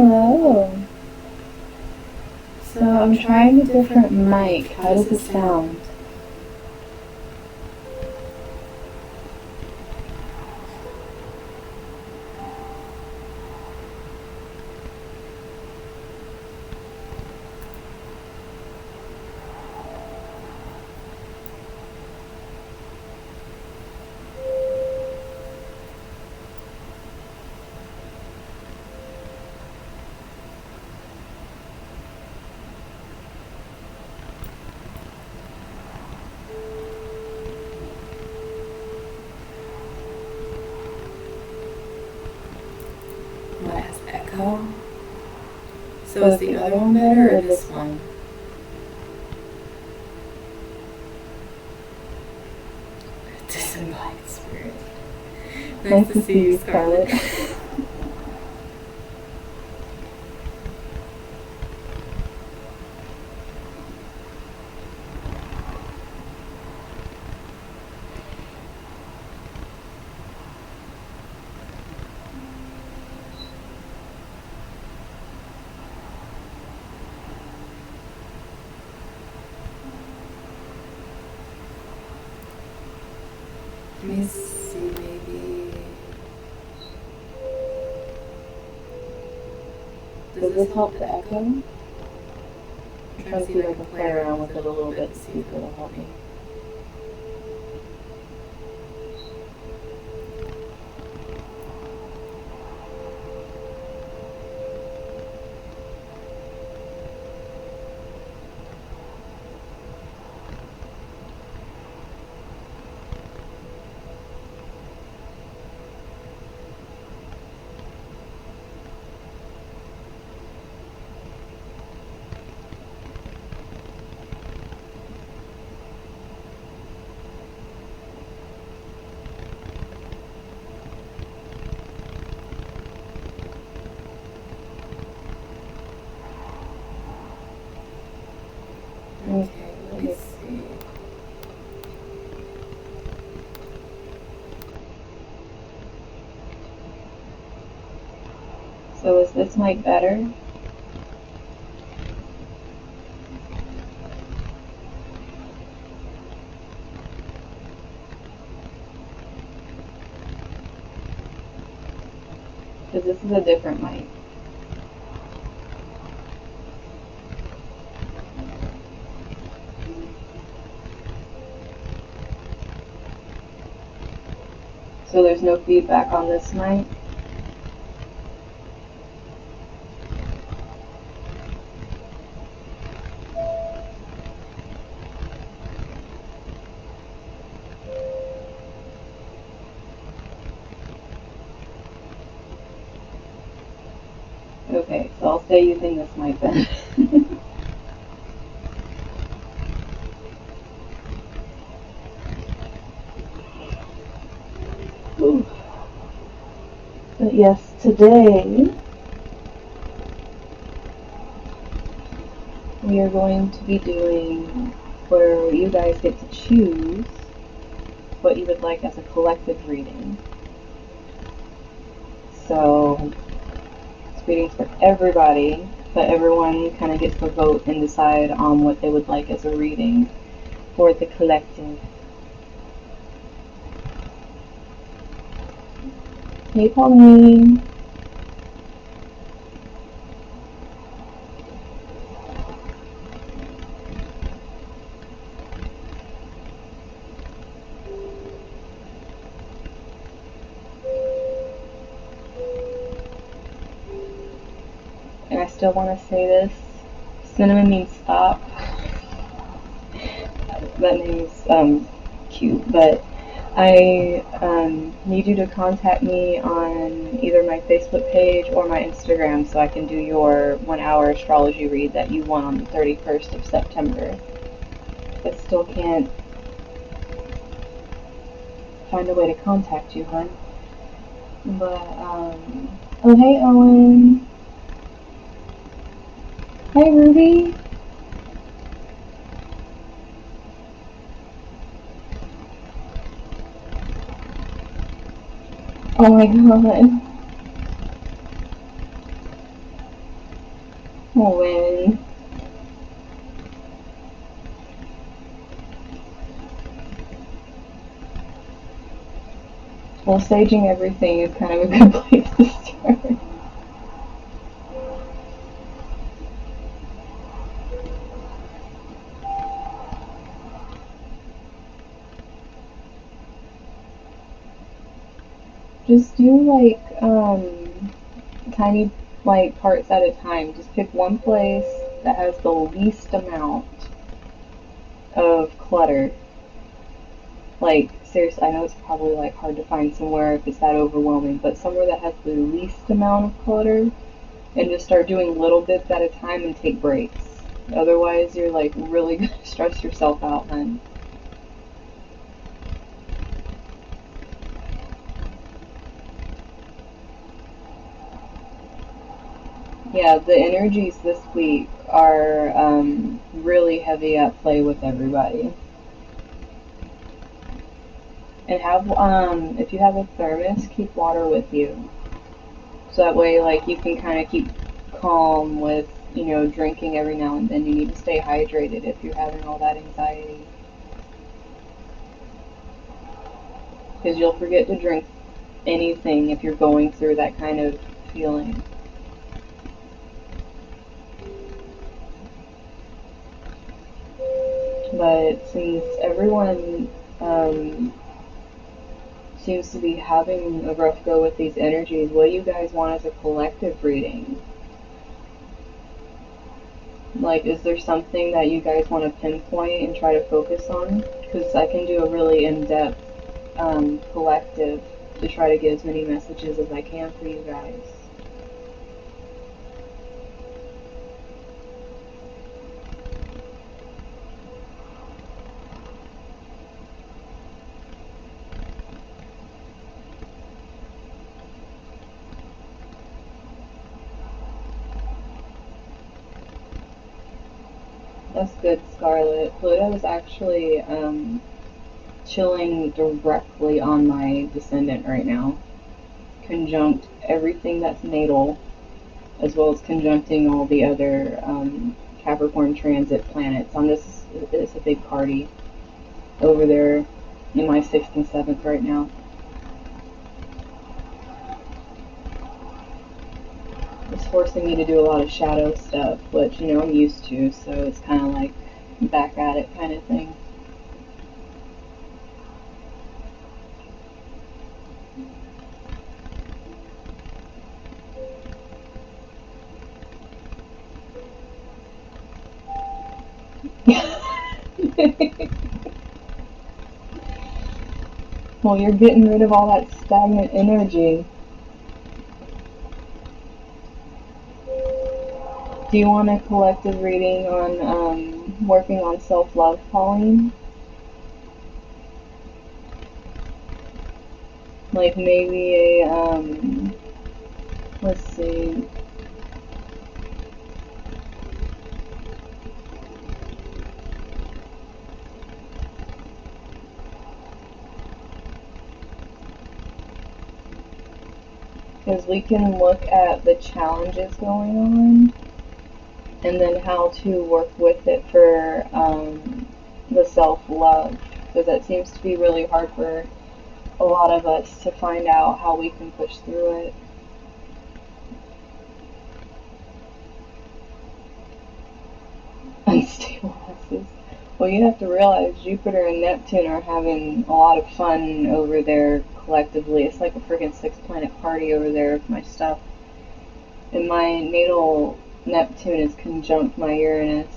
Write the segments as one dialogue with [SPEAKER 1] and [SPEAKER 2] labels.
[SPEAKER 1] Hello. So I'm trying a different mic. How does it sound?
[SPEAKER 2] What has echo? So is the other one better or this one? Disembodied spirit. Nice to see you, Scarlett. Let me see, maybe. Does this help the echo? I'm trying to see if I can play around with it a little bit to see if it'll help me. Okay, let me see.
[SPEAKER 1] So is this mic better? Because this is a different mic. So there's no feedback on this mic? Okay, so I'll stay using this mic then. But yes, today we are going to be doing where you guys get to choose what you would like as a collective reading. So it's readings for everybody, but everyone kind of gets to vote and decide on what they would like as a reading for the collective. Hey, Pauline. And I still want to say this. Cinnamon means stop. That name's cute, but I need you to contact me on either my Facebook page or my Instagram so I can do your 1 hour astrology read that you want on the 31st of September. But still can't find a way to contact you, hon. But, oh hey Owen. Hey Ruby. Oh my god. When well, saging everything is kind of a good place to start. Just do like tiny like parts at a time. Just pick one place that has the least amount of clutter. Like seriously, I know it's probably like hard to find somewhere if it's that overwhelming, but somewhere that has the least amount of clutter, and just start doing little bits at a time and take breaks. Otherwise, you're like really gonna stress yourself out then. Yeah, the energies this week are really heavy at play with everybody. And have if you have a thermos, keep water with you. So that way, like, you can kind of keep calm with, drinking every now and then. You need to stay hydrated if you're having all that anxiety. Because you'll forget to drink anything if you're going through that kind of feeling. But since everyone seems to be having a rough go with these energies, what do you guys want as a collective reading? Like, is there something that you guys want to pinpoint and try to focus on? Because I can do a really in-depth collective to try to get as many messages as I can for you guys. That's good, Scarlet. Pluto is actually chilling directly on my descendant right now. Conjunct everything that's natal, as well as conjuncting all the other Capricorn transit planets. It's a big party over there in my 6th and 7th right now. It's forcing me to do a lot of shadow stuff, which, I'm used to, so it's kind of like back at it kind of thing. Well, you're getting rid of all that stagnant energy. Do you want a collective reading on working on self-love, Pauline? Like maybe a, let's see. Because we can look at the challenges going on and then how to work with it for the self-love. Because that seems to be really hard for a lot of us to find out how we can push through it. Unstable houses. Well, you have to realize Jupiter and Neptune are having a lot of fun over there collectively. It's like a freaking 6-planet party over there with my stuff. And my natal Neptune is conjunct my Uranus.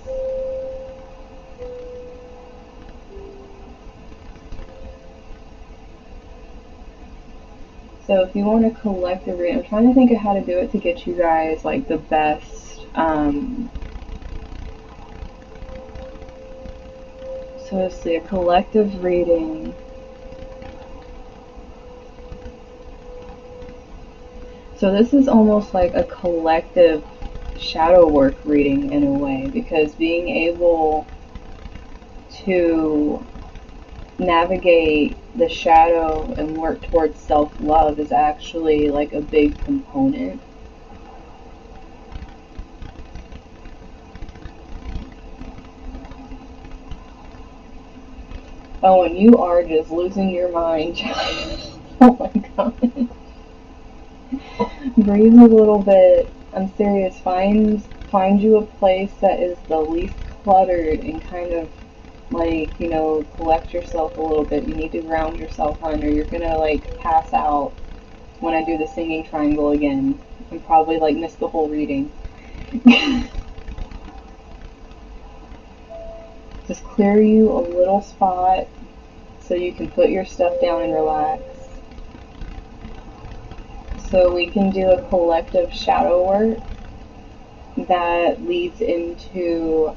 [SPEAKER 1] So if you want to collective read, I'm trying to think of how to do it to get you guys like the best. So let's see, a collective reading. So this is almost like a collective shadow work reading in a way, because being able to navigate the shadow and work towards self-love is actually like a big component. Oh, and you are just losing your mind. Oh my god. Breathe a little bit. I'm serious. Find you a place that is the least cluttered and kind of like, collect yourself a little bit. You need to ground yourself, hon, or you're gonna like pass out when I do the singing triangle again and probably like miss the whole reading. Just clear you a little spot so you can put your stuff down and relax. So we can do a collective shadow work that leads into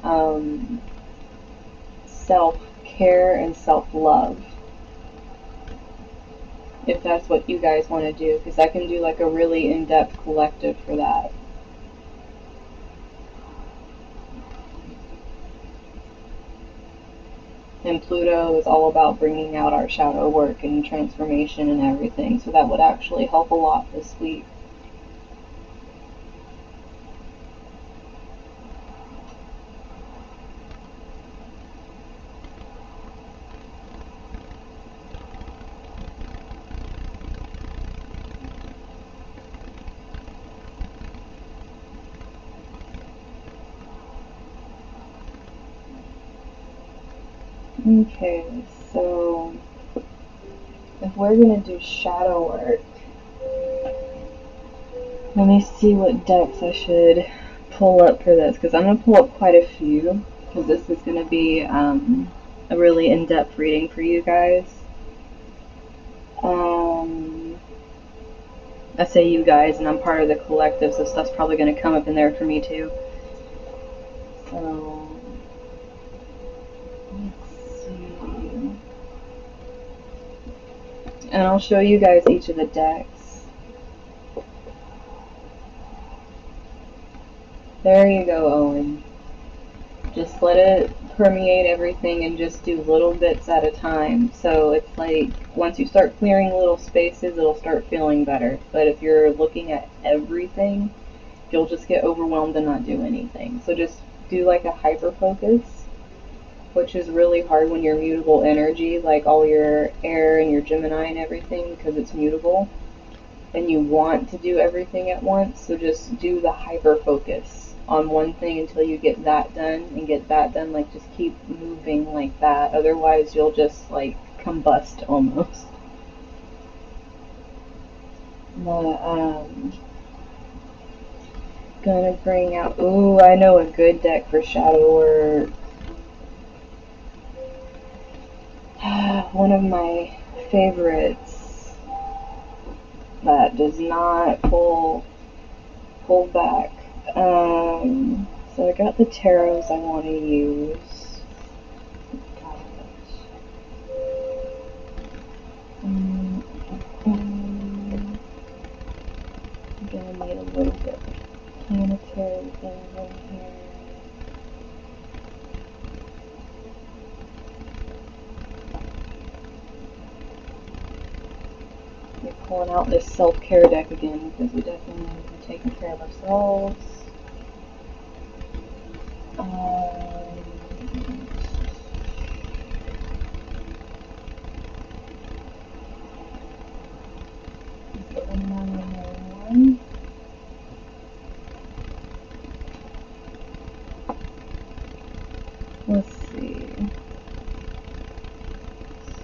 [SPEAKER 1] self-care and self-love, if that's what you guys want to do, because I can do like a really in-depth collective for that. And Pluto is all about bringing out our shadow work and transformation and everything, so that would actually help a lot this week. Okay, so if we're going to do shadow work, let me see what decks I should pull up for this, because I'm going to pull up quite a few, because this is going to be a really in-depth reading for you guys. I say you guys, and I'm part of the collective, so stuff's probably going to come up in there for me too. So, let's see. And I'll show you guys each of the decks. There you go, Owen. Just let it permeate everything and just do little bits at a time. So it's like once you start clearing little spaces, it'll start feeling better. But if you're looking at everything, you'll just get overwhelmed and not do anything. So just do like a hyper focus, which is really hard when you're mutable energy, like all your air and your Gemini and everything, because it's mutable and you want to do everything at once. So just do the hyper focus on one thing until you get that done and get that done. Like just keep moving like that, otherwise you'll just like combust almost. But gonna bring out, ooh, I know a good deck for shadow work. One of my favorites that does not pull back. So I got the tarots I want to use. I'm gonna need a little bit of planetary things in here. We're pulling out this self-care deck again because we definitely need to be taking care of ourselves. Let's see.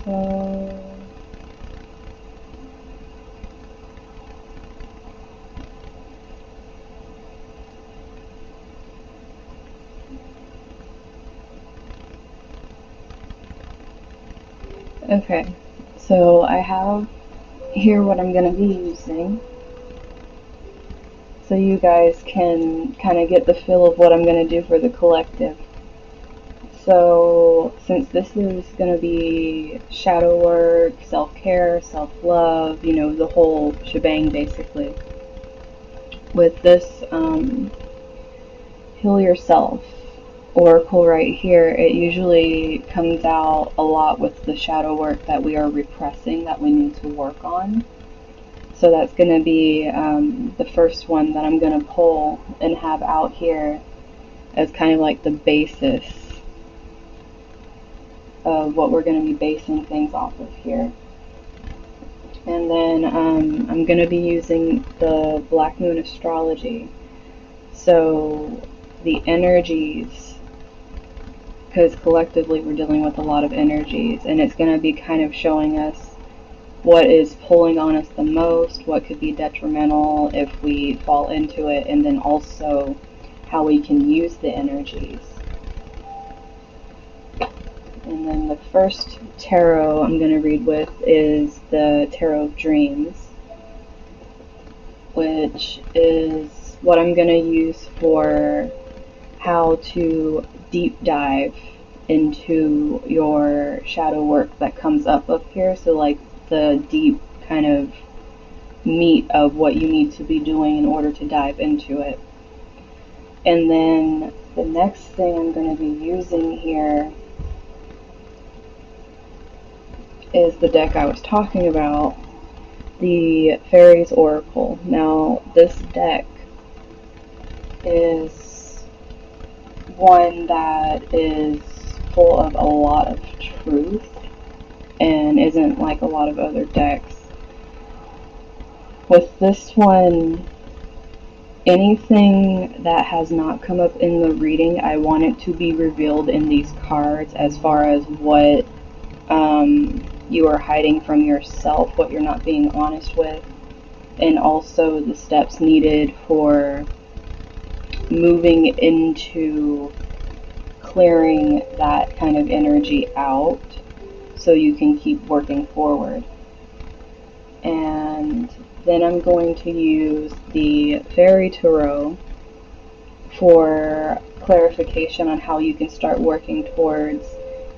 [SPEAKER 1] So okay, so I have here what I'm going to be using, so you guys can kind of get the feel of what I'm going to do for the collective. So since this is going to be shadow work, self-care, self-love, the whole shebang basically, with this Heal Yourself oracle right here, it usually comes out a lot with the shadow work that we are repressing, that we need to work on. So that's going to be the first one that I'm going to pull and have out here as kind of like the basis of what we're going to be basing things off of here. And then I'm going to be using the Black Moon Astrology. So the energies, because collectively we're dealing with a lot of energies, and it's going to be kind of showing us what is pulling on us the most, what could be detrimental if we fall into it, and then also how we can use the energies. And then the first tarot I'm going to read with is the Tarot of Dreams, which is what I'm going to use for how to deep dive into your shadow work that comes up here. So like the deep kind of meat of what you need to be doing in order to dive into it. And then the next thing I'm going to be using here is the deck I was talking about, the Fairies Oracle. Now, this deck is one that is full of a lot of truth and isn't like a lot of other decks. With this one, anything that has not come up in the reading, I want it to be revealed in these cards as far as what you are hiding from yourself, what you're not being honest with, and also the steps needed for moving into clearing that kind of energy out so you can keep working forward. And then I'm going to use the Fairy Tarot for clarification on how you can start working towards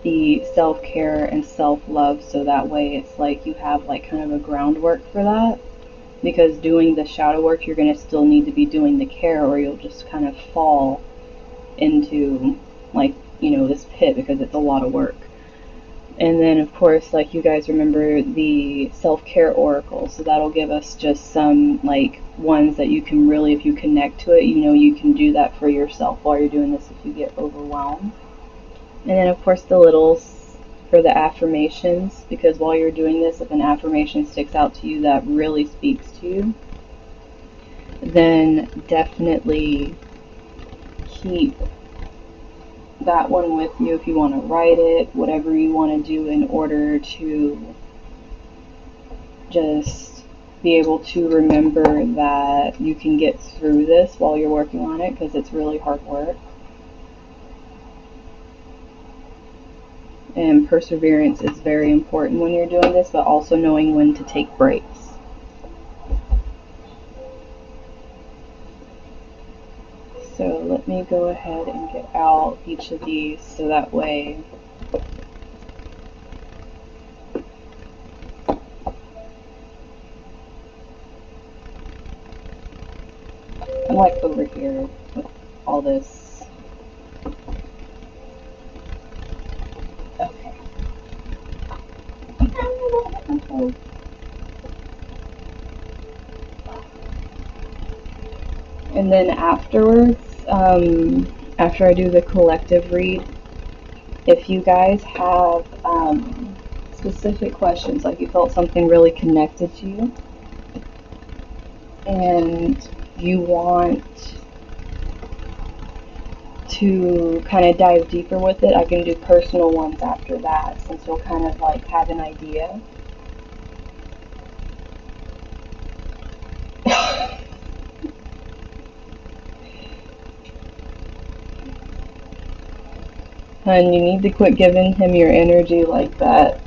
[SPEAKER 1] the self-care and self-love, so that way it's like you have like kind of a groundwork for that, because doing the shadow work you're going to still need to be doing the care, or you'll just kind of fall into like, you know, this pit because it's a lot of work. And then of course, like, you guys remember the self-care oracle, so that'll give us just some like ones that you can really, if you connect to it, you know, you can do that for yourself while you're doing this if you get overwhelmed. And then of course the littles for the affirmations, because while you're doing this, if an affirmation sticks out to you that really speaks to you, then definitely keep that one with you if you want to write it, whatever you want to do in order to just be able to remember that you can get through this while you're working on it, because it's really hard work. And perseverance is very important when you're doing this, but also knowing when to take breaks. So let me go ahead and get out each of these so that way I'm like over here with all this. Okay. And then afterwards, after I do the collective read, if you guys have specific questions, like you felt something really connected to you, and you want to kind of dive deeper with it, I can do personal ones after that, since you'll kind of like have an idea. And you need to quit giving him your energy like that.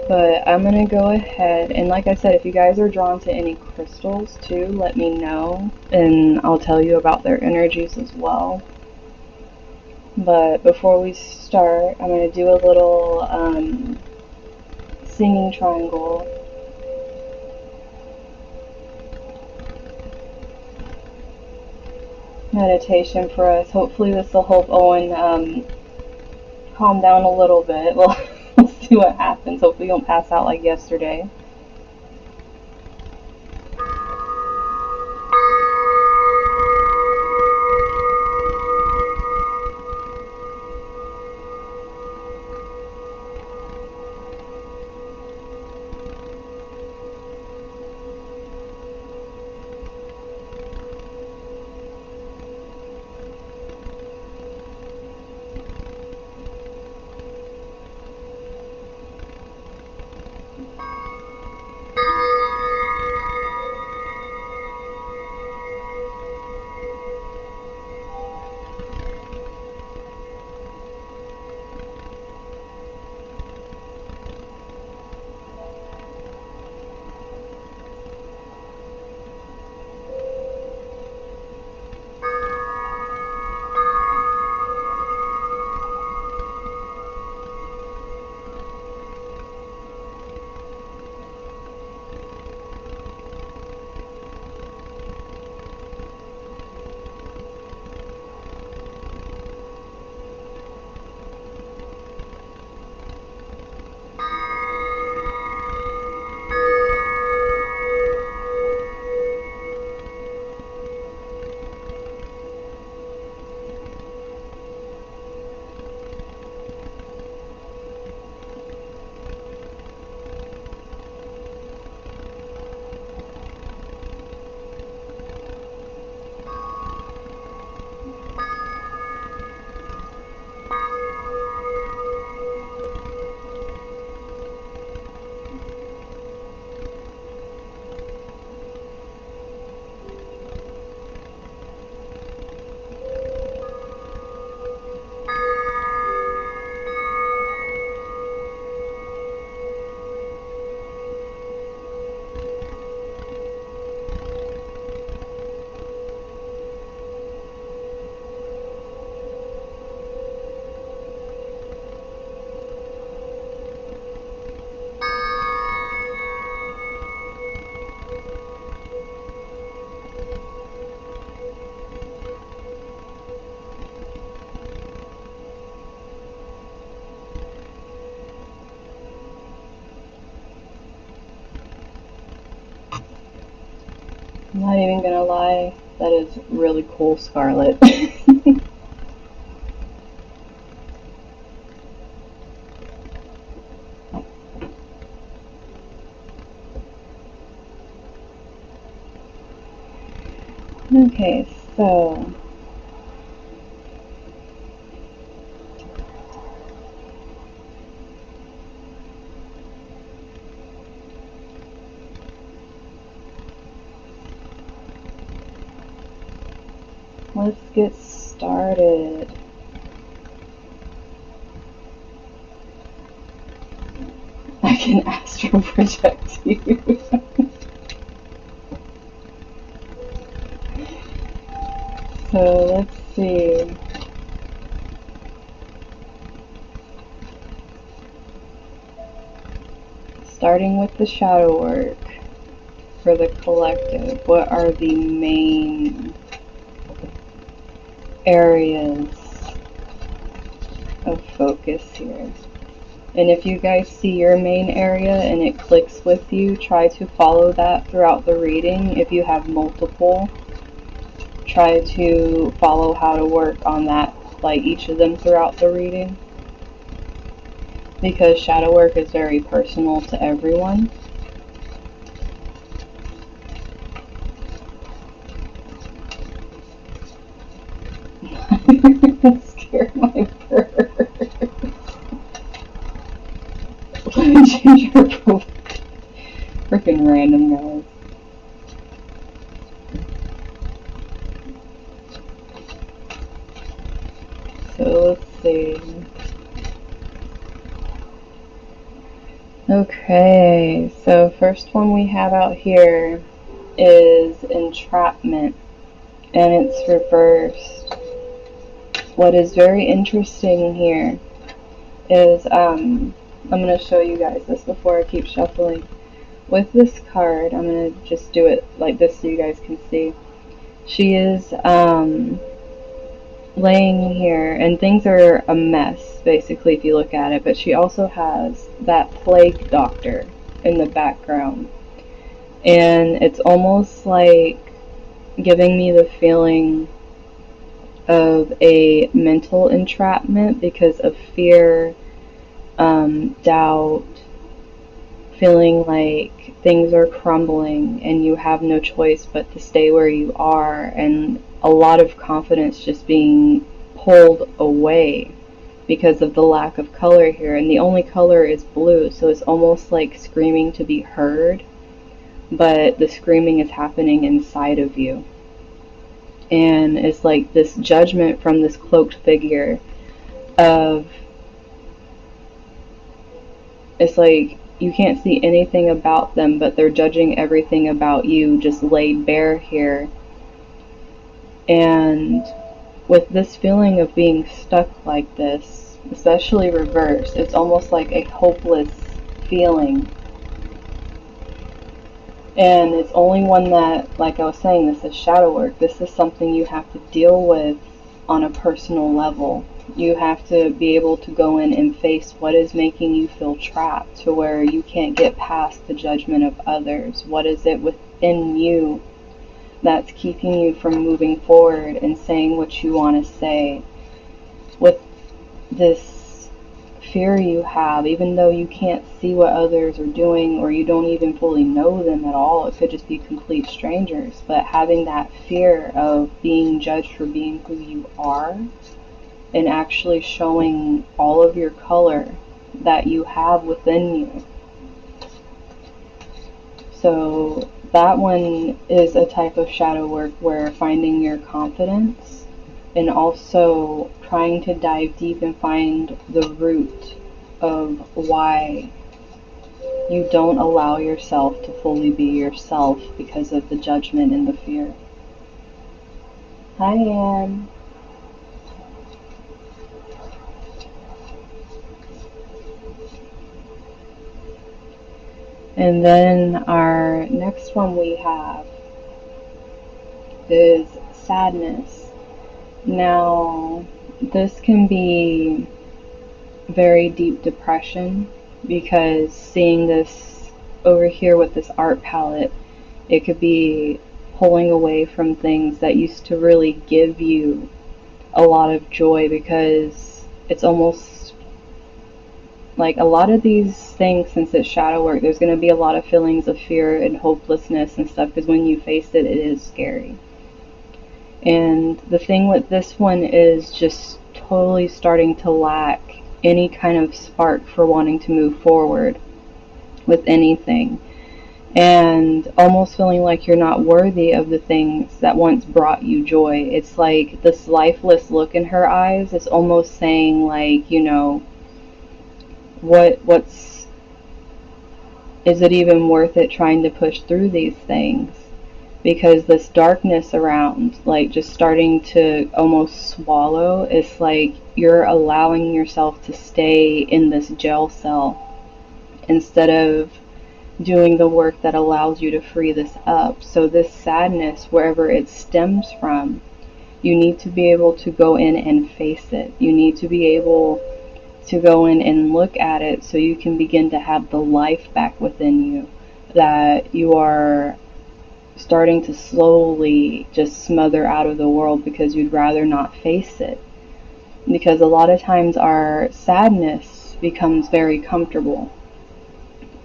[SPEAKER 1] But I'm going to go ahead, and like I said, if you guys are drawn to any crystals too, let me know, and I'll tell you about their energies as well. But before we start, I'm going to do a little singing triangle. Meditation for us. Hopefully this will help Owen calm down a little bit. Well, we'll see what happens. Hopefully you don't pass out like yesterday. I'm not even gonna lie, that is really cool, Scarlett. Okay, so let's get started. I can astral project you. So let's see. Starting with the shadow work for the collective, what are the main areas of focus here? And if you guys see your main area and it clicks with you, try to follow that throughout the reading. If you have multiple, try to follow how to work on that, like each of them throughout the reading. Because shadow work is very personal to everyone. Scare my bird. Let me change your profile. Freaking random, guys. So let's see. Okay, so first one we have out here is entrapment, and it's reversed. What is very interesting here is, I'm going to show you guys this before I keep shuffling. With this card, I'm going to just do it like this so you guys can see. She is laying here, and things are a mess, basically, if you look at it, but she also has that plague doctor in the background. And it's almost like giving me the feeling of a mental entrapment because of fear, doubt, feeling like things are crumbling and you have no choice but to stay where you are, and a lot of confidence just being pulled away because of the lack of color here. And the only color is blue, so it's almost like screaming to be heard, but the screaming is happening inside of you. And it's like this judgment from this cloaked figure of, it's like you can't see anything about them, but they're judging everything about you just laid bare here. And with this feeling of being stuck like this, especially reversed, it's almost like a hopeless feeling. And it's only one that, like I was saying, this is shadow work. This is something you have to deal with on a personal level. You have to be able to go in and face what is making you feel trapped to where you can't get past the judgment of others. What is it within you that's keeping you from moving forward and saying what you want to say? With this fear you have, even though you can't see what others are doing or you don't even fully know them at all, it could just be complete strangers, but having that fear of being judged for being who you are and actually showing all of your color that you have within you. So that one is a type of shadow work where finding your confidence and also trying to dive deep and find the root of why you don't allow yourself to fully be yourself because of the judgment and the fear. Hi, Anne. And then our next one we have is sadness. Now, this can be very deep depression, because seeing this over here with this art palette, it could be pulling away from things that used to really give you a lot of joy, because it's almost like a lot of these things, since it's shadow work, there's going to be a lot of feelings of fear and hopelessness and stuff, because when you face it, it is scary. And the thing with this one is just totally starting to lack any kind of spark for wanting to move forward with anything, and almost feeling like you're not worthy of the things that once brought you joy. It's like this lifeless look in her eyes is almost saying, like, you know, what's is it even worth it trying to push through these things? Because this darkness around, like, just starting to almost swallow, it's like you're allowing yourself to stay in this jail cell instead of doing the work that allows you to free this up. So this sadness, wherever it stems from, you need to be able to go in and face it. You need to be able to go in and look at it so you can begin to have the life back within you that you are starting to slowly just smother out of the world because you'd rather not face it. Because a lot of times our sadness becomes very comfortable,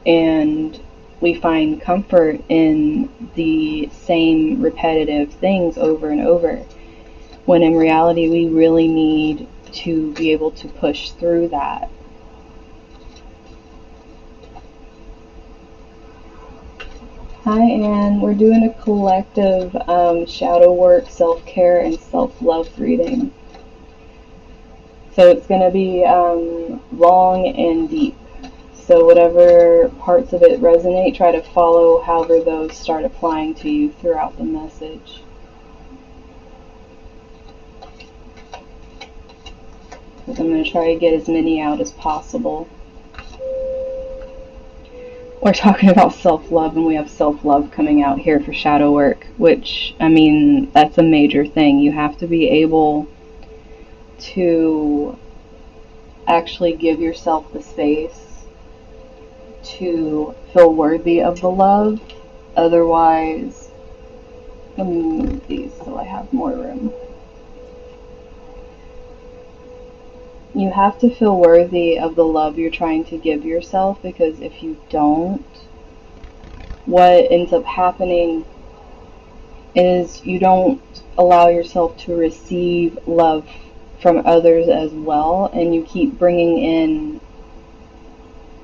[SPEAKER 1] and we find comfort in the same repetitive things over and over, when in reality we really need to be able to push through that. Hi, Anne. We're doing a collective shadow work, self-care, and self-love reading. So it's going to be long and deep. So whatever parts of it resonate, try to follow however those start applying to you throughout the message. Because I'm going to try to get as many out as possible. We're talking about self-love, and we have self-love coming out here for shadow work, which, I mean, that's a major thing. You have to be able to actually give yourself the space to feel worthy of the love. Otherwise, let me move these so I have more room. You have to feel worthy of the love you're trying to give yourself, because if you don't, what ends up happening is you don't allow yourself to receive love from others as well, and you keep bringing in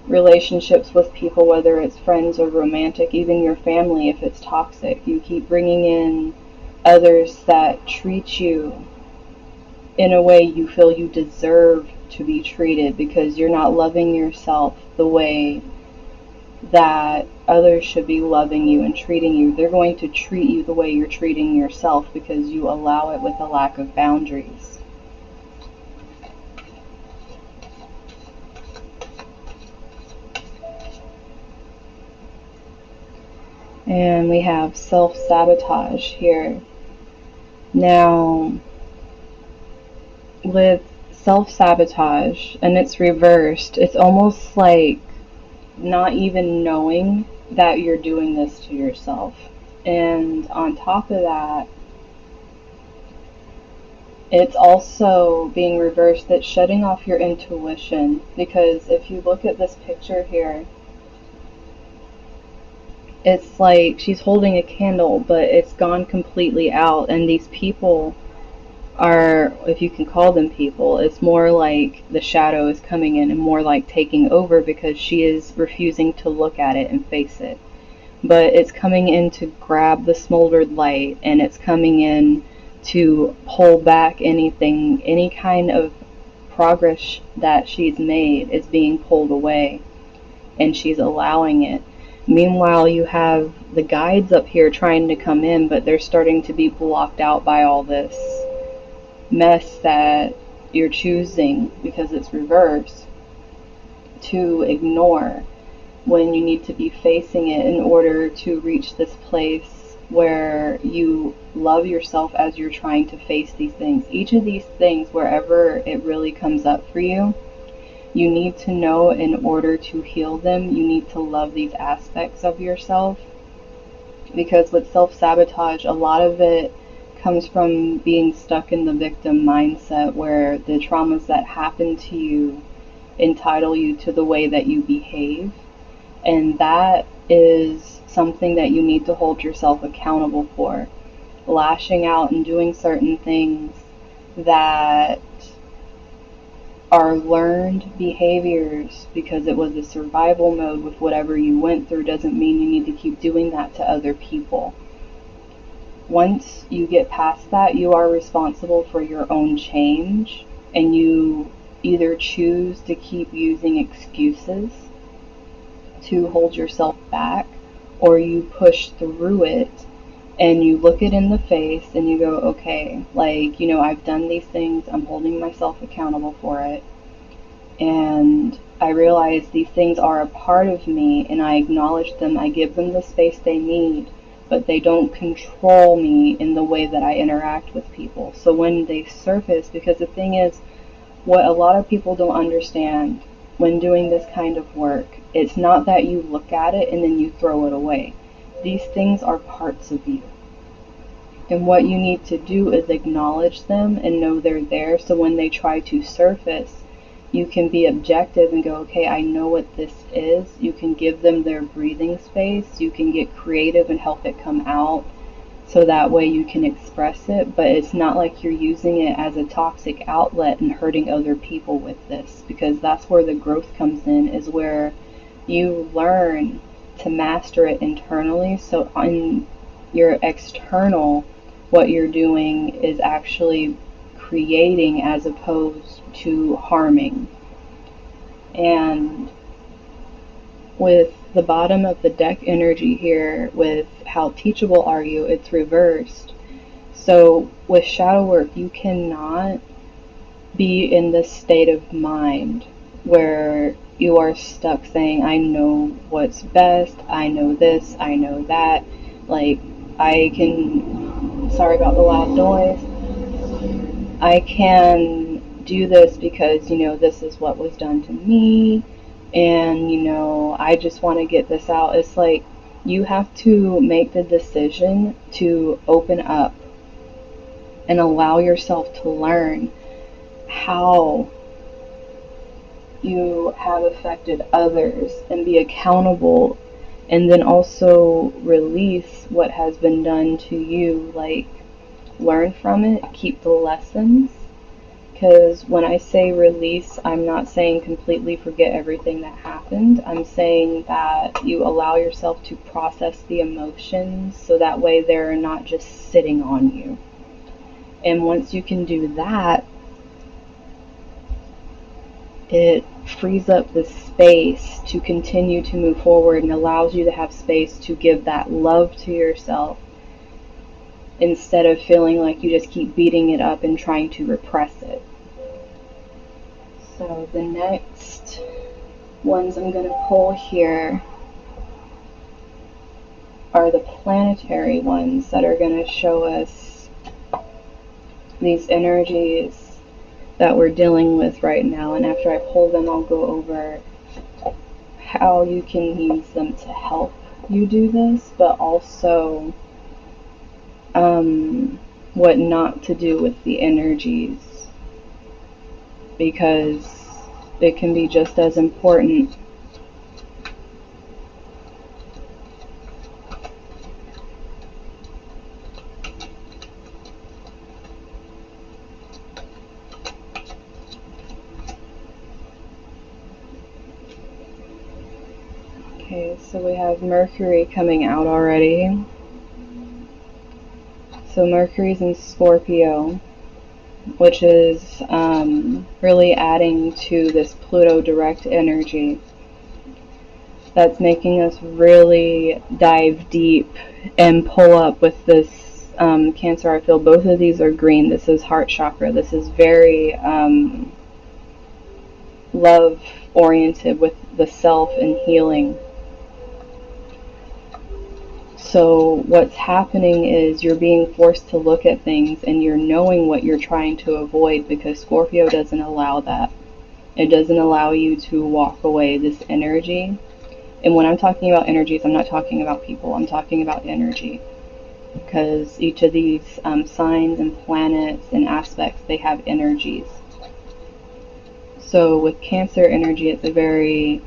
[SPEAKER 1] relationships with people, whether it's friends or romantic, even your family if it's toxic. You keep bringing in others that treat you in a way you feel you deserve to be treated, because you're not loving yourself the way that others should be loving you and treating you. They're going to treat you the way you're treating yourself because you allow it with a lack of boundaries. And we have self-sabotage here. Now, with self-sabotage, and it's reversed, it's almost like not even knowing that you're doing this to yourself. And on top of that, it's also being reversed, that's shutting off your intuition. Because if you look at this picture here, it's like she's holding a candle, but it's gone completely out, and these people are, if you can call them people, it's more like the shadow is coming in and more like taking over, because she is refusing to look at it and face it. But it's coming in to grab the smoldered light, and it's coming in to pull back anything, any kind of progress that she's made is being pulled away, and she's allowing it. Meanwhile, you have the guides up here trying to come in, but they're starting to be blocked out by all this mess that you're choosing, because it's reversed, to ignore, when you need to be facing it in order to reach this place where you love yourself as you're trying to face these things. Each of these things, wherever it really comes up for you, you need to know, in order to heal them, you need to love these aspects of yourself. Because with self-sabotage, a lot of it comes from being stuck in the victim mindset where the traumas that happen to you entitle you to the way that you behave. And that is something that you need to hold yourself accountable for. Lashing out and doing certain things that are learned behaviors because it was a survival mode with whatever you went through doesn't mean you need to keep doing that to other people. Once you get past that, you are responsible for your own change, and you either choose to keep using excuses to hold yourself back, or you push through it and you look it in the face and you go, okay, like, I've done these things, I'm holding myself accountable for it, and I realize these things are a part of me, and I acknowledge them, I give them the space they need, but they don't control me in the way that I interact with people. So when they surface, because the thing is, what a lot of people don't understand when doing this kind of work, it's not that you look at it and then you throw it away. These things are parts of you. And what you need to do is acknowledge them and know they're there, so when they try to surface, you can be objective and go, okay, I know what this is. You can give them their breathing space. You can get creative and help it come out, so that way you can express it, but it's not like you're using it as a toxic outlet and hurting other people with this, because that's where the growth comes in, is where you learn to master it internally, so on your external, what you're doing is actually creating as opposed to harming. And with the bottom of the deck energy here, with how teachable are you, it's reversed. So with shadow work, you cannot be in this state of mind where you are stuck saying, I know what's best, I know this, I know that, like, I can, sorry about the loud noise, I can do this because, this is what was done to me, and, I just want to get this out. It's like you have to make the decision to open up and allow yourself to learn how you have affected others and be accountable, and then also release what has been done to you. Like, learn from it, keep the lessons. Because when I say release, I'm not saying completely forget everything that happened. I'm saying that you allow yourself to process the emotions, so that way they're not just sitting on you. And once you can do that, it frees up the space to continue to move forward and allows you to have space to give that love to yourself, instead of feeling like you just keep beating it up and trying to repress it. So the next ones I'm going to pull here are the planetary ones that are going to show us these energies that we're dealing with right now. And after I pull them, I'll go over how you can use them to help you do this, but also what not to do with the energies, because it can be just as important. Okay, so we have Mercury coming out already. So Mercury's in Scorpio, which is really adding to this Pluto direct energy. That's making us really dive deep and pull up with this Cancer. I feel both of these are green. This is heart chakra. This is very love oriented with the self and healing. So what's happening is you're being forced to look at things, and you're knowing what you're trying to avoid, because Scorpio doesn't allow that. It doesn't allow you to walk away this energy. And when I'm talking about energies, I'm not talking about people, I'm talking about energy. Because each of these signs and planets and aspects, they have energies. So with Cancer energy, it's a very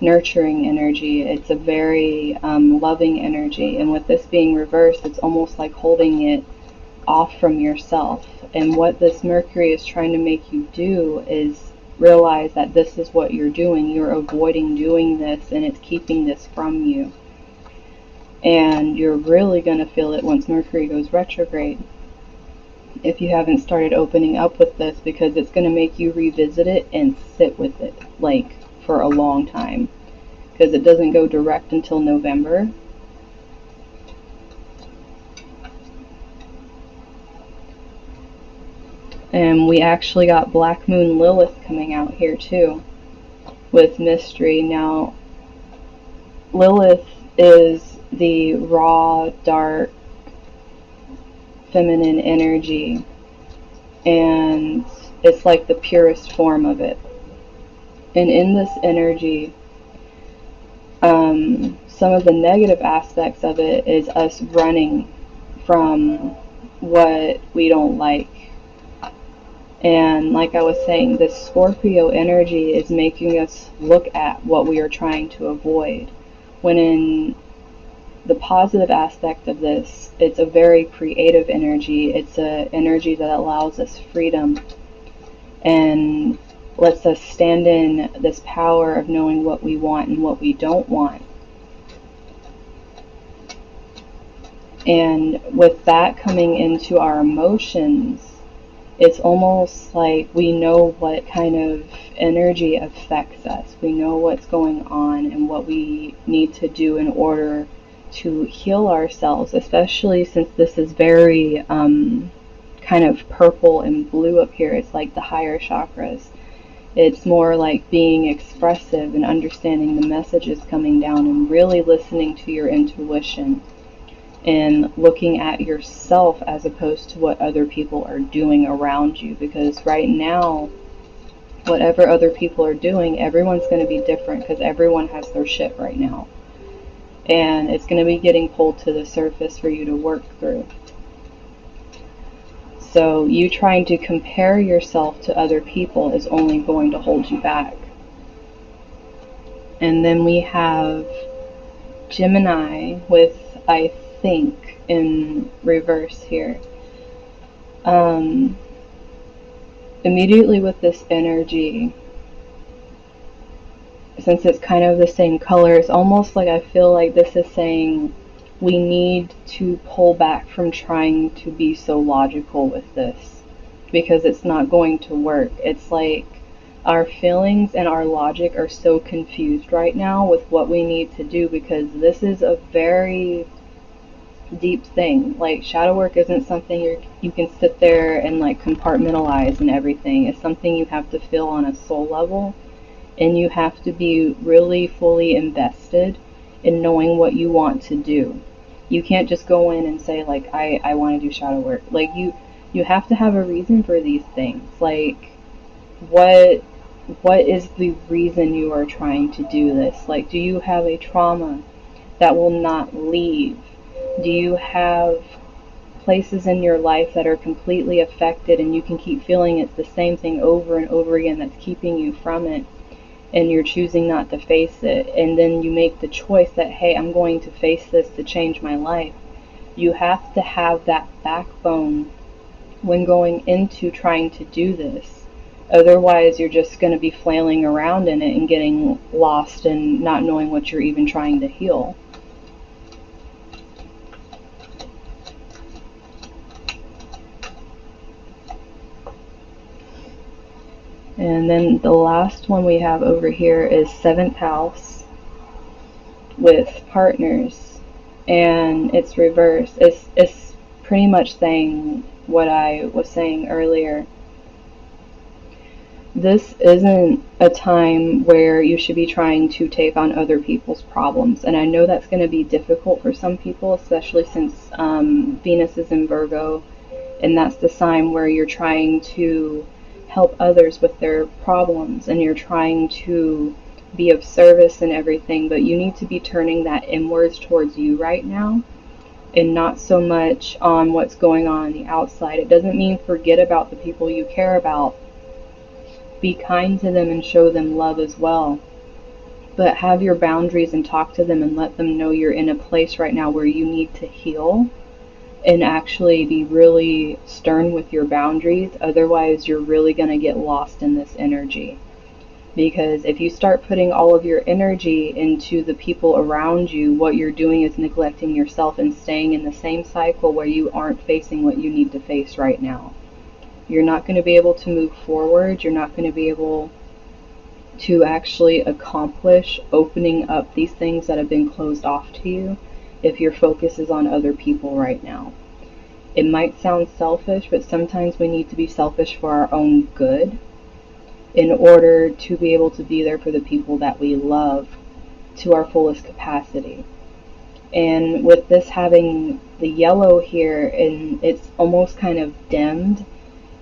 [SPEAKER 1] nurturing energy. It's a very loving energy. And with this being reversed, it's almost like holding it off from yourself. And what this Mercury is trying to make you do is realize that this is what you're doing. You're avoiding doing this, and it's keeping this from you. And you're really going to feel it once Mercury goes retrograde, if you haven't started opening up with this, because it's going to make you revisit it and sit with it, like, for a long time, because it doesn't go direct until November. And we actually got Black Moon Lilith coming out here too, with Mystery. Now, Lilith is the raw, dark, feminine energy, and it's like the purest form of it. And in this energy, some of the negative aspects of it is us running from what we don't like. And like I was saying, this Scorpio energy is making us look at what we are trying to avoid. When in the positive aspect of this, it's a very creative energy. It's an energy that allows us freedom and lets us stand in this power of knowing what we want and what we don't want. And with that coming into our emotions, it's almost like we know what kind of energy affects us. We know what's going on and what we need to do in order to heal ourselves, especially since this is very kind of purple and blue up here. It's like the higher chakras. It's more like being expressive and understanding the messages coming down and really listening to your intuition and looking at yourself as opposed to what other people are doing around you. Because right now, whatever other people are doing, everyone's going to be different because everyone has their shit right now. And it's going to be getting pulled to the surface for you to work through. So you trying to compare yourself to other people is only going to hold you back. And then we have Gemini with, I think, in reverse here. Immediately with this energy, since it's kind of the same color, it's almost like I feel like this is saying we need to pull back from trying to be so logical with this, because it's not going to work. It's like our feelings and our logic are so confused right now with what we need to do, because this is a very deep thing. Like, shadow work isn't something you can sit there and like compartmentalize and everything. It's something you have to feel on a soul level, and you have to be really fully invested in knowing what you want to do. You can't just go in and say like, I want to do shadow work. Like, you have to have a reason for these things. Like, what is the reason you are trying to do this? Like, do you have a trauma that will not leave? Do you have places in your life that are completely affected and you can keep feeling it's the same thing over and over again that's keeping you from it, and you're choosing not to face it? And then you make the choice that, hey, I'm going to face this to change my life. You have to have that backbone when going into trying to do this. Otherwise, you're just going to be flailing around in it and getting lost and not knowing what you're even trying to heal. And then the last one we have over here is 7th house with partners, and it's reversed. It's pretty much saying what I was saying earlier. This isn't a time where you should be trying to take on other people's problems. And I know that's going to be difficult for some people, especially since Venus is in Virgo, and that's the sign where you're trying to help others with their problems, and you're trying to be of service and everything, but you need to be turning that inwards towards you right now and not so much on what's going on the outside. It doesn't mean forget about the people you care about. Be kind to them and show them love as well. But have your boundaries and talk to them and let them know you're in a place right now where you need to heal, and actually be really stern with your boundaries. Otherwise, you're really going to get lost in this energy. Because if you start putting all of your energy into the people around you, what you're doing is neglecting yourself and staying in the same cycle where you aren't facing what you need to face right now. You're not going to be able to move forward. You're not going to be able to actually accomplish opening up these things that have been closed off to you if your focus is on other people right now. It might sound selfish, but sometimes we need to be selfish for our own good in order to be able to be there for the people that we love to our fullest capacity. And with this having the yellow here, and it's almost kind of dimmed,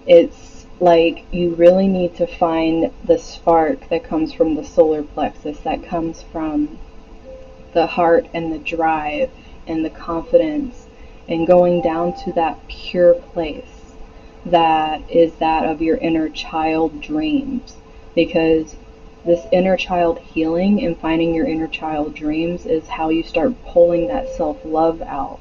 [SPEAKER 1] it's like you really need to find the spark that comes from the solar plexus, that comes from the heart and the drive and the confidence, and going down to that pure place that is that of your inner child dreams. Because this inner child healing and finding your inner child dreams is how you start pulling that self-love out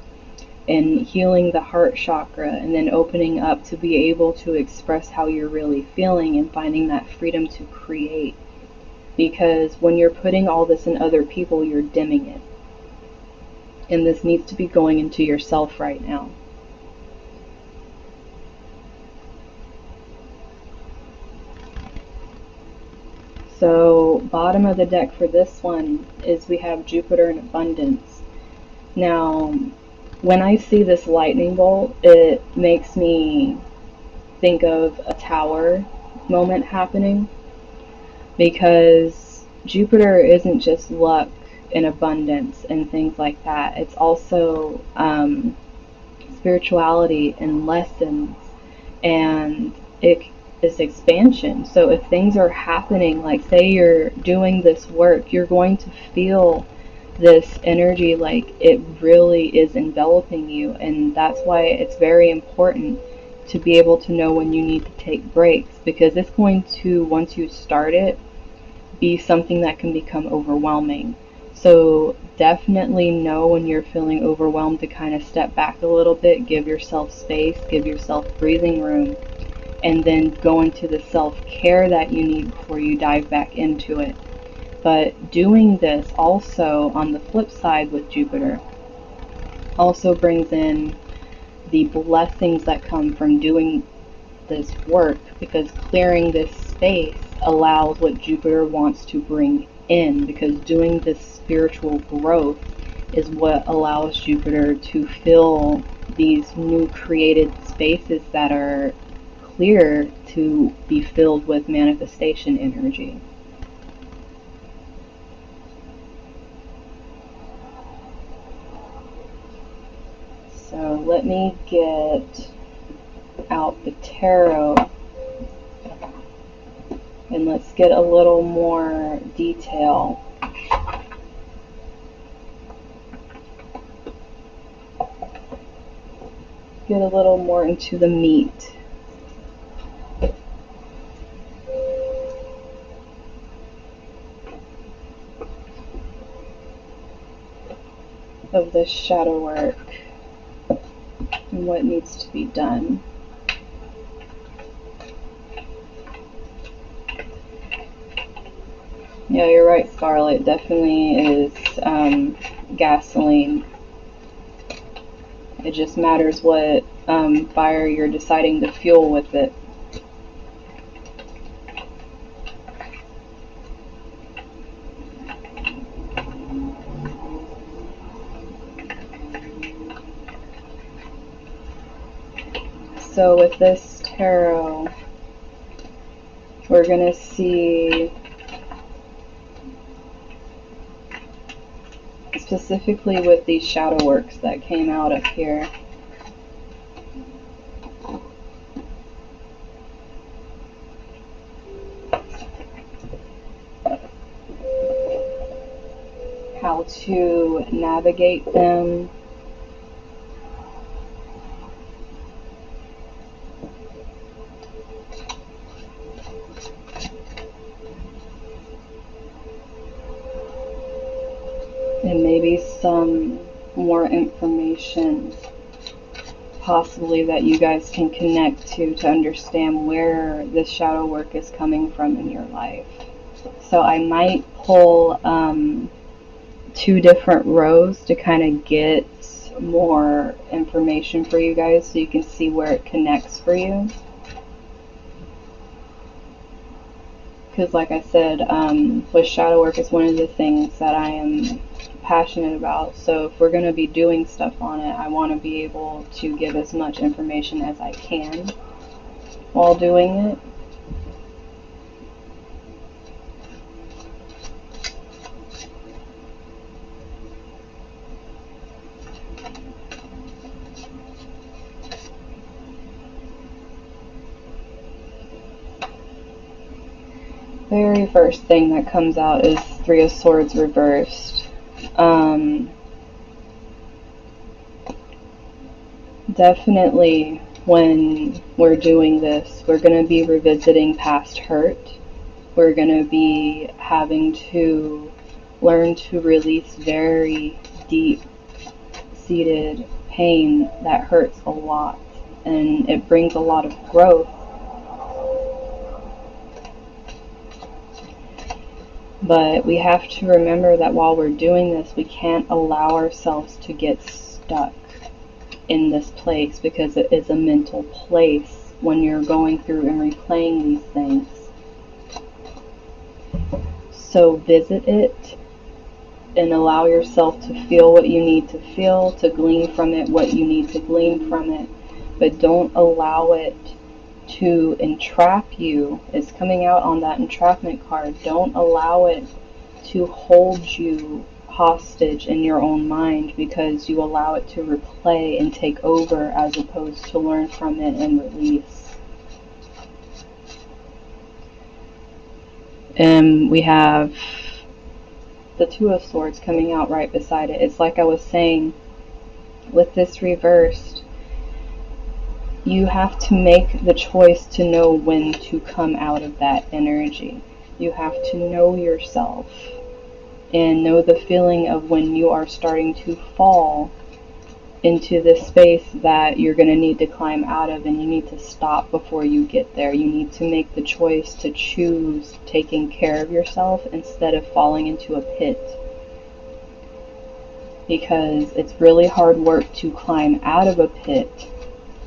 [SPEAKER 1] and healing the heart chakra, and then opening up to be able to express how you're really feeling and finding that freedom to create. Because when you're putting all this in other people, you're dimming it. And this needs to be going into yourself right now. So, bottom of the deck for this one is we have Jupiter in abundance. Now, when I see this lightning bolt, it makes me think of a tower moment happening, because Jupiter isn't just luck and abundance and things like that. It's also spirituality and lessons, and it is expansion. So if things are happening, like say you're doing this work, you're going to feel this energy like it really is enveloping you. And that's why it's very important to be able to know when you need to take breaks, because it's going to, once you start it, be something that can become overwhelming. So definitely know when you're feeling overwhelmed to kind of step back a little bit, give yourself space, give yourself breathing room, and then go into the self-care that you need before you dive back into it. But doing this also, on the flip side with Jupiter, also brings in the blessings that come from doing this work, because clearing this space allows what Jupiter wants to bring in, because doing this spiritual growth is what allows Jupiter to fill these new created spaces that are clear to be filled with manifestation energy. So let me get out the tarot and let's get a little more detail. Get a little more into the meat of this shadow work and what needs to be done. Yeah, you're right, Scarlet. Definitely is gasoline. It just matters what fire you're deciding to fuel with it. So with this tarot, we're going to see specifically with these shadow works that came out up here. how to navigate them. And maybe some more information possibly that you guys can connect to understand where this shadow work is coming from in your life. So I might pull 2 different rows to kind of get more information for you guys so you can see where it connects for you. Because like I said, with shadow work, it's one of the things that I am passionate about. So if we're going to be doing stuff on it, I want to be able to give as much information as I can while doing it. Very first thing that comes out is 3 of Swords reversed. Definitely when we're doing this, we're going to be revisiting past hurt. We're going to be having to learn to release very deep-seated pain that hurts a lot, and it brings a lot of growth. But we have to remember that while we're doing this, we can't allow ourselves to get stuck in this place, because it is a mental place when you're going through and replaying these things. So visit it and allow yourself to feel what you need to feel, to glean from it what you need to glean from it, but don't allow it to entrap you. It's coming out on that entrapment card. Don't allow it to hold you hostage in your own mind, because you allow it to replay and take over as opposed to learn from it and release. And we have the 2 of Swords coming out right beside it. It's like I was saying, with this reversed, you have to make the choice to know when to come out of that energy. You have to know yourself and know the feeling of when you are starting to fall into this space that you're going to need to climb out of, and you need to stop before you get there. You need to make the choice to choose taking care of yourself instead of falling into a pit, because it's really hard work to climb out of a pit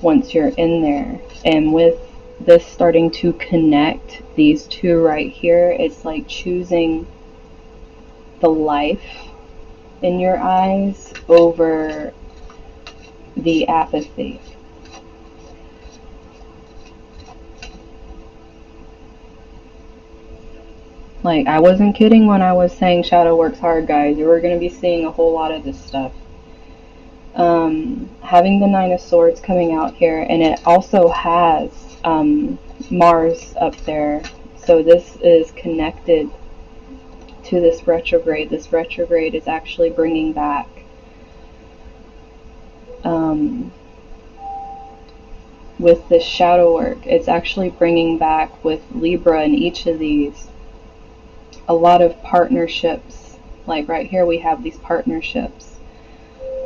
[SPEAKER 1] once you're in there. And with this starting to connect, these 2 right here, it's like choosing the life in your eyes over the apathy. Like, I wasn't kidding when I was saying shadow works hard, guys. You are going to be seeing a whole lot of this stuff. Having the 9 of Swords coming out here, and it also has Mars up there. So this is connected to this retrograde. This retrograde is actually bringing back with this shadow work, it's actually bringing back with Libra in each of these a lot of partnerships. Like right here we have these partnerships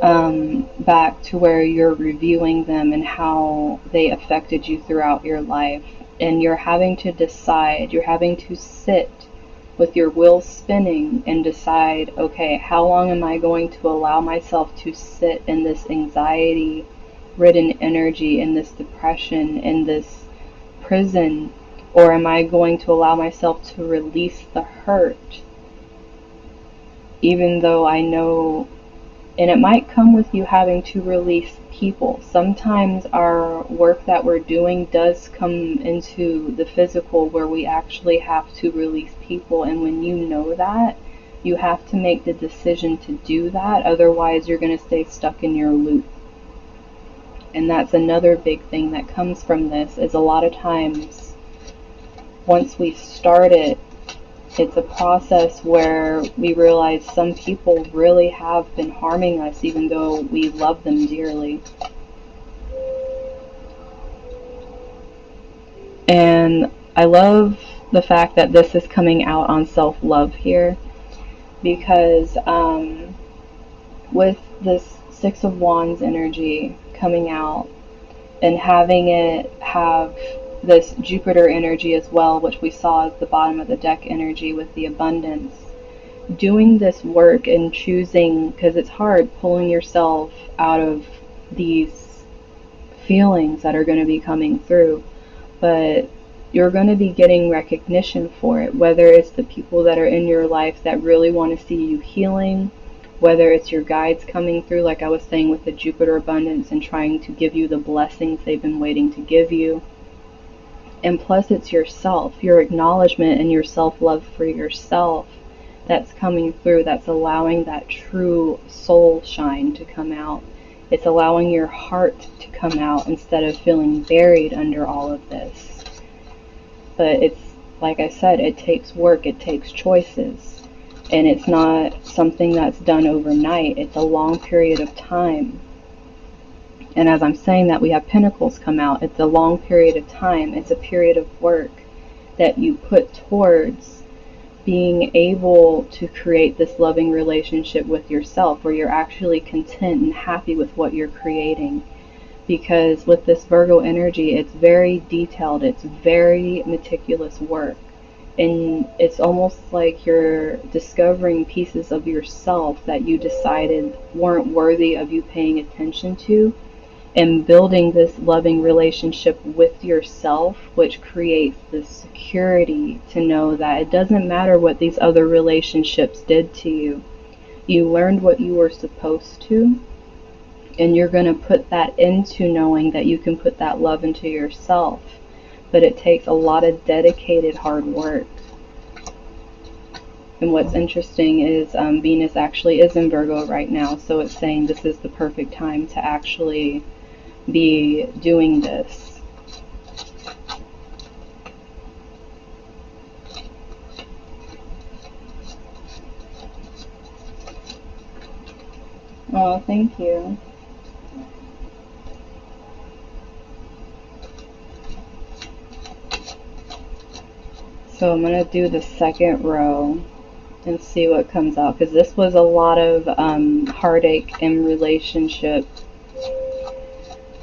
[SPEAKER 1] back to where you're reviewing them and how they affected you throughout your life, and you're having to decide, you're having to sit with your wheel spinning and decide, okay, how long am I going to allow myself to sit in this anxiety ridden energy, in this depression, in this prison, or am I going to allow myself to release the hurt, even though I know. And it might come with you having to release people. Sometimes our work that we're doing does come into the physical, where we actually have to release people. And when you know that, you have to make the decision to do that. Otherwise, you're going to stay stuck in your loop. And that's another big thing that comes from this, is a lot of times, once we start it, it's a process where we realize some people really have been harming us even though we love them dearly. And I love the fact that this is coming out on self-love here, because with this Six of Wands energy coming out and having it have this Jupiter energy as well, which we saw as the bottom of the deck energy with the abundance, doing this work and choosing, because it's hard pulling yourself out of these feelings that are going to be coming through, but you're going to be getting recognition for it, whether it's the people that are in your life that really want to see you healing, whether it's your guides coming through, like I was saying with the Jupiter abundance, and trying to give you the blessings they've been waiting to give you. And plus it's yourself, your acknowledgement and your self-love for yourself that's coming through, that's allowing that true soul shine to come out. It's allowing your heart to come out instead of feeling buried under all of this. But it's, like I said, it takes work, it takes choices. And it's not something that's done overnight. It's a long period of time. And as I'm saying that, we have Pentacles come out. It's a long period of time. It's a period of work that you put towards being able to create this loving relationship with yourself, where you're actually content and happy with what you're creating. Because with this Virgo energy, it's very detailed. It's very meticulous work. And it's almost like you're discovering pieces of yourself that you decided weren't worthy of you paying attention to, and building this loving relationship with yourself, which creates this security to know that it doesn't matter what these other relationships did to you. You learned what you were supposed to, and you're going to put that into knowing that you can put that love into yourself. But it takes a lot of dedicated hard work. And what's interesting is Venus actually is in Virgo right now, so it's saying this is the perfect time to actually be doing this. Oh, thank you. So I'm going to do the second row and see what comes out, because this was a lot of heartache and relationship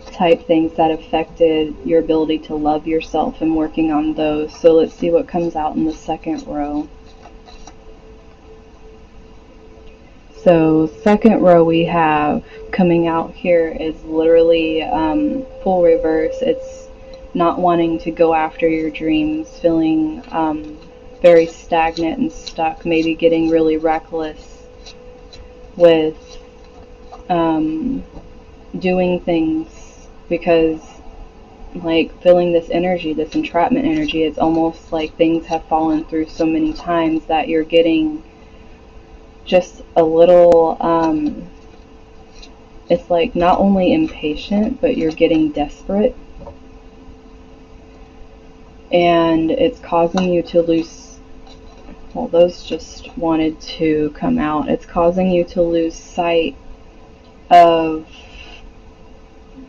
[SPEAKER 1] type things that affected your ability to love yourself, and working on those. So let's see what comes out in the second row. So second row we have coming out here is literally full reverse. It's not wanting to go after your dreams, feeling very stagnant and stuck, maybe getting really reckless with doing things, because like feeling this energy, this entrapment energy, it's almost like things have fallen through so many times that you're getting just a little it's like not only impatient, but you're getting desperate, and it's causing you to lose, well, those just wanted to come out. It's causing you to lose sight of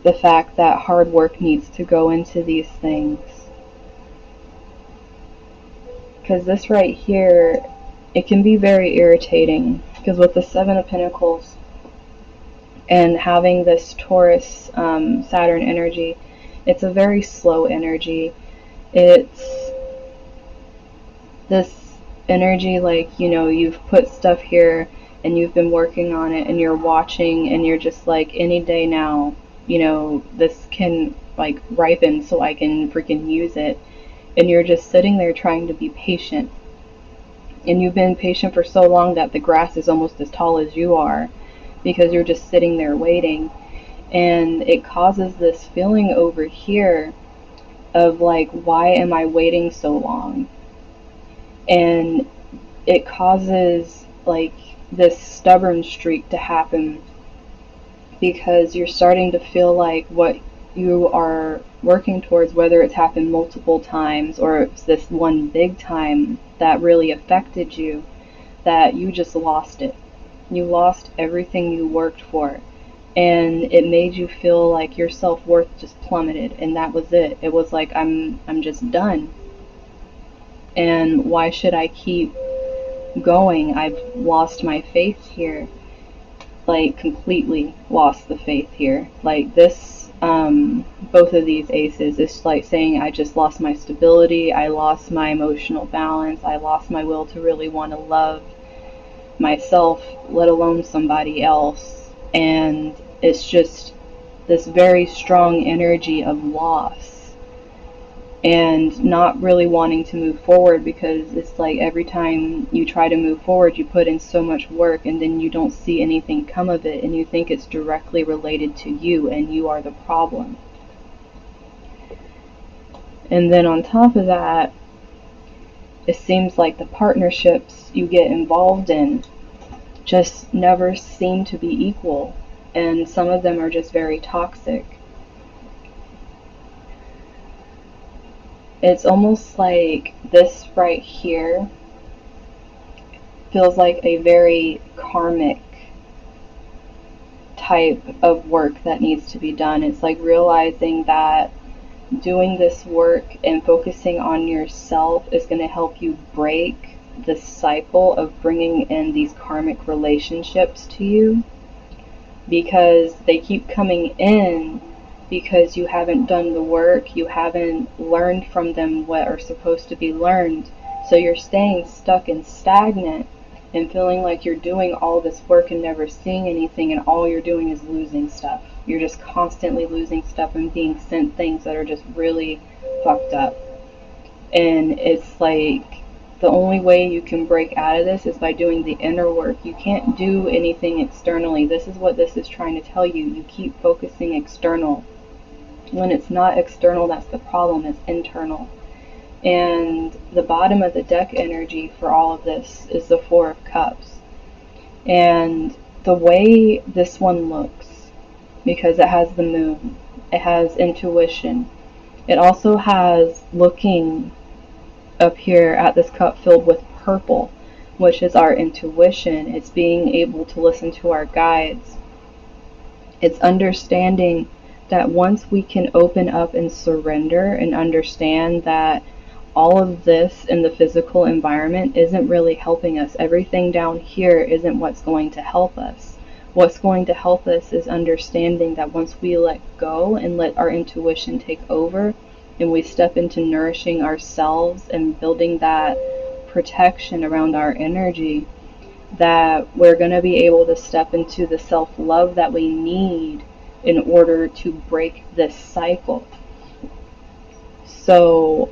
[SPEAKER 1] the fact that hard work needs to go into these things. Because this right here, it can be very irritating, because with the Seven of Pentacles and having this Taurus Saturn energy, it's a very slow energy. It's this energy like, you know, you've put stuff here and you've been working on it and you're watching and you're just like, any day now, you know, this can like ripen so I can freaking use it. And you're just sitting there trying to be patient. And you've been patient for so long that the grass is almost as tall as you are, because you're just sitting there waiting. And it causes this feeling over here of like, why am I waiting so long? And it causes like this stubborn streak to happen, because you're starting to feel like what you are working towards, whether it's happened multiple times or it's this one big time that really affected you, that you just lost it. You lost everything you worked for. And it made you feel like your self-worth just plummeted, and that was it. It was like, I'm just done. And why should I keep going? I've lost my faith here. Like, completely lost the faith here. Like, this, both of these aces, it's like saying I just lost my stability, I lost my emotional balance, I lost my will to really want to love myself, let alone somebody else. And it's just this very strong energy of loss and not really wanting to move forward, because it's like every time you try to move forward, you put in so much work and then you don't see anything come of it, and you think it's directly related to you and you are the problem. And then on top of that, it seems like the partnerships you get involved in just never seem to be equal, and some of them are just very toxic. It's almost like this right here feels like a very karmic type of work that needs to be done. It's like realizing that doing this work and focusing on yourself is going to help you break the cycle of bringing in these karmic relationships to you, because they keep coming in because you haven't done the work, you haven't learned from them what are supposed to be learned. So you're staying stuck and stagnant and feeling like you're doing all this work and never seeing anything, and all you're doing is losing stuff. You're just constantly losing stuff and being sent things that are just really fucked up. And it's like the only way you can break out of this is by doing the inner work. You can't do anything externally. This is what this is trying to tell you. You keep focusing external. When it's not external, that's the problem. It's internal. And the bottom of the deck energy for all of this is the Four of Cups. And the way this one looks, because it has the moon, it has intuition. It also has looking up here at this cup filled with purple, which is our intuition. It's being able to listen to our guides. It's understanding that once we can open up and surrender and understand that all of this in the physical environment isn't really helping us. Everything down here isn't what's going to help us. What's going to help us is understanding that once we let go and let our intuition take over, and we step into nourishing ourselves and building that protection around our energy, that we're going to be able to step into the self-love that we need in order to break this cycle. So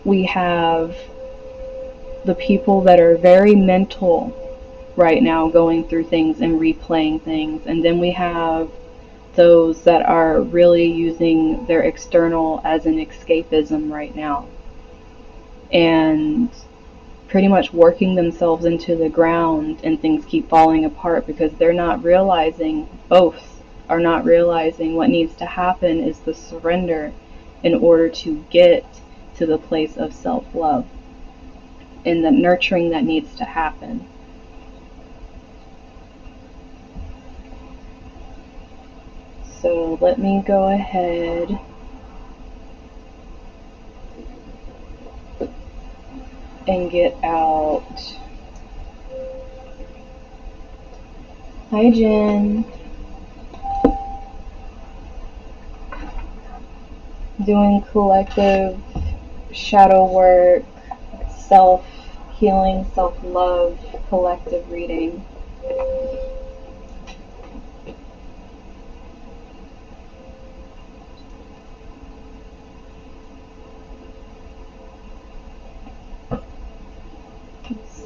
[SPEAKER 1] we have the people that are very mental right now, going through things and replaying things, and then we have those that are really using their external as an escapism right now, and pretty much working themselves into the ground, and things keep falling apart because they're not realizing, both are not realizing what needs to happen is the surrender in order to get to the place of self-love and the nurturing that needs to happen. So let me go ahead and get out. Hi, Jen. Doing collective shadow work, self-healing, self-love, collective reading.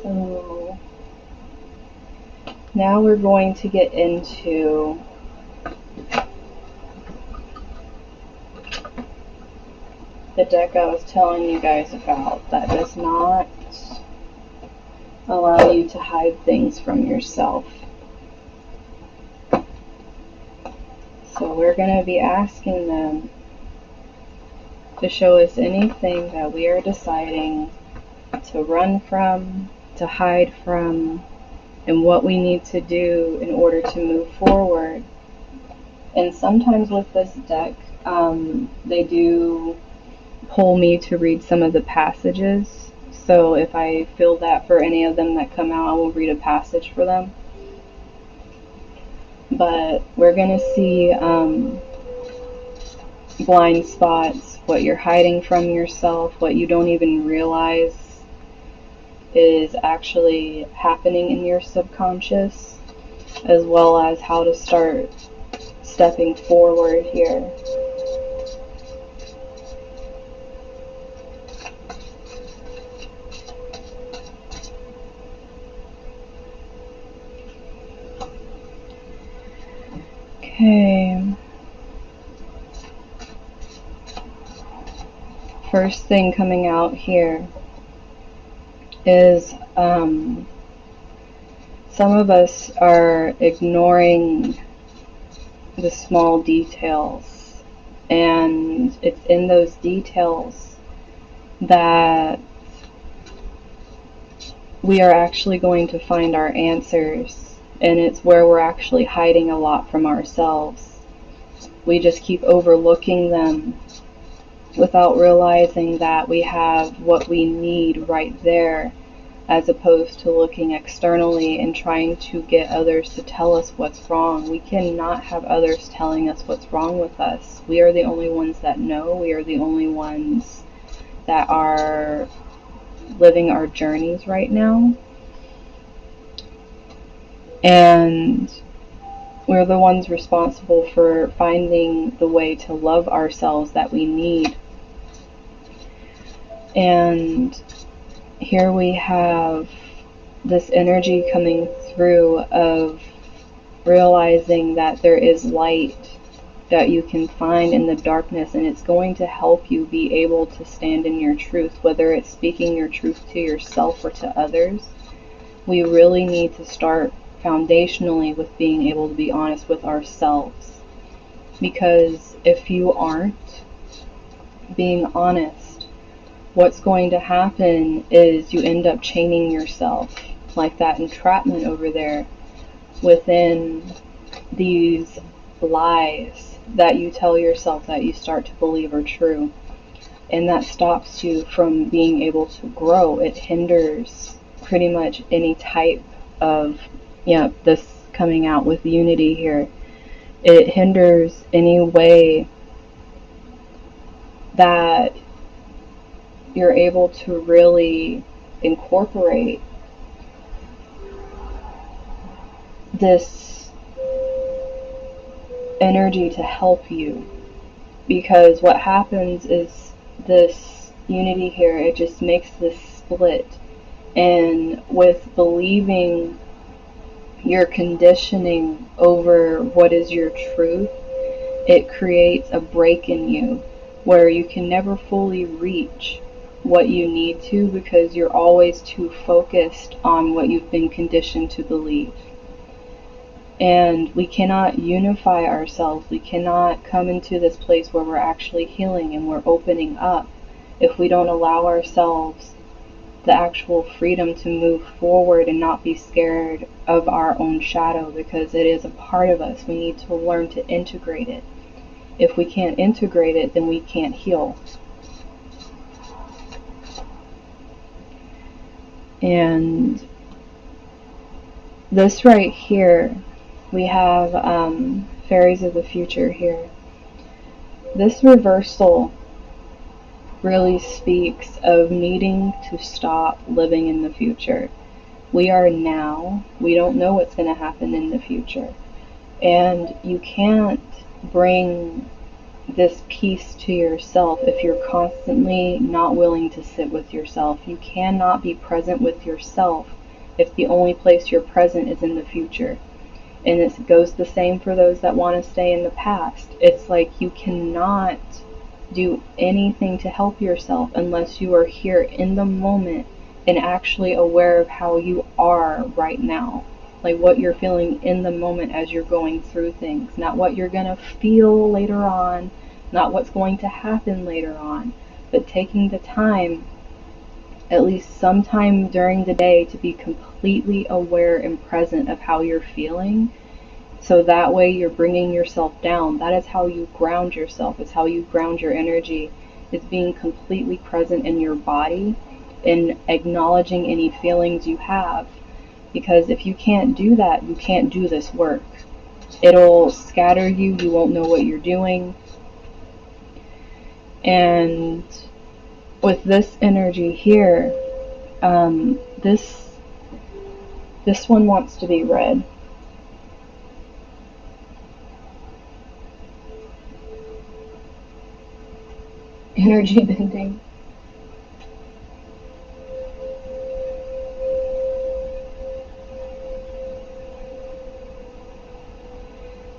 [SPEAKER 1] So now we're going to get into the deck I was telling you guys about that does not allow you to hide things from yourself. So we're going to be asking them to show us anything that we are deciding to run from, to hide from, and what we need to do in order to move forward. And sometimes with this deck, they do pull me to read some of the passages. So if I feel that for any of them that come out, I will read a passage for them. But we're going to see blind spots, what you're hiding from yourself, what you don't even realize is actually happening in your subconscious, as well as how to start stepping forward here. Okay. First thing coming out here is some of us are ignoring the small details, and it's in those details that we are actually going to find our answers, and it's where we're actually hiding a lot from ourselves. We just keep overlooking them without realizing that we have what we need right there, as opposed to looking externally and trying to get others to tell us what's wrong. We cannot have others telling us what's wrong with us. We are the only ones that know. We are the only ones that are living our journeys right now. And we're the ones responsible for finding the way to love ourselves that we need. And here we have this energy coming through of realizing that there is light that you can find in the darkness, and it's going to help you be able to stand in your truth, whether it's speaking your truth to yourself or to others. We really need to start foundationally with being able to be honest with ourselves, because if you aren't being honest, what's going to happen is you end up chaining yourself, like that entrapment over there, within these lies that you tell yourself that you start to believe are true. And that stops you from being able to grow. It hinders pretty much any type of, this coming out with unity here. It hinders any way that you're able to really incorporate this energy to help you. Because what happens is this unity here, it just makes this split. And with believing your conditioning over what is your truth, it creates a break in you where you can never fully reach what you need to, because you're always too focused on what you've been conditioned to believe. And we cannot unify ourselves. We cannot come into this place where we're actually healing and we're opening up if we don't allow ourselves the actual freedom to move forward and not be scared of our own shadow, because it is a part of us. We need to learn to integrate it. If we can't integrate it, then we can't heal. And this right here, we have fairies of the future here. This reversal really speaks of needing to stop living in the future. We are now. We don't know what's going to happen in the future. And you can't bring this peace to yourself if you're constantly not willing to sit with yourself. You cannot be present with yourself if the only place you're present is in the future. And it goes the same for those that want to stay in the past. It's like you cannot do anything to help yourself unless you are here in the moment and actually aware of how you are right now. like what you're feeling in the moment as you're going through things, not what you're going to feel later on, not what's going to happen later on, but taking the time, at least sometime during the day, to be completely aware and present of how you're feeling. So that way you're bringing yourself down. That is how you ground yourself. It's how you ground your energy. It's being completely present in your body and acknowledging any feelings you have. Because if you can't do that, you can't do this work. It'll scatter you. You won't know what you're doing. And with this energy here, this one wants to be read. Energy bending.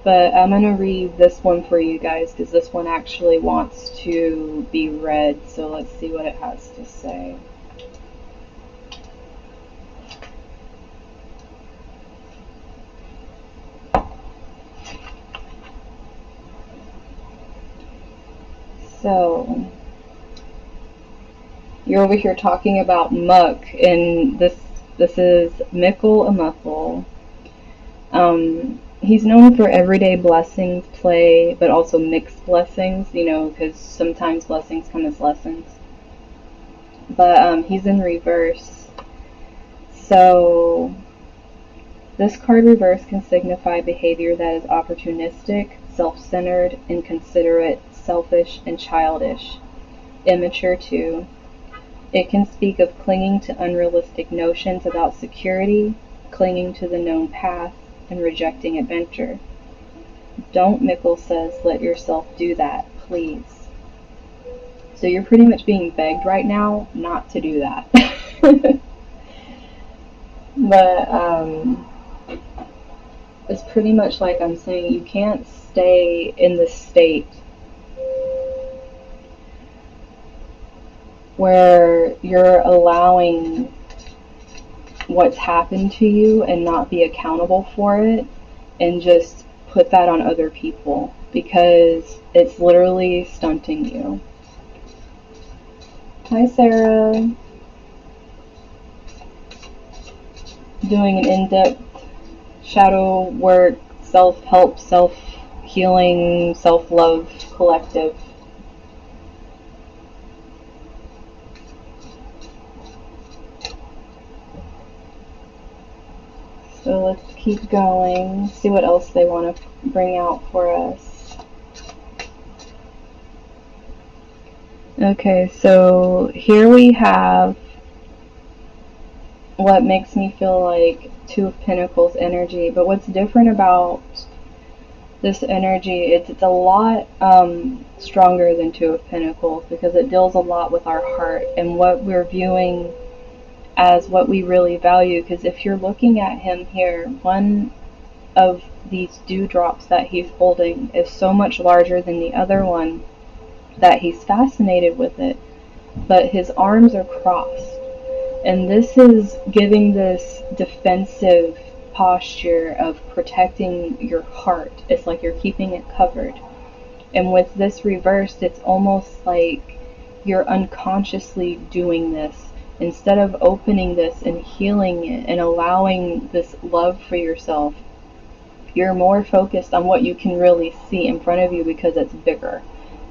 [SPEAKER 1] But I'm going to read this one for you guys because this one actually wants to be read. So let's see what it has to say. So, you're over here talking about muck, and this is Mikkel Amuthel. He's known for everyday blessings, play, but also mixed blessings, because sometimes blessings come as lessons. But he's in reverse. So, this card reverse can signify behavior that is opportunistic, self-centered, inconsiderate, selfish, and childish. Immature too. It can speak of clinging to unrealistic notions about security, clinging to the known path, and rejecting adventure. Don't, Mikkel says, let yourself do that, please. So you're pretty much being begged right now not to do that. But it's pretty much like I'm saying, you can't stay in this state where you're allowing what's happened to you and not be accountable for it and just put that on other people, because it's literally stunting you. Hi, Sarah. Doing an in-depth shadow work, self-help, self-healing, self-love collective. So let's keep going, see what else they want to bring out for us. Okay, so here we have what makes me feel like Two of Pentacles energy. But what's different about this energy, it's a lot stronger than Two of Pentacles, because it deals a lot with our heart and what we're viewing as what we really value. Because if you're looking at him here, one of these dewdrops that he's holding is so much larger than the other one that he's fascinated with it, but his arms are crossed. And this is giving this defensive posture of protecting your heart. It's like you're keeping it covered. And with this reversed, it's almost like you're unconsciously doing this. Instead of opening this and healing it and allowing this love for yourself, you're more focused on what you can really see in front of you because it's bigger.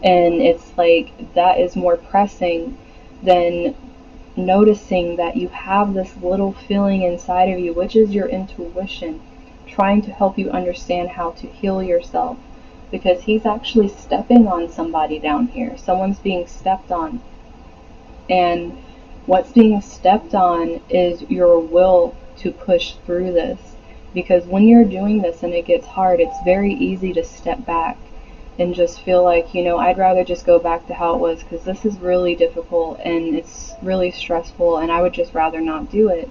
[SPEAKER 1] And it's like that is more pressing than noticing that you have this little feeling inside of you, which is your intuition, trying to help you understand how to heal yourself. Because he's actually stepping on somebody down here. Someone's being stepped on. And what's being stepped on is your will to push through this. Because when you're doing this and it gets hard, it's very easy to step back and just feel like, I'd rather just go back to how it was, because this is really difficult and it's really stressful, and I would just rather not do it.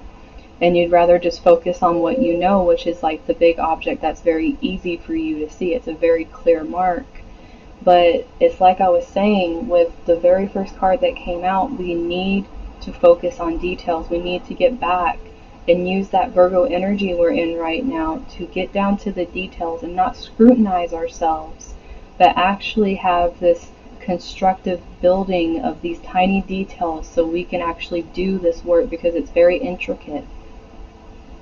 [SPEAKER 1] And you'd rather just focus on what you know, which is like the big object that's very easy for you to see. It's a very clear mark. But it's like I was saying with the very first card that came out, we need to focus on details. We need to get back and use that Virgo energy we're in right now to get down to the details and not scrutinize ourselves, but actually have this constructive building of these tiny details so we can actually do this work because it's very intricate.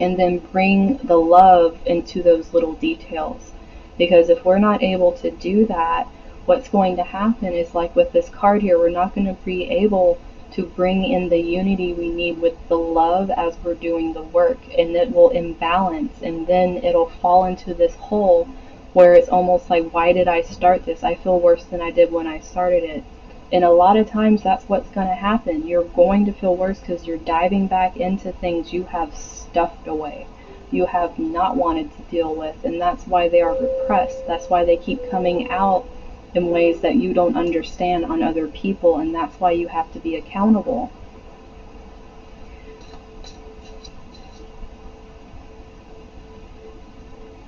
[SPEAKER 1] And then bring the love into those little details. Because if we're not able to do that, what's going to happen is, like with this card here, we're not going to be able to bring in the unity we need with the love as we're doing the work, and it will imbalance, and then it'll fall into this hole where it's almost like, why did I start this? I feel worse than I did when I started it. And a lot of times that's what's going to happen. You're going to feel worse because you're diving back into things you have stuffed away, you have not wanted to deal with, and that's why they are repressed. That's why they keep coming out in ways that you don't understand on other people, and that's why you have to be accountable.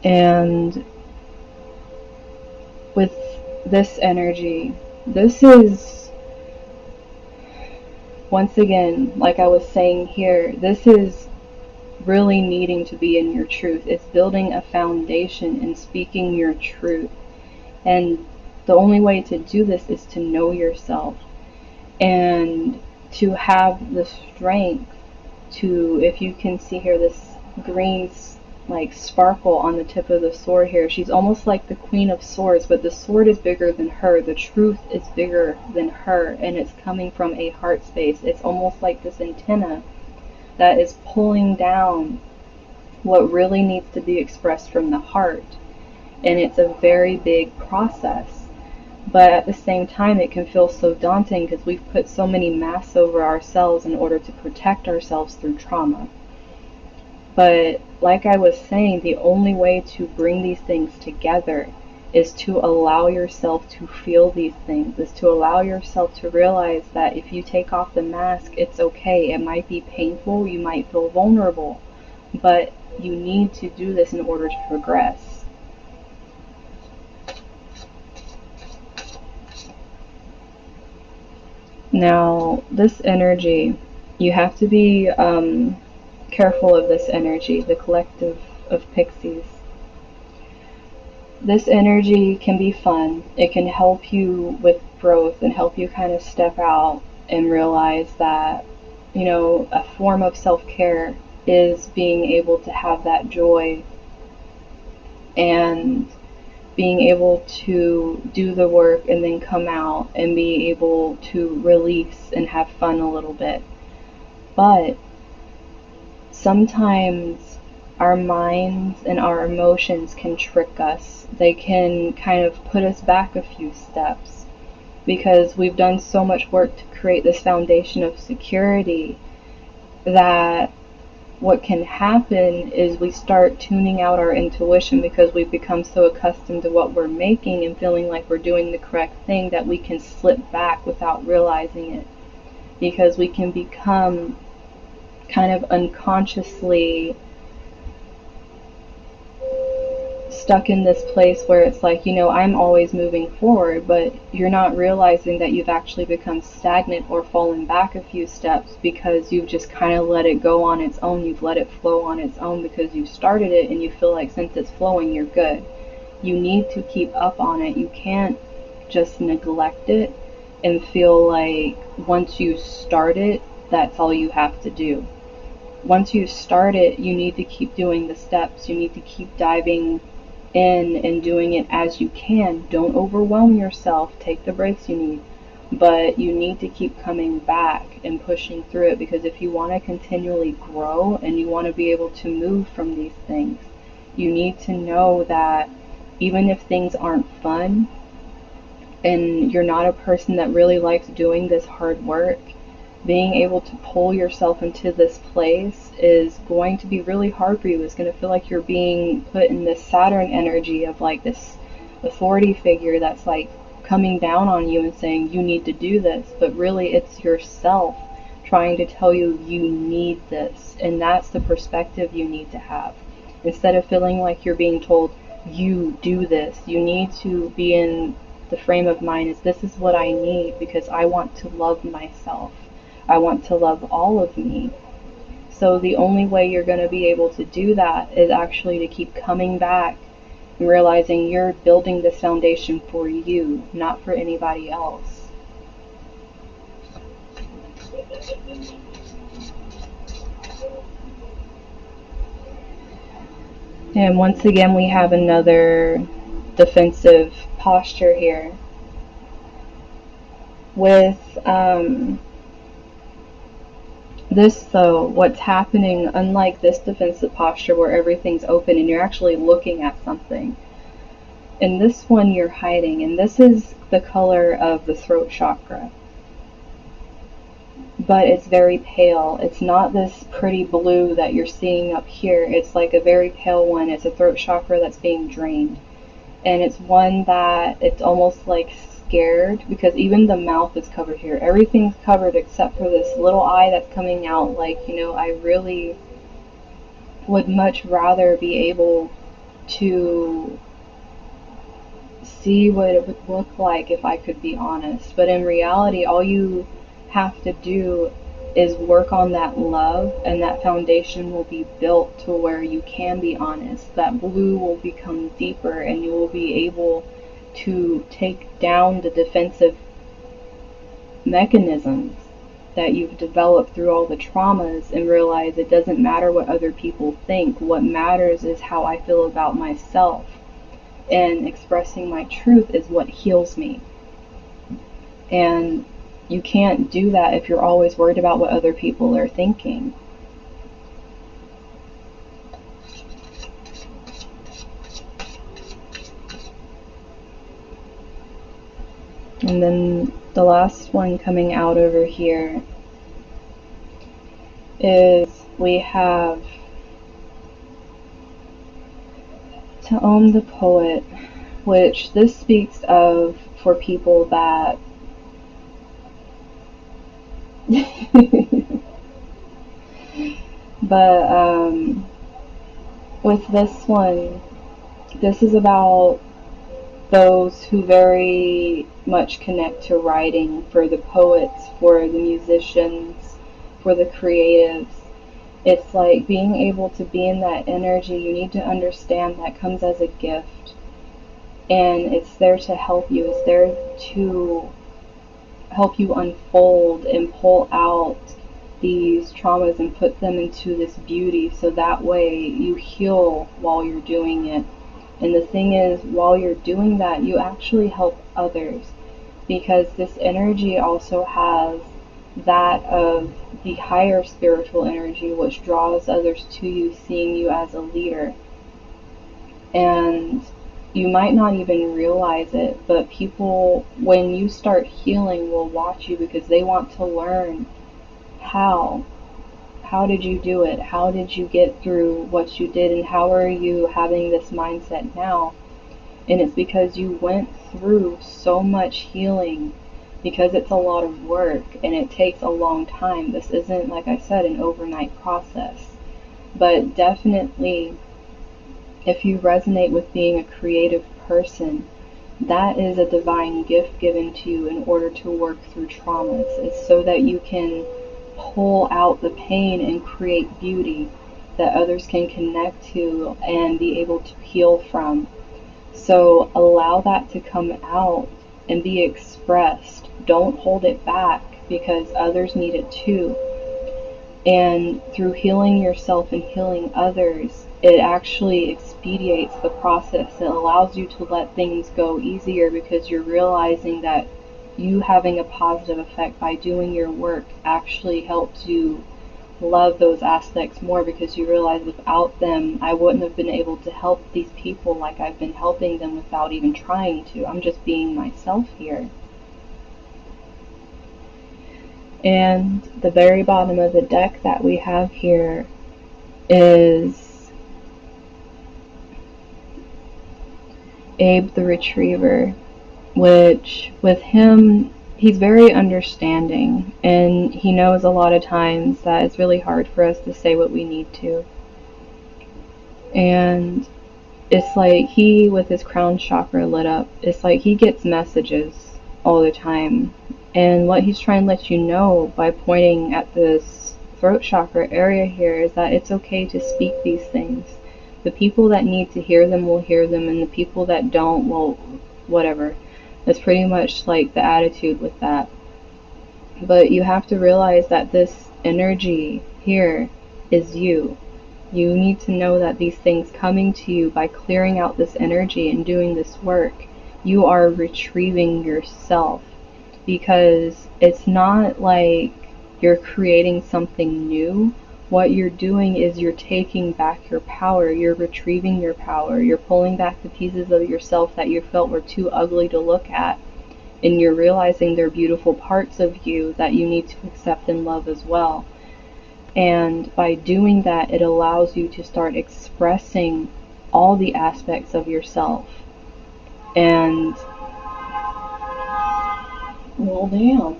[SPEAKER 1] And with this energy, this is, once again, like I was saying here, this is really needing to be in your truth. It's building a foundation and speaking your truth. And the only way to do this is to know yourself and to have the strength to, if you can see here, this green like sparkle on the tip of the sword here. She's almost like the Queen of Swords, but the sword is bigger than her. The truth is bigger than her, and it's coming from a heart space. It's almost like this antenna that is pulling down what really needs to be expressed from the heart. And it's a very big process. But at the same time, it can feel so daunting because we've put so many masks over ourselves in order to protect ourselves through trauma. But like I was saying, the only way to bring these things together is to allow yourself to feel these things, is to allow yourself to realize that if you take off the mask, it's okay. It might be painful, you might feel vulnerable, but you need to do this in order to progress. Now, this energy, you have to be careful of this energy, the collective of pixies. This energy can be fun. It can help you with growth and help you kind of step out and realize that, you know, a form of self-care is being able to have that joy and being able to do the work and then come out and be able to release and have fun a little bit. But sometimes our minds and our emotions can trick us. They can kind of put us back a few steps because we've done so much work to create this foundation of security that what can happen is we start tuning out our intuition because we've become so accustomed to what we're making and feeling like we're doing the correct thing that we can slip back without realizing it, because we can become kind of unconsciously stuck in this place where it's like, you know, I'm always moving forward, but you're not realizing that you've actually become stagnant or fallen back a few steps because you've just kind of let it go on its own. You've let it flow on its own because you started it and you feel like since it's flowing, you're good. You need to keep up on it. You can't just neglect it and feel like once you start it, that's all you have to do. Once you start it, you need to keep doing the steps. You need to keep diving in and doing it as you can. Don't overwhelm yourself. Take the breaks you need. But you need to keep coming back and pushing through it, because if you want to continually grow and you want to be able to move from these things, you need to know that even if things aren't fun and you're not a person that really likes doing this hard work, being able to pull yourself into this place is going to be really hard for you. It's going to feel like you're being put in this Saturn energy of like this authority figure that's like coming down on you and saying you need to do this, but really it's yourself trying to tell you you need this. And that's the perspective you need to have. Instead of feeling like you're being told you do this, you need to be in the frame of mind is this is what I need because I want to love myself. I want to love all of me. So the only way you're going to be able to do that is actually to keep coming back and realizing you're building this foundation for you, not for anybody else. And once again, we have another defensive posture here. With this, though, what's happening, unlike this defensive posture where everything's open and you're actually looking at something, in this one you're hiding, and this is the color of the throat chakra. But it's very pale. It's not this pretty blue that you're seeing up here. It's like a very pale one. It's a throat chakra that's being drained. And it's one that it's almost like scared, because even the mouth is covered here. Everything's covered except for this little eye that's coming out. Like, you know, I really would much rather be able to see what it would look like if I could be honest. But in reality, all you have to do is work on that love, and that foundation will be built to where you can be honest. That blue will become deeper, and you will be able to take down the defensive mechanisms that you've developed through all the traumas, and realize it doesn't matter what other people think. What matters is how I feel about myself, and expressing my truth is what heals me. And you can't do that if you're always worried about what other people are thinking. And then the last one coming out over here is we have to own the poet, which this speaks of for people that but with this one, this is about those who very much connect to writing, for the poets, for the musicians, for the creatives. It's like being able to be in that energy. You need to understand that comes as a gift, and it's there to help you. It's there to help you unfold and pull out these traumas and put them into this beauty, so that way you heal while you're doing it. And the thing is, while you're doing that, you actually help others, because this energy also has that of the higher spiritual energy, which draws others to you, seeing you as a leader. And you might not even realize it, but people, when you start healing, will watch you, because they want to learn how. How did you do it? How did you get through what you did? And how are you having this mindset now? And it's because you went through so much healing, because it's a lot of work and it takes a long time. This isn't, like I said, an overnight process. But definitely, if you resonate with being a creative person, that is a divine gift given to you in order to work through traumas. It's so that you can pull out the pain and create beauty that others can connect to and be able to heal from. So allow that to come out and be expressed. Don't hold it back, because others need it too. And through healing yourself and healing others, it actually expedites the process. It allows you to let things go easier, because you're realizing that you having a positive effect by doing your work actually helps you love those aspects more, because you realize without them, I wouldn't have been able to help these people like I've been helping them without even trying to. I'm just being myself here. And the very bottom of the deck that we have here is Abe the Retriever, which with him, he's very understanding, and he knows a lot of times that it's really hard for us to say what we need to. And it's like he, with his crown chakra lit up, it's like he gets messages all the time. And what he's trying to let you know by pointing at this throat chakra area here is that it's okay to speak these things. The people that need to hear them will hear them, and the people that don't, well, whatever. That's pretty much like the attitude with that. But you have to realize that this energy here is you. You need to know that these things coming to you by clearing out this energy and doing this work, you are retrieving yourself. Because it's not like you're creating something new. What you're doing is you're taking back your power. You're retrieving your power. You're pulling back the pieces of yourself that you felt were too ugly to look at. And you're realizing they're beautiful parts of you that you need to accept and love as well. And by doing that, it allows you to start expressing all the aspects of yourself. And, well, damn.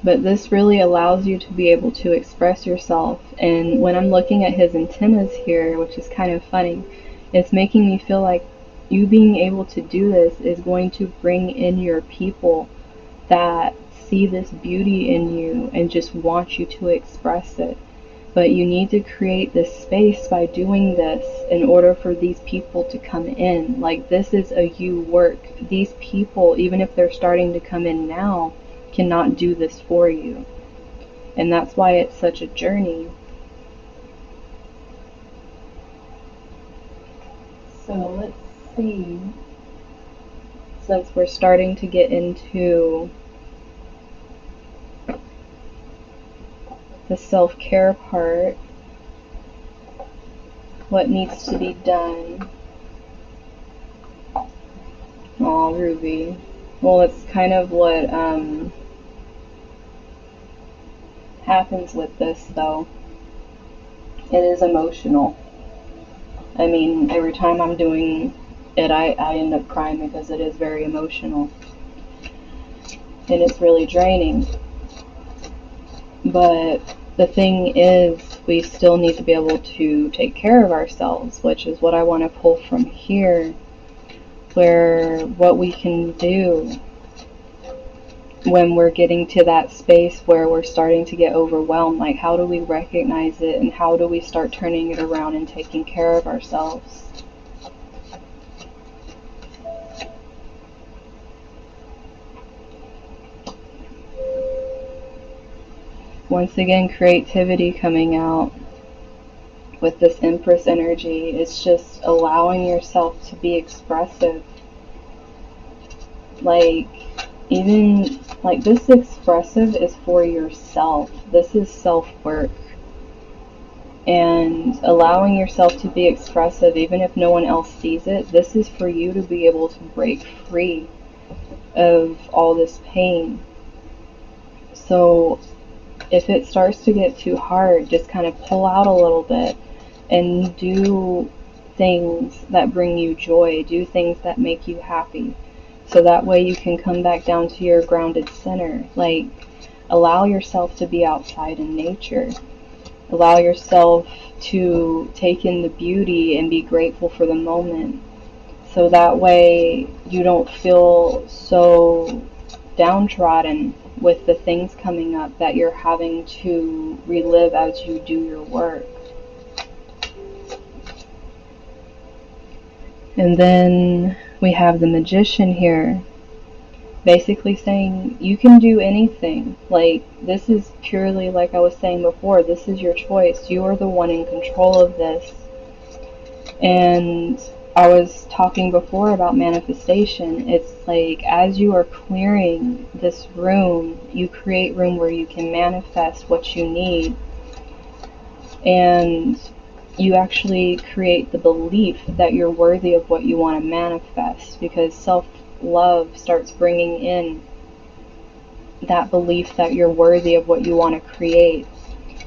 [SPEAKER 1] But this really allows you to be able to express yourself. And when I'm looking at his antennas here, which is kind of funny, it's making me feel like you being able to do this is going to bring in your people that see this beauty in you and just want you to express it. But you need to create this space by doing this in order for these people to come in. Like, this is a you work. These people, even if they're starting to come in now, cannot do this for you. And that's why it's such a journey. So let's see. Since we're starting to get into the self-care part, what needs to be done. Aw, Ruby. Well, it's kind of what happens with this, though. It is emotional. I mean, every time I'm doing it, I end up crying because it is very emotional. And it's really draining. But the thing is, we still need to be able to take care of ourselves, which is what I want to pull from here, where what we can do when we're getting to that space where we're starting to get overwhelmed. Like, how do we recognize it, and how do we start turning it around and taking care of ourselves? Once again, creativity coming out with this Empress energy. It's just allowing yourself to be expressive. Like, even like this expressive is for yourself. This is self-work. And allowing yourself to be expressive, even if no one else sees it, this is for you to be able to break free of all this pain. So if it starts to get too hard, just kind of pull out a little bit and do things that bring you joy, do things that make you happy. So that way you can come back down to your grounded center. Like, allow yourself to be outside in nature. Allow yourself to take in the beauty and be grateful for the moment. So that way you don't feel so downtrodden with the things coming up that you're having to relive as you do your work. And then we have the Magician here, basically saying you can do anything. Like, this is purely, like I was saying before, this is your choice. You are the one in control of this. And I was talking before about manifestation. It's like, as you are clearing this room, you create room where you can manifest what you need. And you actually create the belief that you're worthy of what you want to manifest, because self-love starts bringing in that belief that you're worthy of what you want to create.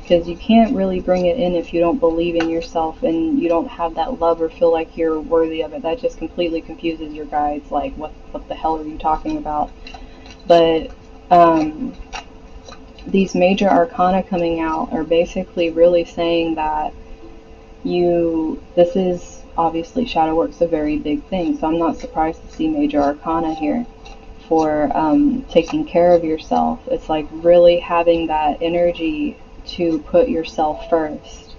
[SPEAKER 1] Because you can't really bring it in if you don't believe in yourself and you don't have that love or feel like you're worthy of it. That just completely confuses your guides. Like, what the hell are you talking about? But these major arcana coming out are basically really saying that this is obviously shadow work's a very big thing, so I'm not surprised to see major arcana here. for taking care of yourself. It's like really having that energy to put yourself first.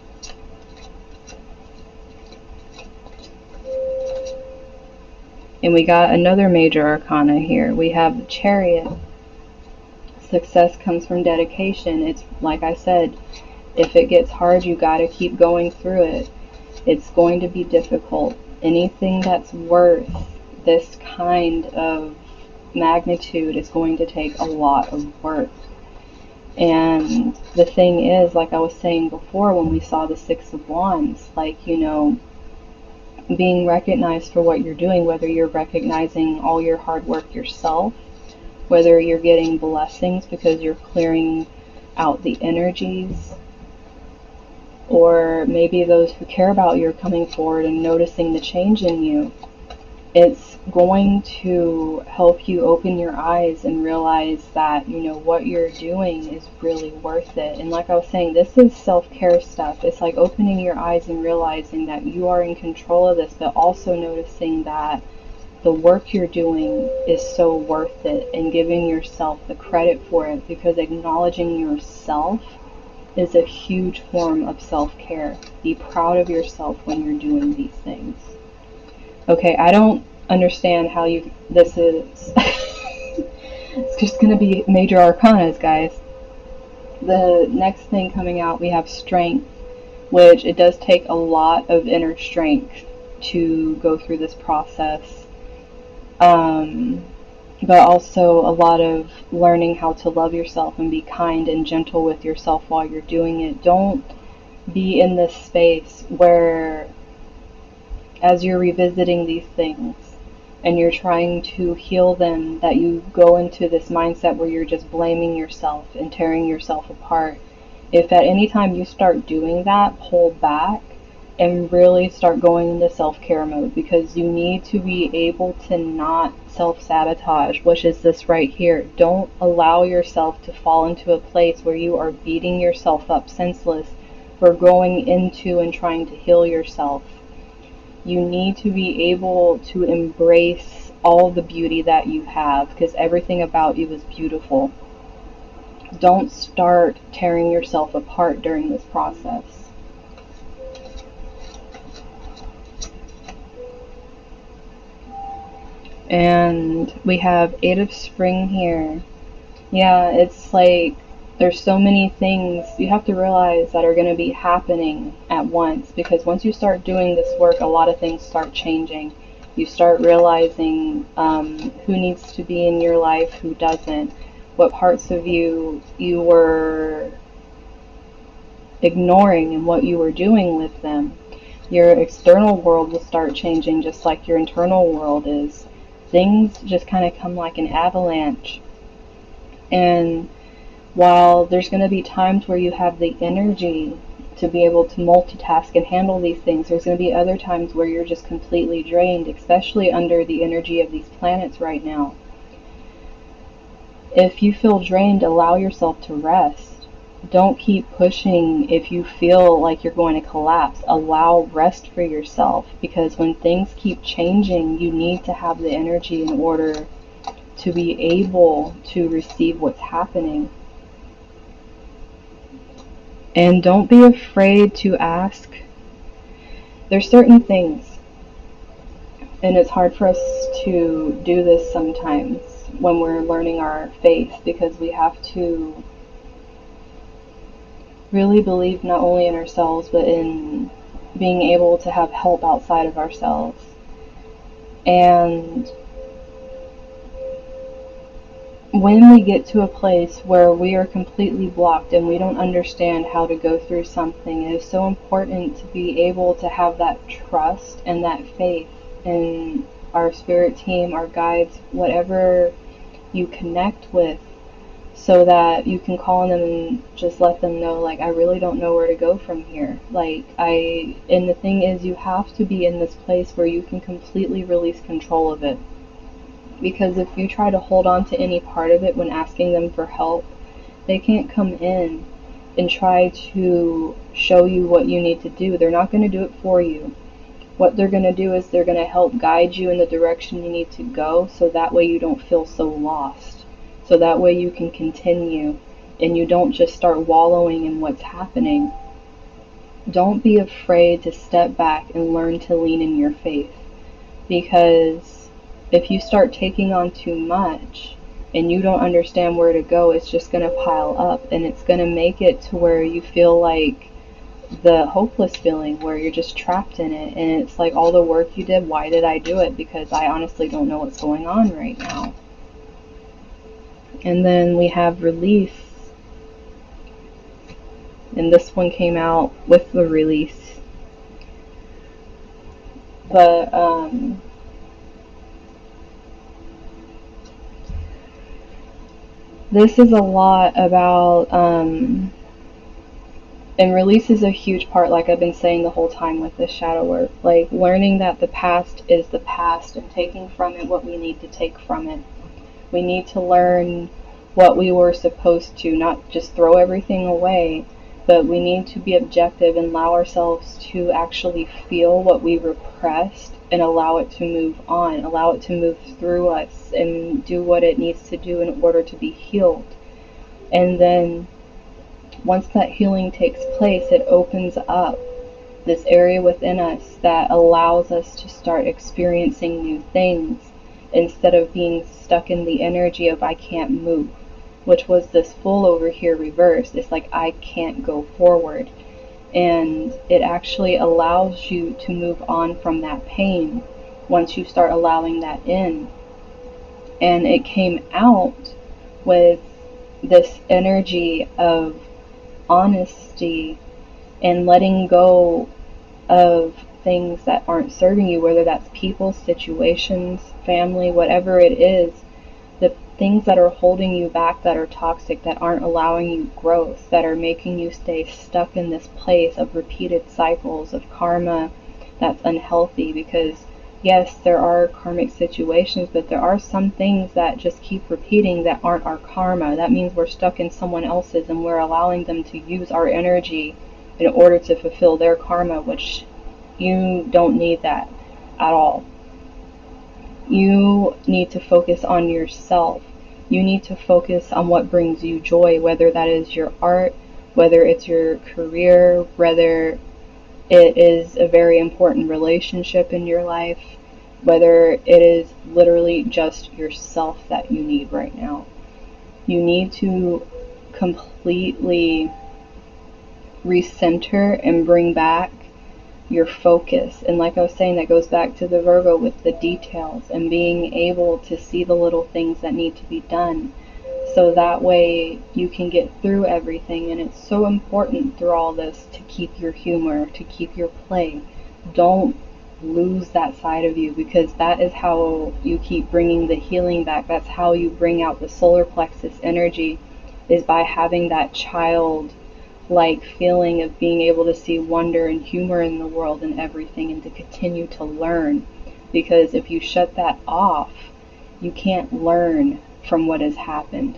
[SPEAKER 1] And we got another major arcana here. We have the Chariot. Success comes from dedication. It's like I said, if it gets hard, you got to keep going through it. It's going to be difficult. Anything that's worth this kind of magnitude is going to take a lot of work. And the thing is, like I was saying before when we saw the Six of Wands, like, you know, being recognized for what you're doing, whether you're recognizing all your hard work yourself, whether you're getting blessings because you're clearing out the energies, or maybe those who care about you are coming forward and noticing the change in you. It's going to help you open your eyes and realize that, you know, what you're doing is really worth it. And like I was saying, this is self-care stuff. It's like opening your eyes and realizing that you are in control of this, but also noticing that the work you're doing is so worth it, and giving yourself the credit for it, because acknowledging yourself is a huge form of self-care. Be proud of yourself when you're doing these things. Okay, I don't understand how this is. It's just going to be major arcanas, guys. The next thing coming out, we have strength, which it does take a lot of inner strength to go through this process. But also a lot of learning how to love yourself and be kind and gentle with yourself while you're doing it. Don't be in this space where, as you're revisiting these things and you're trying to heal them, that you go into this mindset where you're just blaming yourself and tearing yourself apart. If at any time you start doing that, pull back and really start going into self-care mode, because you need to be able to not self-sabotage, which is this right here. Don't allow yourself to fall into a place where you are beating yourself up senseless for going into and trying to heal yourself. You need to be able to embrace all the beauty that you have, because everything about you is beautiful. Don't start tearing yourself apart during this process. And we have Eight of Spring here. Yeah, it's like there's so many things you have to realize that are going to be happening at once, because once you start doing this work, a lot of things start changing. You start realizing who needs to be in your life, who doesn't, what parts of you were ignoring and what you were doing with them. Your external world will start changing just like your internal world is. Things just kind of come like an avalanche. And while there's going to be times where you have the energy to be able to multitask and handle these things, there's going to be other times where you're just completely drained, especially under the energy of these planets right now. If you feel drained, allow yourself to rest. Don't keep pushing if you feel like you're going to collapse. Allow rest for yourself, because when things keep changing, you need to have the energy in order to be able to receive what's happening. And don't be afraid to ask. There's certain things, and it's hard for us to do this sometimes when we're learning our faith, because we have to really believe not only in ourselves, but in being able to have help outside of ourselves. And when we get to a place where we are completely blocked and we don't understand how to go through something, it is so important to be able to have that trust and that faith in our spirit team, our guides, whatever you connect with, so that you can call on them and just let them know, like, I really don't know where to go from here. And the thing is, you have to be in this place where you can completely release control of it. Because if you try to hold on to any part of it when asking them for help, they can't come in and try to show you what you need to do. They're not going to do it for you. what they're going to do is they're going to help guide you in the direction you need to go, so that way you don't feel so lost. So that way you can continue and you don't just start wallowing in what's happening. Don't be afraid to step back and learn to lean in your faith, because if you start taking on too much and you don't understand where to go, it's just going to pile up, and it's going to make it to where you feel like the hopeless feeling where you're just trapped in it, and it's like, all the work you did, why did I do it? Because I honestly don't know what's going on right now. And then we have release, and this one came out with the release. But this is a lot about and release is a huge part, like I've been saying the whole time with this shadow work, like learning that the past is the past and taking from it what we need to take from it. We need to learn what we were supposed to, not just throw everything away, but we need to be objective and allow ourselves to actually feel what we repressed and allow it to move on, allow it to move through us and do what it needs to do in order to be healed. And then once that healing takes place, it opens up this area within us that allows us to start experiencing new things instead of being stuck in the energy of I can't move, which was this Fool over here reversed. It's like I can't go forward. And it actually allows you to move on from that pain once you start allowing that in. And it came out with this energy of honesty and letting go of things that aren't serving you, whether that's people, situations, family, whatever it is, the things that are holding you back, that are toxic, that aren't allowing you growth, that are making you stay stuck in this place of repeated cycles of karma that's unhealthy. Because yes, there are karmic situations, but there are some things that just keep repeating that aren't our karma. That means we're stuck in someone else's and we're allowing them to use our energy in order to fulfill their karma, which you don't need that at all. You need to focus on yourself. You need to focus on what brings you joy, whether that is your art, whether it's your career, whether it is a very important relationship in your life, whether it is literally just yourself that you need right now. You need to completely recenter and bring back your focus. And like I was saying, that goes back to the Virgo with the details and being able to see the little things that need to be done, so that way you can get through everything. And it's so important through all this to keep your humor, to keep your play. Don't lose that side of you, because that is how you keep bringing the healing back. That's how you bring out the solar plexus energy, is by having that child like feeling of being able to see wonder and humor in the world and everything, and to continue to learn. Because if you shut that off, you can't learn from what has happened.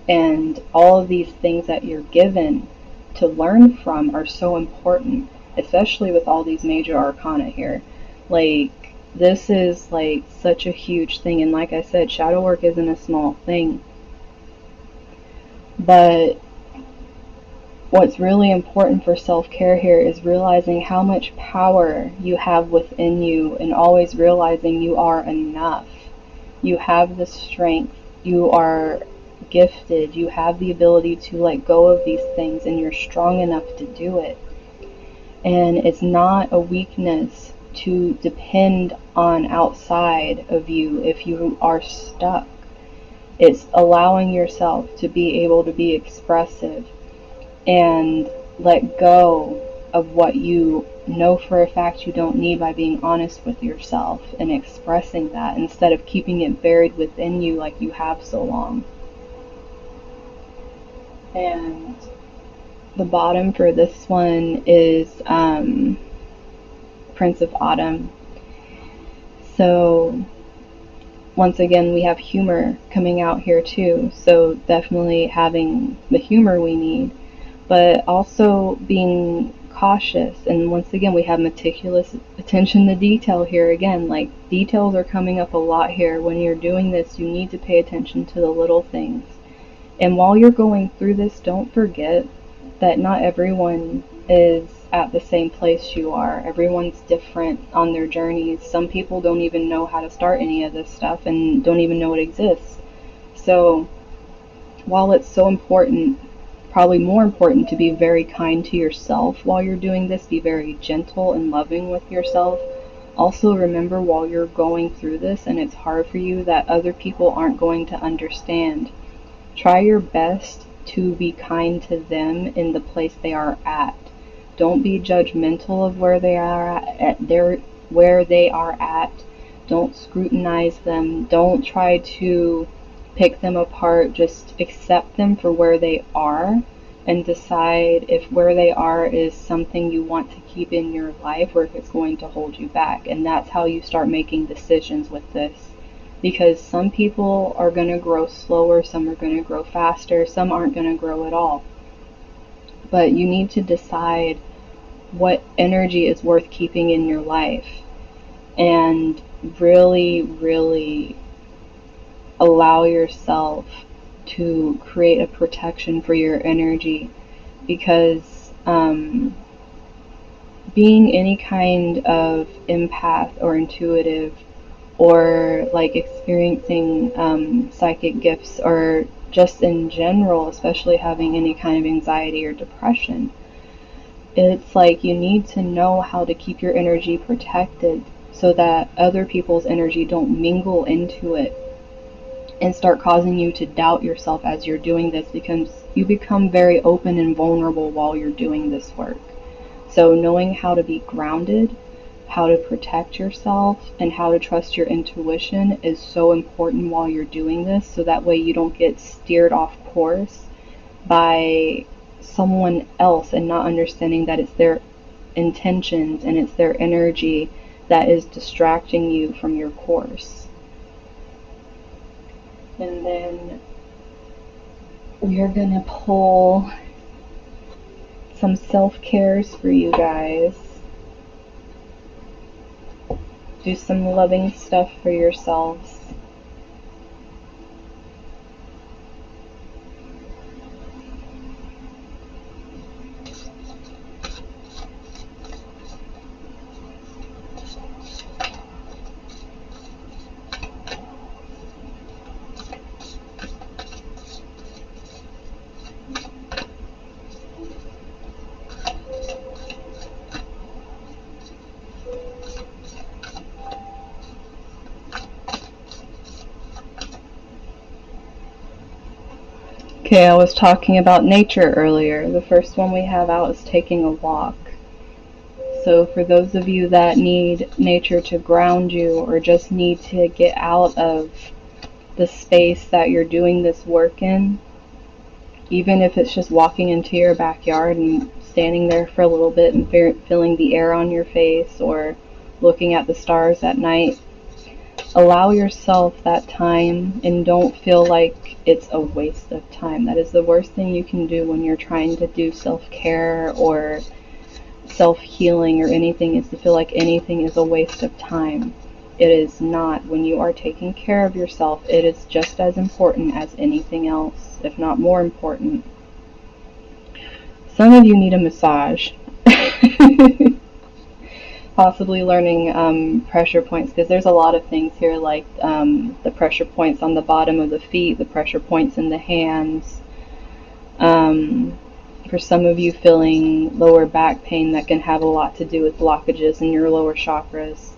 [SPEAKER 1] And all of these things that you're given to learn from are so important, especially with all these major arcana here. Like, this is like such a huge thing. And like I said, shadow work isn't a small thing. But what's really important for self-care here is realizing how much power you have within you, and always realizing you are enough. You have the strength. You are gifted. You have the ability to let go of these things, and you're strong enough to do it. And it's not a weakness to depend on outside of you if you are stuck. It's allowing yourself to be able to be expressive and let go of what you know for a fact you don't need, by being honest with yourself and expressing that, instead of keeping it buried within you like you have so long. And the bottom for this one is Prince of Autumn. So once again, we have humor coming out here too, so definitely having the humor we need, but also being cautious. And once again, we have meticulous attention to detail here again. Like, details are coming up a lot here. When you're doing this, you need to pay attention to the little things. And while you're going through this, don't forget that not everyone is at the same place you are. Everyone's different on their journeys. Some people don't even know how to start any of this stuff and don't even know it exists. So while it's so important, probably more important, to be very kind to yourself while you're doing this, be very gentle and loving with yourself. Also remember, while you're going through this and it's hard for you, that other people aren't going to understand. Try your best to be kind to them in the place they are at. Don't be judgmental of where they are at. Don't scrutinize them. Don't try to pick them apart. Just accept them for where they are and decide if where they are is something you want to keep in your life or if it's going to hold you back. And that's how you start making decisions with this. Because some people are going to grow slower, some are going to grow faster, some aren't going to grow at all. But you need to decide what energy is worth keeping in your life and really, really allow yourself to create a protection for your energy, because being any kind of empath or intuitive or like experiencing psychic gifts, or just in general, especially having any kind of anxiety or depression, it's like you need to know how to keep your energy protected so that other people's energy don't mingle into it and start causing you to doubt yourself as you're doing this, because you become very open and vulnerable while you're doing this work. So knowing how to be grounded, how to protect yourself, and how to trust your intuition is so important while you're doing this, so that way you don't get steered off course by someone else and not understanding that it's their intentions and it's their energy that is distracting you from your course. And then we are going to pull some self-cares for you guys. Do some loving stuff for yourselves. Okay, I was talking about nature earlier. The first one we have out is taking a walk. So for those of you that need nature to ground you, or just need to get out of the space that you're doing this work in, even if it's just walking into your backyard and standing there for a little bit and feeling the air on your face, or looking at the stars at night, allow yourself that time and don't feel like it's a waste of time. That is the worst thing you can do when you're trying to do self-care or self-healing or anything, is to feel like anything is a waste of time. It is not. When you are taking care of yourself, it is just as important as anything else, if not more important. Some of you need a massage. Possibly learning pressure points, because there's a lot of things here, like the pressure points on the bottom of the feet, the pressure points in the hands. For some of you feeling lower back pain, that can have a lot to do with blockages in your lower chakras.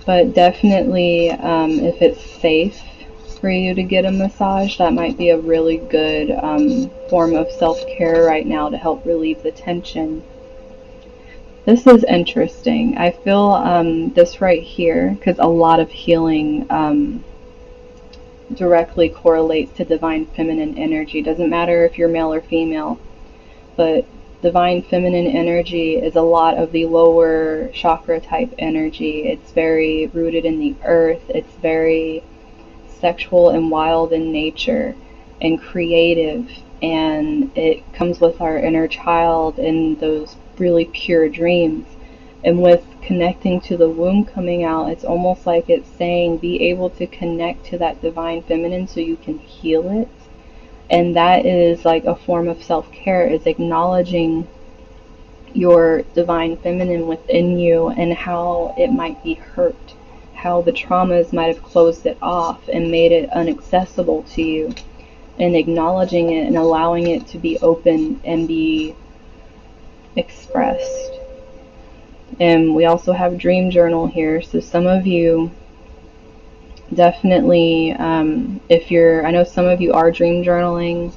[SPEAKER 1] But definitely, if it's safe for you to get a massage, that might be a really good form of self-care right now to help relieve the tension. This is interesting. I feel this right here, because a lot of healing directly correlates to divine feminine energy. Doesn't matter if you're male or female, but divine feminine energy is a lot of the lower chakra type energy. It's very rooted in the earth. It's very sexual and wild in nature and creative, and it comes with our inner child and those really pure dreams. And with connecting to the womb coming out, it's almost like it's saying be able to connect to that divine feminine so you can heal it. And that is like a form of self-care, is acknowledging your divine feminine within you and how it might be hurt, how the traumas might have closed it off and made it inaccessible to you, and acknowledging it and allowing it to be open and be expressed. And we also have dream journal here, so some of you definitely, I know some of you are dream journaling,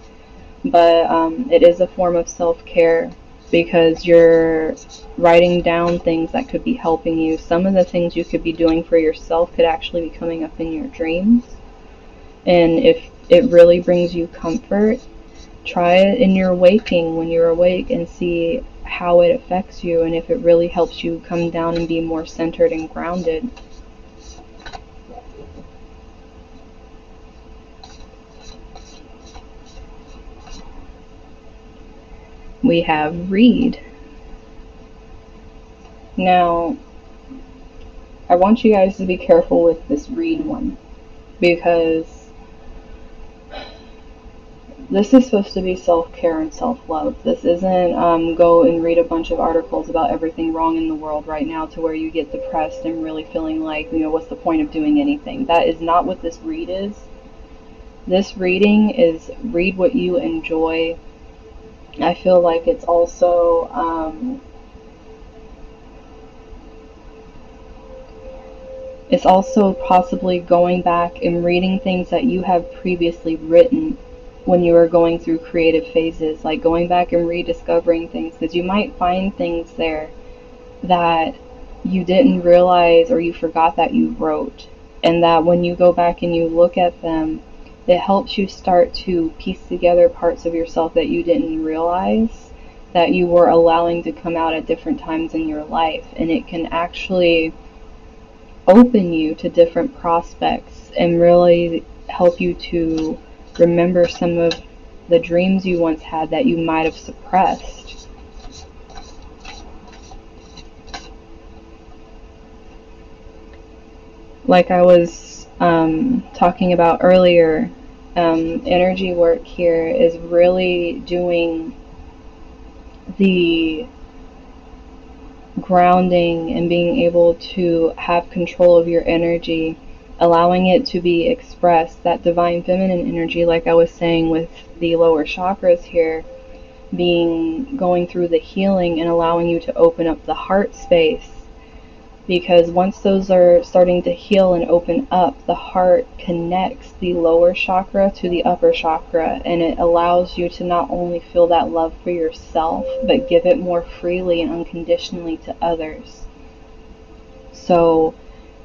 [SPEAKER 1] but it is a form of self-care because you're writing down things that could be helping you. Some of the things you could be doing for yourself could actually be coming up in your dreams. And if it really brings you comfort, try it in your waking when you're awake and see how it affects you and if it really helps you come down and be more centered and grounded. We have read. Now, I want you guys to be careful with this read one, because this is supposed to be self-care and self-love. This isn't go and read a bunch of articles about everything wrong in the world right now to where you get depressed and really feeling like, what's the point of doing anything? That is not what this read is. This reading is read what you enjoy. I feel like it's also possibly going back and reading things that you have previously written when you were going through creative phases, like going back and rediscovering things, because you might find things there that you didn't realize or you forgot that you wrote, and that when you go back and you look at them, it helps you start to piece together parts of yourself that you didn't realize that you were allowing to come out at different times in your life, and it can actually open you to different prospects and really help you to remember some of the dreams you once had that you might have suppressed. Like I was talking about earlier, energy work here is really doing the grounding and being able to have control of your energy, allowing it to be expressed. That divine feminine energy, like I was saying with the lower chakras here, going through the healing and allowing you to open up the heart space, because once those are starting to heal and open up, the heart connects the lower chakra to the upper chakra, and it allows you to not only feel that love for yourself, but give it more freely and unconditionally to others. So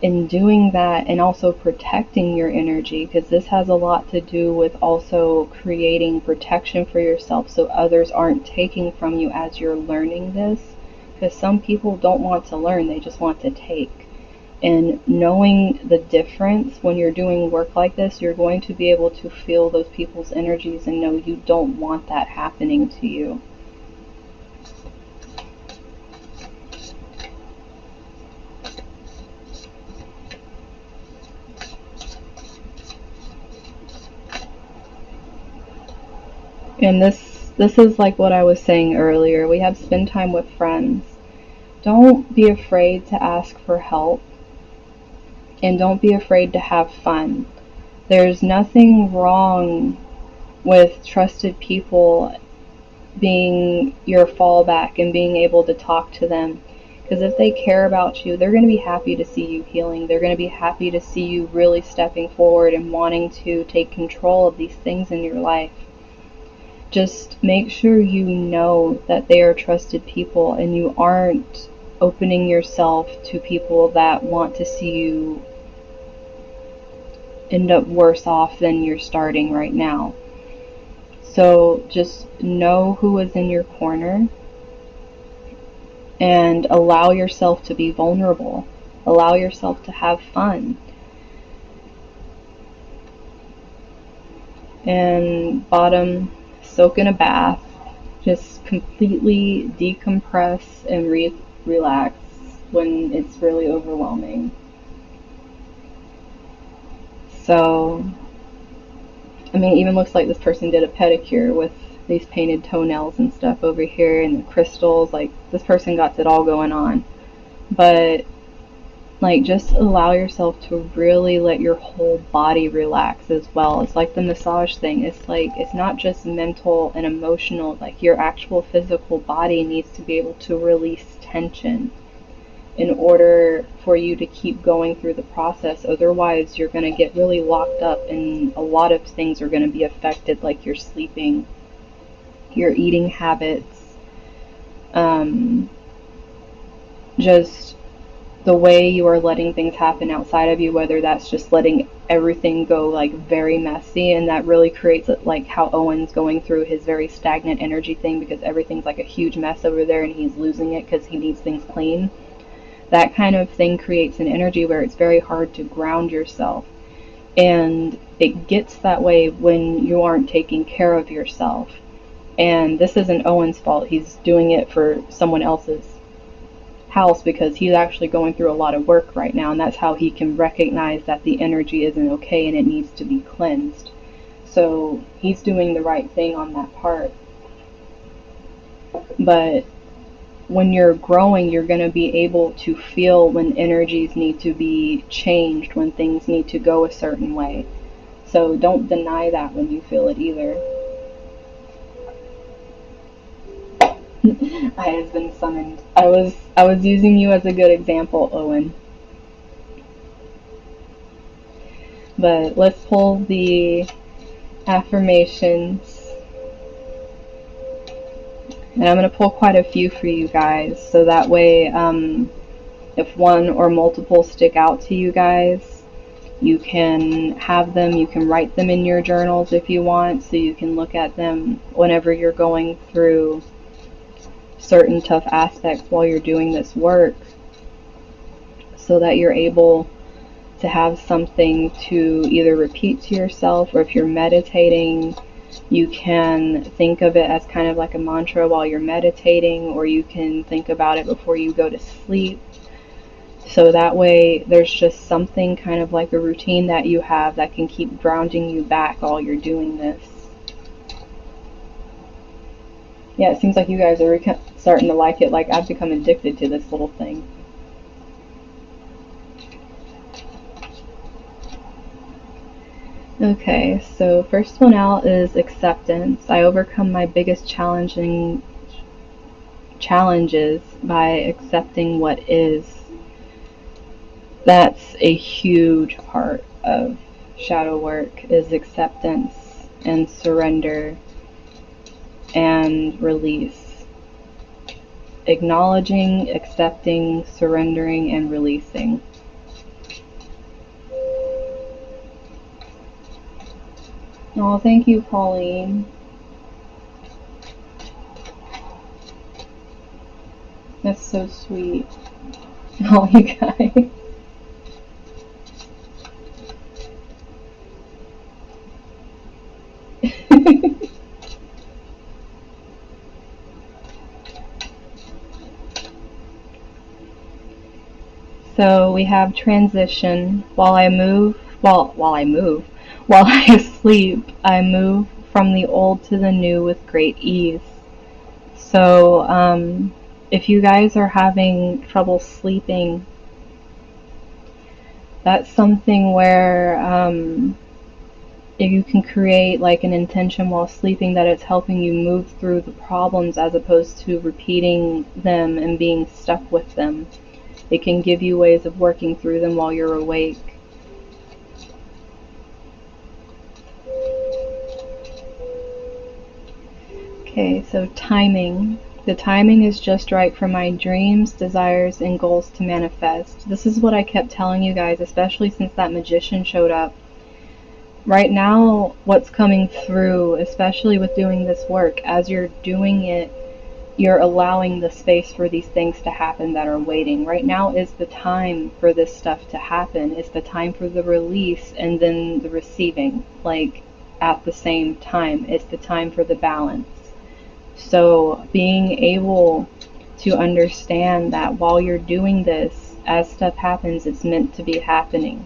[SPEAKER 1] in doing that, and also protecting your energy, because this has a lot to do with also creating protection for yourself so others aren't taking from you as you're learning this, because some people don't want to learn, they just want to take. And knowing the difference when you're doing work like this, you're going to be able to feel those people's energies and know you don't want that happening to you. And this is like what I was saying earlier. We have spend time with friends. Don't be afraid to ask for help, and don't be afraid to have fun. There's nothing wrong with trusted people being your fallback and being able to talk to them. Because if they care about you, they're going to be happy to see you healing. They're going to be happy to see you really stepping forward and wanting to take control of these things in your life. Just make sure you know that they are trusted people and you aren't opening yourself to people that want to see you end up worse off than you're starting right now. So just know who is in your corner and allow yourself to be vulnerable. Allow yourself to have fun. And bottom, soak in a bath. Just completely decompress and relax when it's really overwhelming. So, I mean, it even looks like this person did a pedicure with these painted toenails and stuff over here and the crystals. Like, this person got it all going on. But, like, just allow yourself to really let your whole body relax as well. It's like the massage thing. It's like, it's not just mental and emotional. Like, your actual physical body needs to be able to release tension in order for you to keep going through the process. Otherwise, you're going to get really locked up, and a lot of things are going to be affected, like your sleeping, your eating habits, just the way you are letting things happen outside of you, whether that's just letting everything go like very messy, and that really creates like how Owen's going through his very stagnant energy thing, because everything's like a huge mess over there and he's losing it because he needs things clean. That kind of thing creates an energy where it's very hard to ground yourself. And it gets that way when you aren't taking care of yourself. And this isn't Owen's fault. He's doing it for someone else's house because he's actually going through a lot of work right now. And that's how he can recognize that the energy isn't okay and it needs to be cleansed. So he's doing the right thing on that part. But when you're growing, you're going to be able to feel when energies need to be changed, when things need to go a certain way. So don't deny that when you feel it either. I have been summoned. I was using you as a good example, Owen. But let's pull the affirmations. And I'm going to pull quite a few for you guys, so that way if one or multiple stick out to you guys, you can have them, you can write them in your journals if you want, so you can look at them whenever you're going through certain tough aspects while you're doing this work, so that you're able to have something to either repeat to yourself, or if you're meditating, you can think of it as kind of like a mantra while you're meditating, or you can think about it before you go to sleep. So that way there's just something kind of like a routine that you have that can keep grounding you back while you're doing this. Yeah, it seems like you guys are starting to like it. Like, I've become addicted to this little thing. Okay, so first one out is acceptance. I overcome my biggest challenges by accepting what is. That's a huge part of shadow work, is acceptance and surrender and release. Acknowledging, accepting, surrendering, and releasing. Oh, thank you, Pauline. That's so sweet. Oh, you guys. So we have transition. While I sleep, I move from the old to the new with great ease. So if you guys are having trouble sleeping, that's something where if you can create like an intention while sleeping that it's helping you move through the problems as opposed to repeating them and being stuck with them. It can give you ways of working through them while you're awake. Okay, so timing. The timing is just right for my dreams, desires, and goals to manifest. This is what I kept telling you guys, especially since that magician showed up. Right now, what's coming through, especially with doing this work, as you're doing it, you're allowing the space for these things to happen that are waiting. Right now is the time for this stuff to happen. It's the time for the release and then the receiving, like at the same time. It's the time for the balance. So being able to understand that while you're doing this, as stuff happens, it's meant to be happening.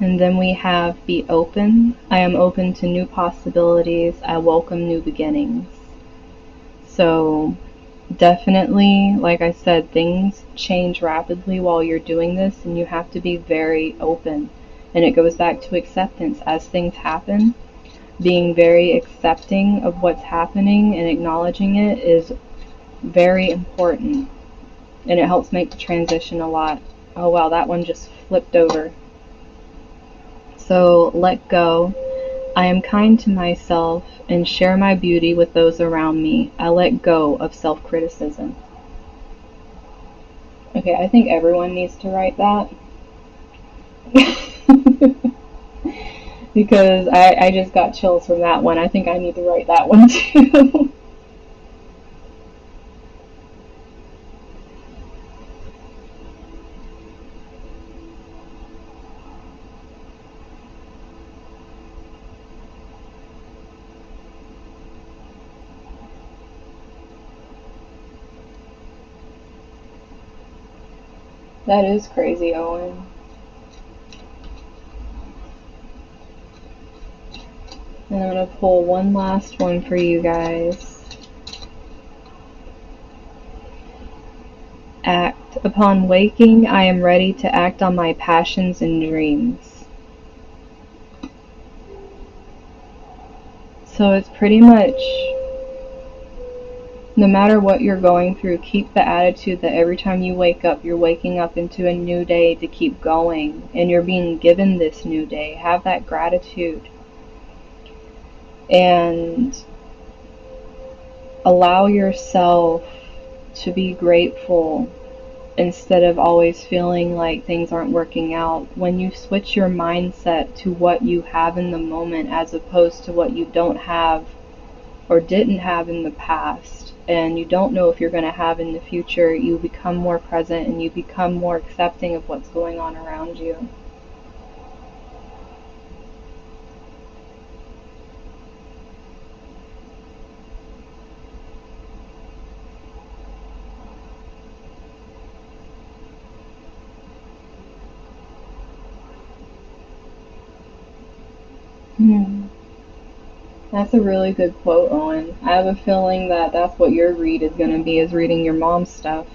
[SPEAKER 1] And then we have be open. I am open to new possibilities. I welcome new beginnings. So definitely, like I said, things change rapidly while you're doing this, and you have to be very open. And it goes back to acceptance. As things happen, being very accepting of what's happening and acknowledging it is very important. And it helps make the transition a lot. Oh wow, that one just flipped over. So let go. I am kind to myself and share my beauty with those around me. I let go of self-criticism. Okay, I think everyone needs to write that. Because I just got chills from that one. I think I need to write that one too. That is crazy, Owen. And I'm going to pull one last one for you guys. Act. Upon waking, I am ready to act on my passions and dreams. So it's pretty much, no matter what you're going through, keep the attitude that every time you wake up, you're waking up into a new day to keep going, and you're being given this new day. Have that gratitude. And allow yourself to be grateful instead of always feeling like things aren't working out. When you switch your mindset to what you have in the moment as opposed to what you don't have or didn't have in the past, and you don't know if you're going to have in the future, you become more present and you become more accepting of what's going on around you. That's a really good quote, Owen. I have a feeling that that's what your read is going to be, is reading your mom's stuff.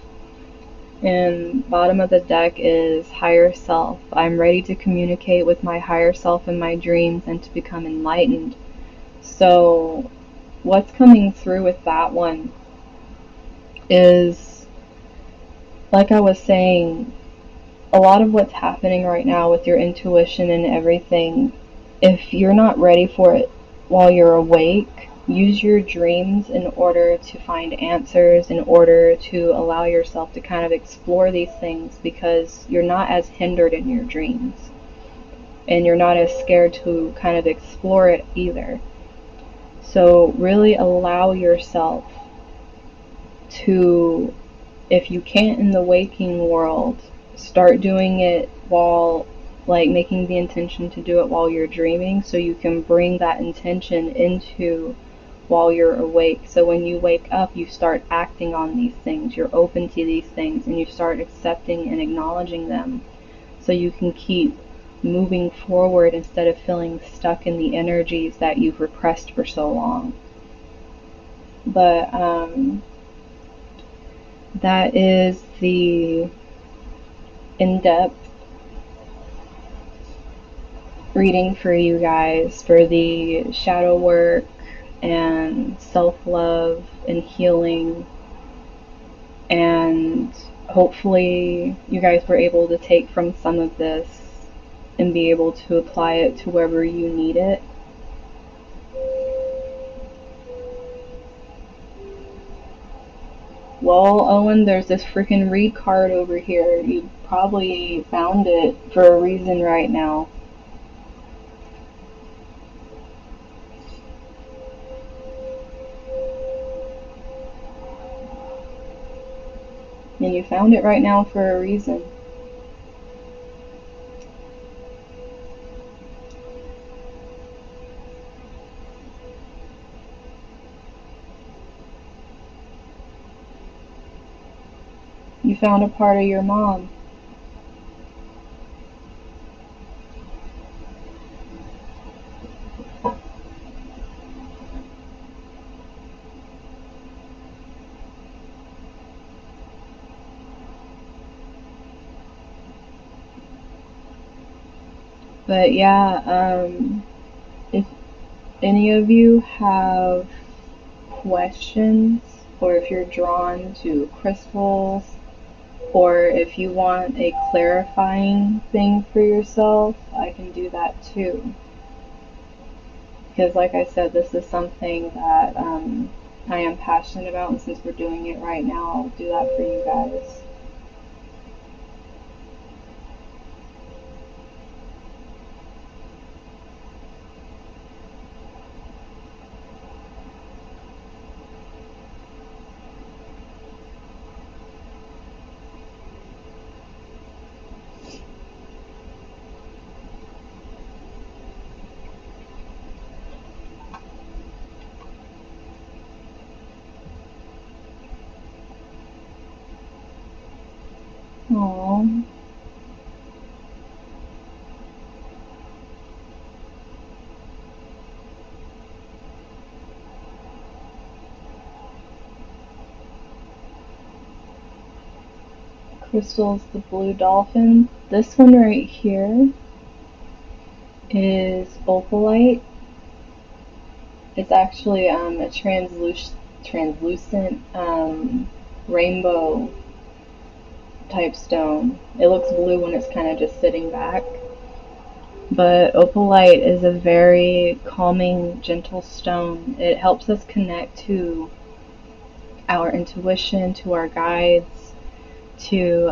[SPEAKER 1] And bottom of the deck is higher self. I'm ready to communicate with my higher self in my dreams and to become enlightened. So what's coming through with that one is, like I was saying, a lot of what's happening right now with your intuition and everything, if you're not ready for it while you're awake, use your dreams in order to find answers, in order to allow yourself to kind of explore these things, because you're not as hindered in your dreams. And you're not as scared to kind of explore it either. So really allow yourself to, if you can't in the waking world, start doing it while, like, making the intention to do it while you're dreaming, so you can bring that intention into while you're awake. So when you wake up, you start acting on these things, you're open to these things, and you start accepting and acknowledging them, so you can keep moving forward instead of feeling stuck in the energies that you've repressed for so long. But that is the in-depth reading for you guys for the shadow work and self-love and healing. And hopefully you guys were able to take from some of this and be able to apply it to wherever you need it. Well, Owen, there's this freaking read card over here. You probably found it for a reason right now. And you found it right now for a reason. You found a part of your mom. But yeah, if any of you have questions, or if you're drawn to crystals, or if you want a clarifying thing for yourself, I can do that too. Because like I said, this is something that I am passionate about, and since we're doing it right now, I'll do that for you guys. Aww. Crystal's the blue dolphin. This one right here is opalite. It's actually a translucent rainbow type stone. It looks blue when it's kind of just sitting back. But opalite is a very calming, gentle stone. It helps us connect to our intuition, to our guides, to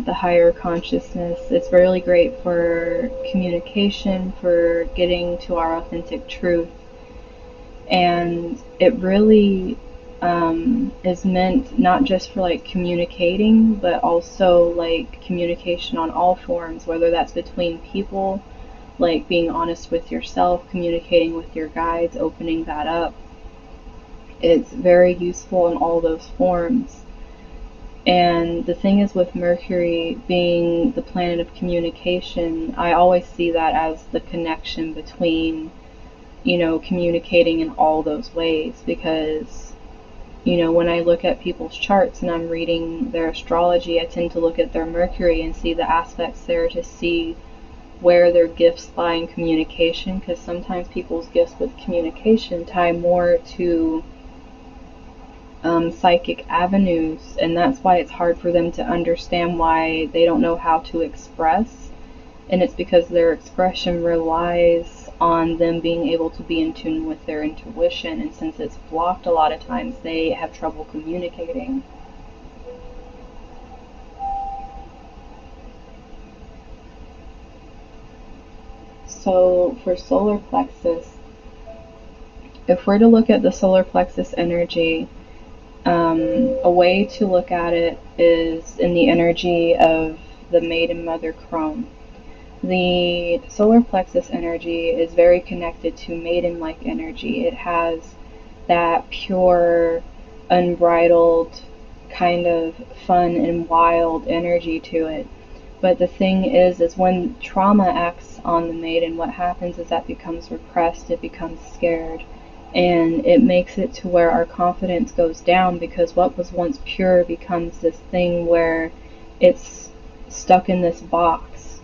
[SPEAKER 1] the higher consciousness. It's really great for communication, for getting to our authentic truth. And it really is meant not just for like communicating, but also like communication on all forms, whether that's between people, like being honest with yourself, communicating with your guides, opening that up. It's very useful in all those forms. And the thing is, with Mercury being the planet of communication, I always see that as the connection between, communicating in all those ways. Because, when I look at people's charts and I'm reading their astrology, I tend to look at their Mercury and see the aspects there to see where their gifts lie in communication. Because sometimes people's gifts with communication tie more to psychic avenues, and that's why it's hard for them to understand why they don't know how to express. And it's because their expression relies on them being able to be in tune with their intuition, and since it's blocked a lot of times, they have trouble communicating. So for solar plexus, if we're to look at the solar plexus energy, a way to look at it is in the energy of the maiden mother crone. The solar plexus energy is very connected to maiden-like energy. It has that pure, unbridled, kind of fun and wild energy to it. But the thing is when trauma acts on the maiden, what happens is that becomes repressed, it becomes scared, and it makes it to where our confidence goes down, because what was once pure becomes this thing where it's stuck in this box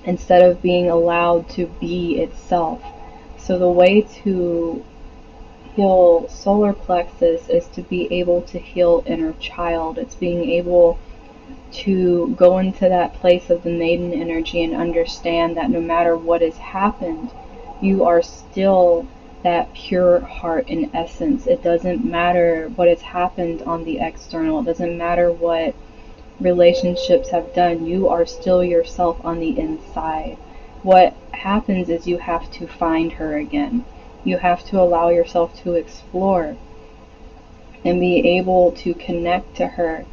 [SPEAKER 1] instead of being allowed to be itself. So the way to heal solar plexus is to be able to heal inner child. It's being able to go into that place of the maiden energy and understand that no matter what has happened, you are still that pure heart in essence. It doesn't matter what has happened on the external. It doesn't matter what relationships have done. You are still yourself on the inside. What happens is you have to find her again. You have to allow yourself to explore and be able to connect to her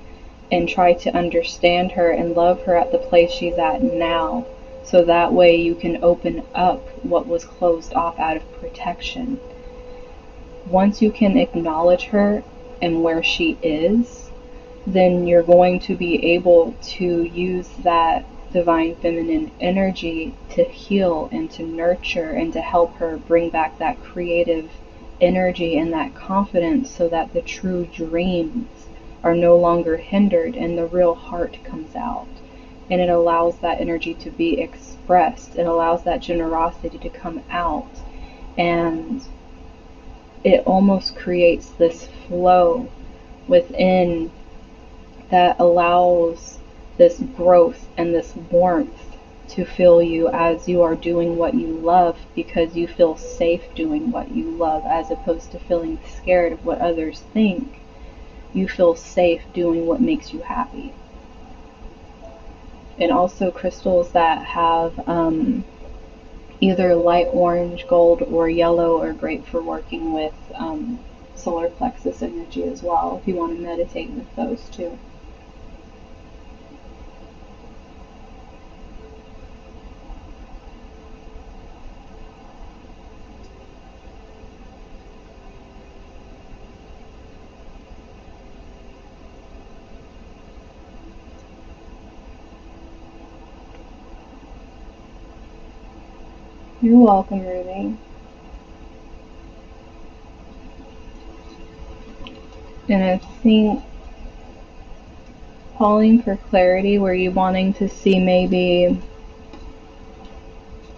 [SPEAKER 1] and try to understand her and love her at the place she's at now, so that way you can open up what was closed off out of protection. Once you can acknowledge her and where she is, then you're going to be able to use that divine feminine energy to heal and to nurture and to help her bring back that creative energy and that confidence, so that the true dreams are no longer hindered and the real heart comes out. And it allows that energy to be expressed. It allows that generosity to come out. And it almost creates this flow within that allows this growth and this warmth to fill you as you are doing what you love, because you feel safe doing what you love, as opposed to feeling scared of what others think. You feel safe doing what makes you happy. And also crystals that have either light orange, gold, or yellow are great for working with solar plexus energy as well, if you want to meditate with those too. You're welcome, Ruby. And I think, Pauline, for clarity, were you wanting to see maybe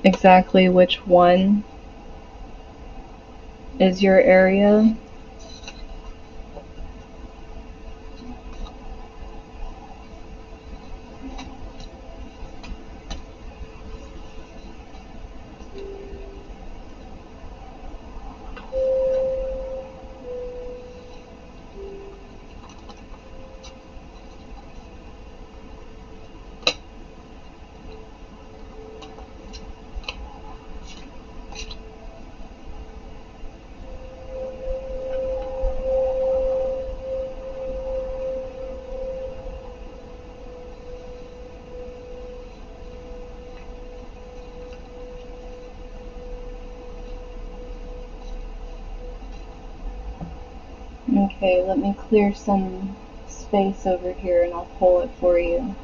[SPEAKER 1] exactly which one is your area? Okay, let me clear some space over here and I'll pull it for you.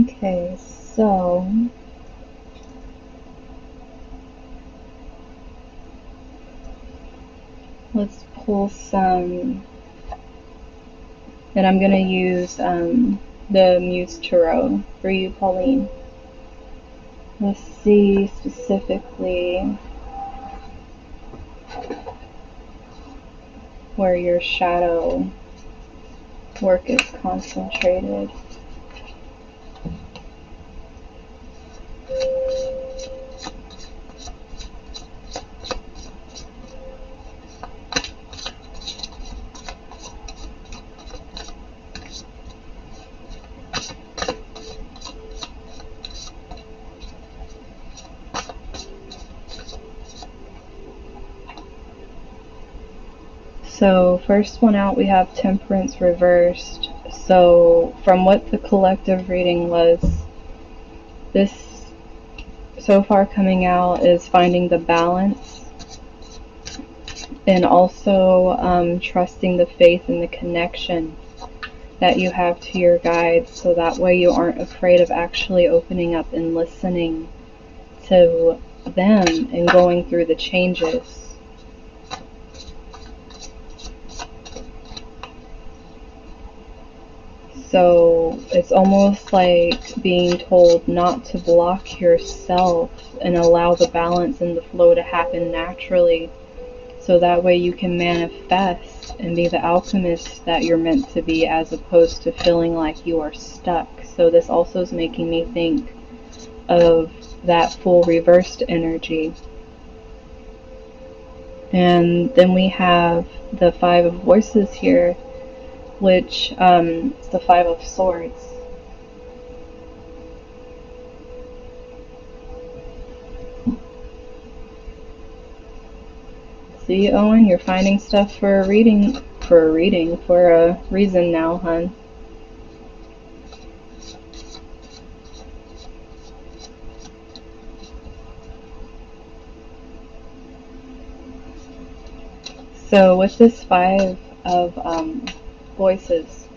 [SPEAKER 1] Okay, so let's pull some, and I'm going to use the Muse Tarot for you, Pauline. Let's see specifically where your shadow work is concentrated. So first one out, we have Temperance reversed. So from what the collective reading was, this so far coming out is finding the balance, and also trusting the faith and the connection that you have to your guides, so that way you aren't afraid of actually opening up and listening to them and going through the changes. So it's almost like being told not to block yourself and allow the balance and the flow to happen naturally, so so that way you can manifest and be the alchemist that you're meant to be, as opposed to feeling like you are stuck. So this also is making me think of that full reversed energy. And then we have the Five of Voices here, which is the Five of Swords. See, Owen, you're finding stuff for a reason now, hun. So with this Five of Voices,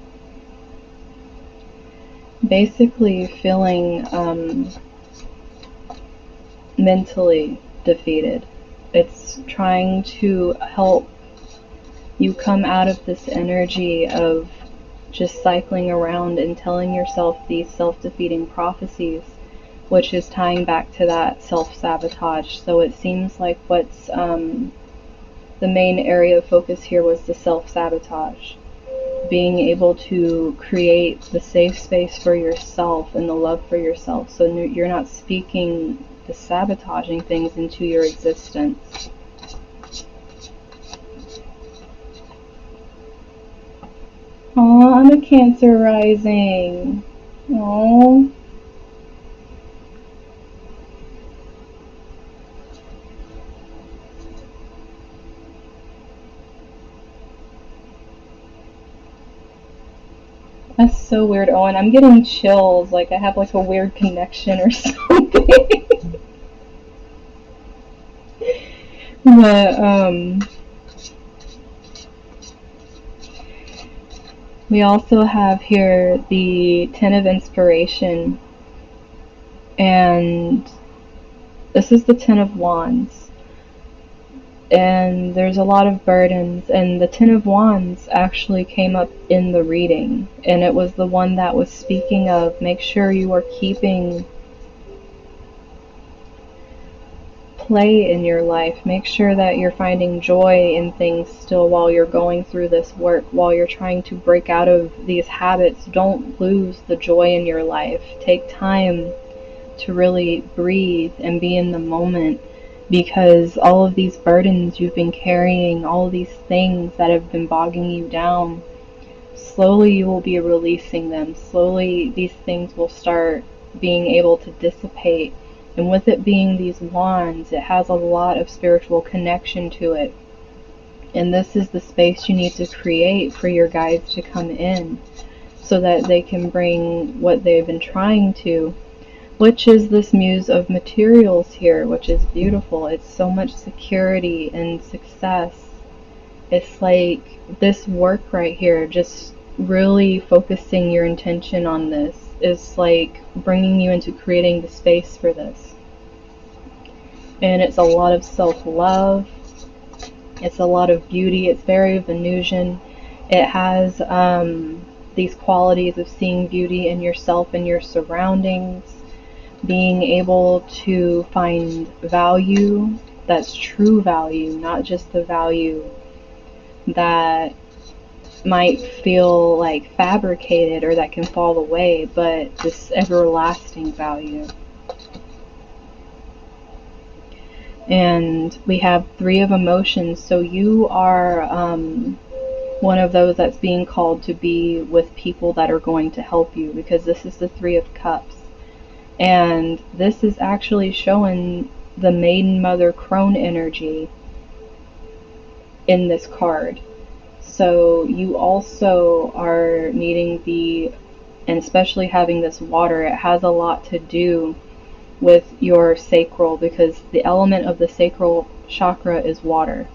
[SPEAKER 1] basically feeling mentally defeated. It's trying to help you come out of this energy of just cycling around and telling yourself these self-defeating prophecies, which is tying back to that self-sabotage. So it seems like what's the main area of focus here was the self-sabotage. Being able to create the safe space for yourself and the love for yourself, so you're not speaking the sabotaging things into your existence. Aw, I'm a Cancer rising. Aw. That's so weird, Owen. I'm getting chills, like I have like a weird connection or something. But we also have here the Ten of Inspiration, and this is the Ten of Wands. And there's a lot of burdens, and the Ten of Wands actually came up in the reading, and it was the one that was speaking of make sure you are keeping play in your life. Make sure that you're finding joy in things still while you're going through this work, while you're trying to break out of these habits. Don't lose the joy in your life. Take time to really breathe and be in the moment, because all of these burdens you've been carrying, all of these things that have been bogging you down, slowly you will be releasing them. Slowly these things will start being able to dissipate. And with it being these wands, it has a lot of spiritual connection to it. And this is the space you need to create for your guides to come in, so that they can bring what they've been trying to, which is this muse of materials here, which is beautiful. It's so much security and success. It's like this work right here, just really focusing your intention on this, is like bringing you into creating the space for this. And it's a lot of self-love. It's a lot of beauty. It's very Venusian. It has these qualities of seeing beauty in yourself and your surroundings, being able to find value that's true value, not just the value that might feel like fabricated or that can fall away, but this everlasting value. And we have Three of Emotions, so you are one of those that's being called to be with people that are going to help you, because this is the Three of Cups. And this is actually showing the Maiden Mother Crone energy in this card. So you also are needing and especially having this water, it has a lot to do with your sacral, because the element of the sacral chakra is water.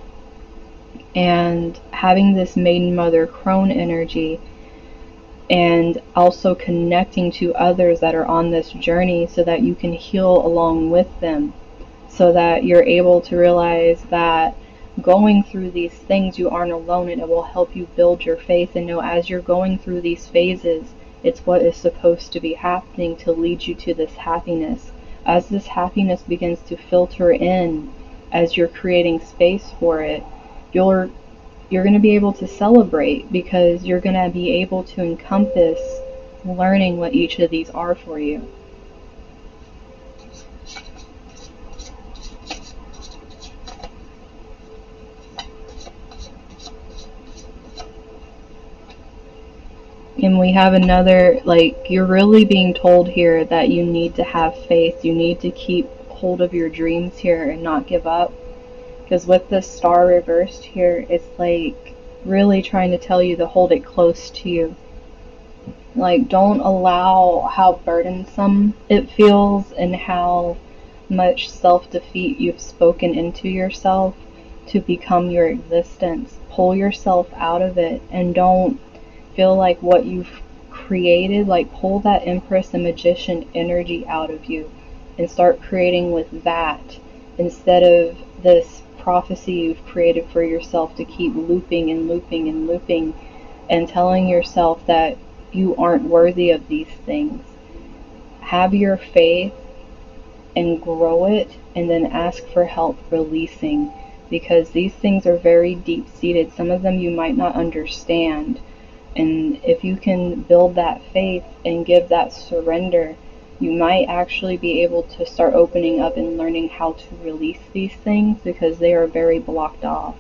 [SPEAKER 1] And having this Maiden Mother Crone energy, and also connecting to others that are on this journey so that you can heal along with them, so that you're able to realize that going through these things you aren't alone, and it will help you build your faith and know as you're going through these phases, it's what is supposed to be happening to lead you to this happiness. As this happiness begins to filter in, as you're creating space for it, you're going to be able to celebrate, because you're going to be able to encompass learning what each of these are for you. And we have another, like, you're really being told here that you need to have faith. You need to keep hold of your dreams here and not give up. Because with the star reversed here, it's like really trying to tell you to hold it close to you. Like, don't allow how burdensome it feels and how much self-defeat you've spoken into yourself to become your existence. Pull yourself out of it, and don't feel like what you've created, like, pull that Empress and Magician energy out of you and start creating with that, instead of this prophecy you've created for yourself to keep looping and looping and looping and telling yourself that you aren't worthy of these things. Have your faith and grow it, and then ask for help releasing, because these things are very deep-seated. Some of them you might not understand, and if you can build that faith and give that surrender, you might actually be able to start opening up and learning how to release these things, because they are very blocked off.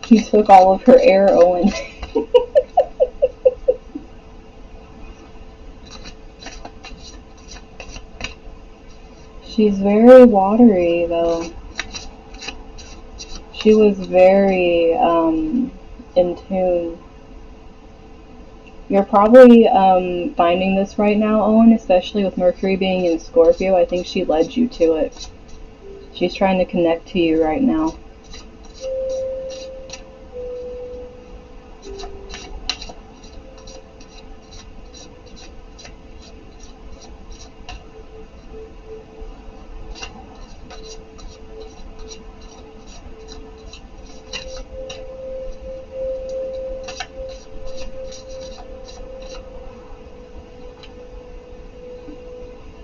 [SPEAKER 1] She took all of her air, Owen. She's very watery, though. She was very in tune. You're probably finding this right now, Owen, especially with Mercury being in Scorpio. I think she led you to it. She's trying to connect to you right now.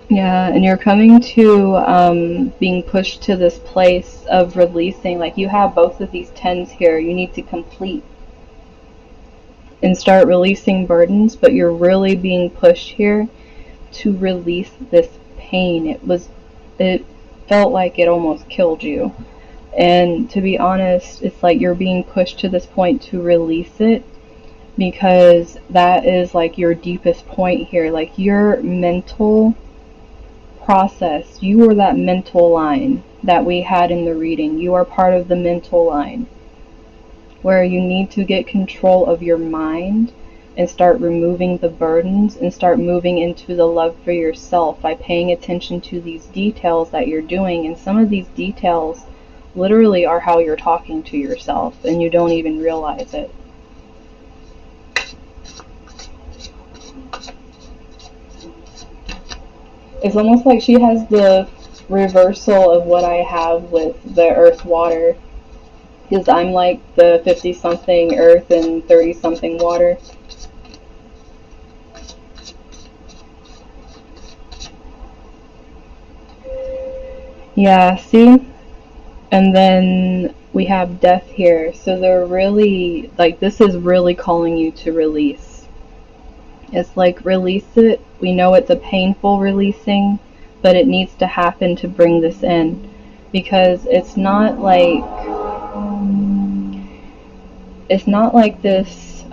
[SPEAKER 1] Yeah, and you're coming to being pushed to this place of releasing. Like, you have both of these tens here. You need to complete and start releasing burdens, but you're really being pushed here to release this pain. It felt like it almost killed you. And to be honest, it's like you're being pushed to this point to release it, because that is like your deepest point here. Like, your mental process, you are that mental line that we had in the reading. You are part of the mental line, where you need to get control of your mind and start removing the burdens and start moving into the love for yourself by paying attention to these details that you're doing. And some of these details literally are how you're talking to yourself, and you don't even realize it. It's almost like she has the reversal of what I have with the earth water, because I'm like the 50-something earth and 30-something water. Yeah, see? And then we have death here. So they're really, like, this is really calling you to release. It's like, release it. We know it's a painful releasing, but it needs to happen to bring this in. Because it's not like this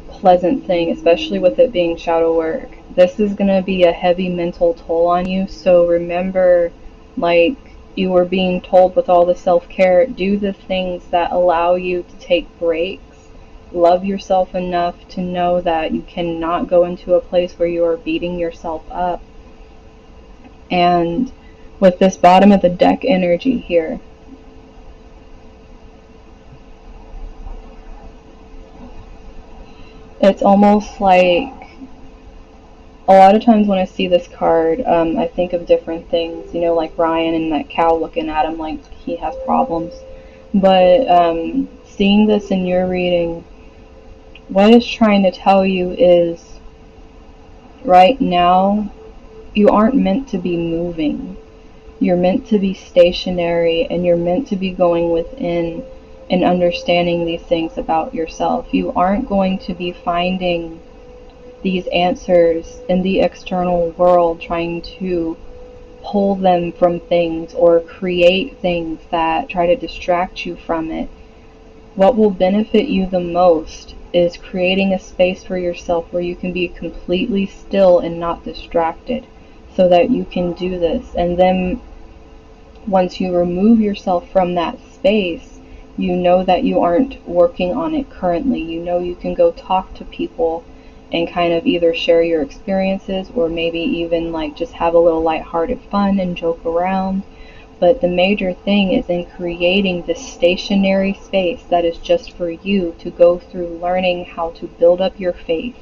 [SPEAKER 1] pleasant thing, especially with it being shadow work. This is going to be a heavy mental toll on you. So remember, like you were being told with all the self-care, do the things that allow you to take breaks. Love yourself enough to know that you cannot go into a place where you are beating yourself up. And with this bottom of the deck energy here, It's almost like a lot of times when I see this card, I think of different things, you know, like Ryan and that cow looking at him like he has problems. But seeing this in your reading, what it's trying to tell you is right now you aren't meant to be moving. You're meant to be stationary, and you're meant to be going within and understanding these things about yourself. You aren't going to be finding these answers in the external world, trying to pull them from things or create things that try to distract you from it. What will benefit you the most is creating a space for yourself where you can be completely still and not distracted, so that you can do this. And then once you remove yourself from that space, you know that you aren't working on it currently. You know you can go talk to people and kind of either share your experiences or maybe even like just have a little lighthearted fun and joke around. But the major thing is in creating this stationary space that is just for you to go through learning how to build up your faith,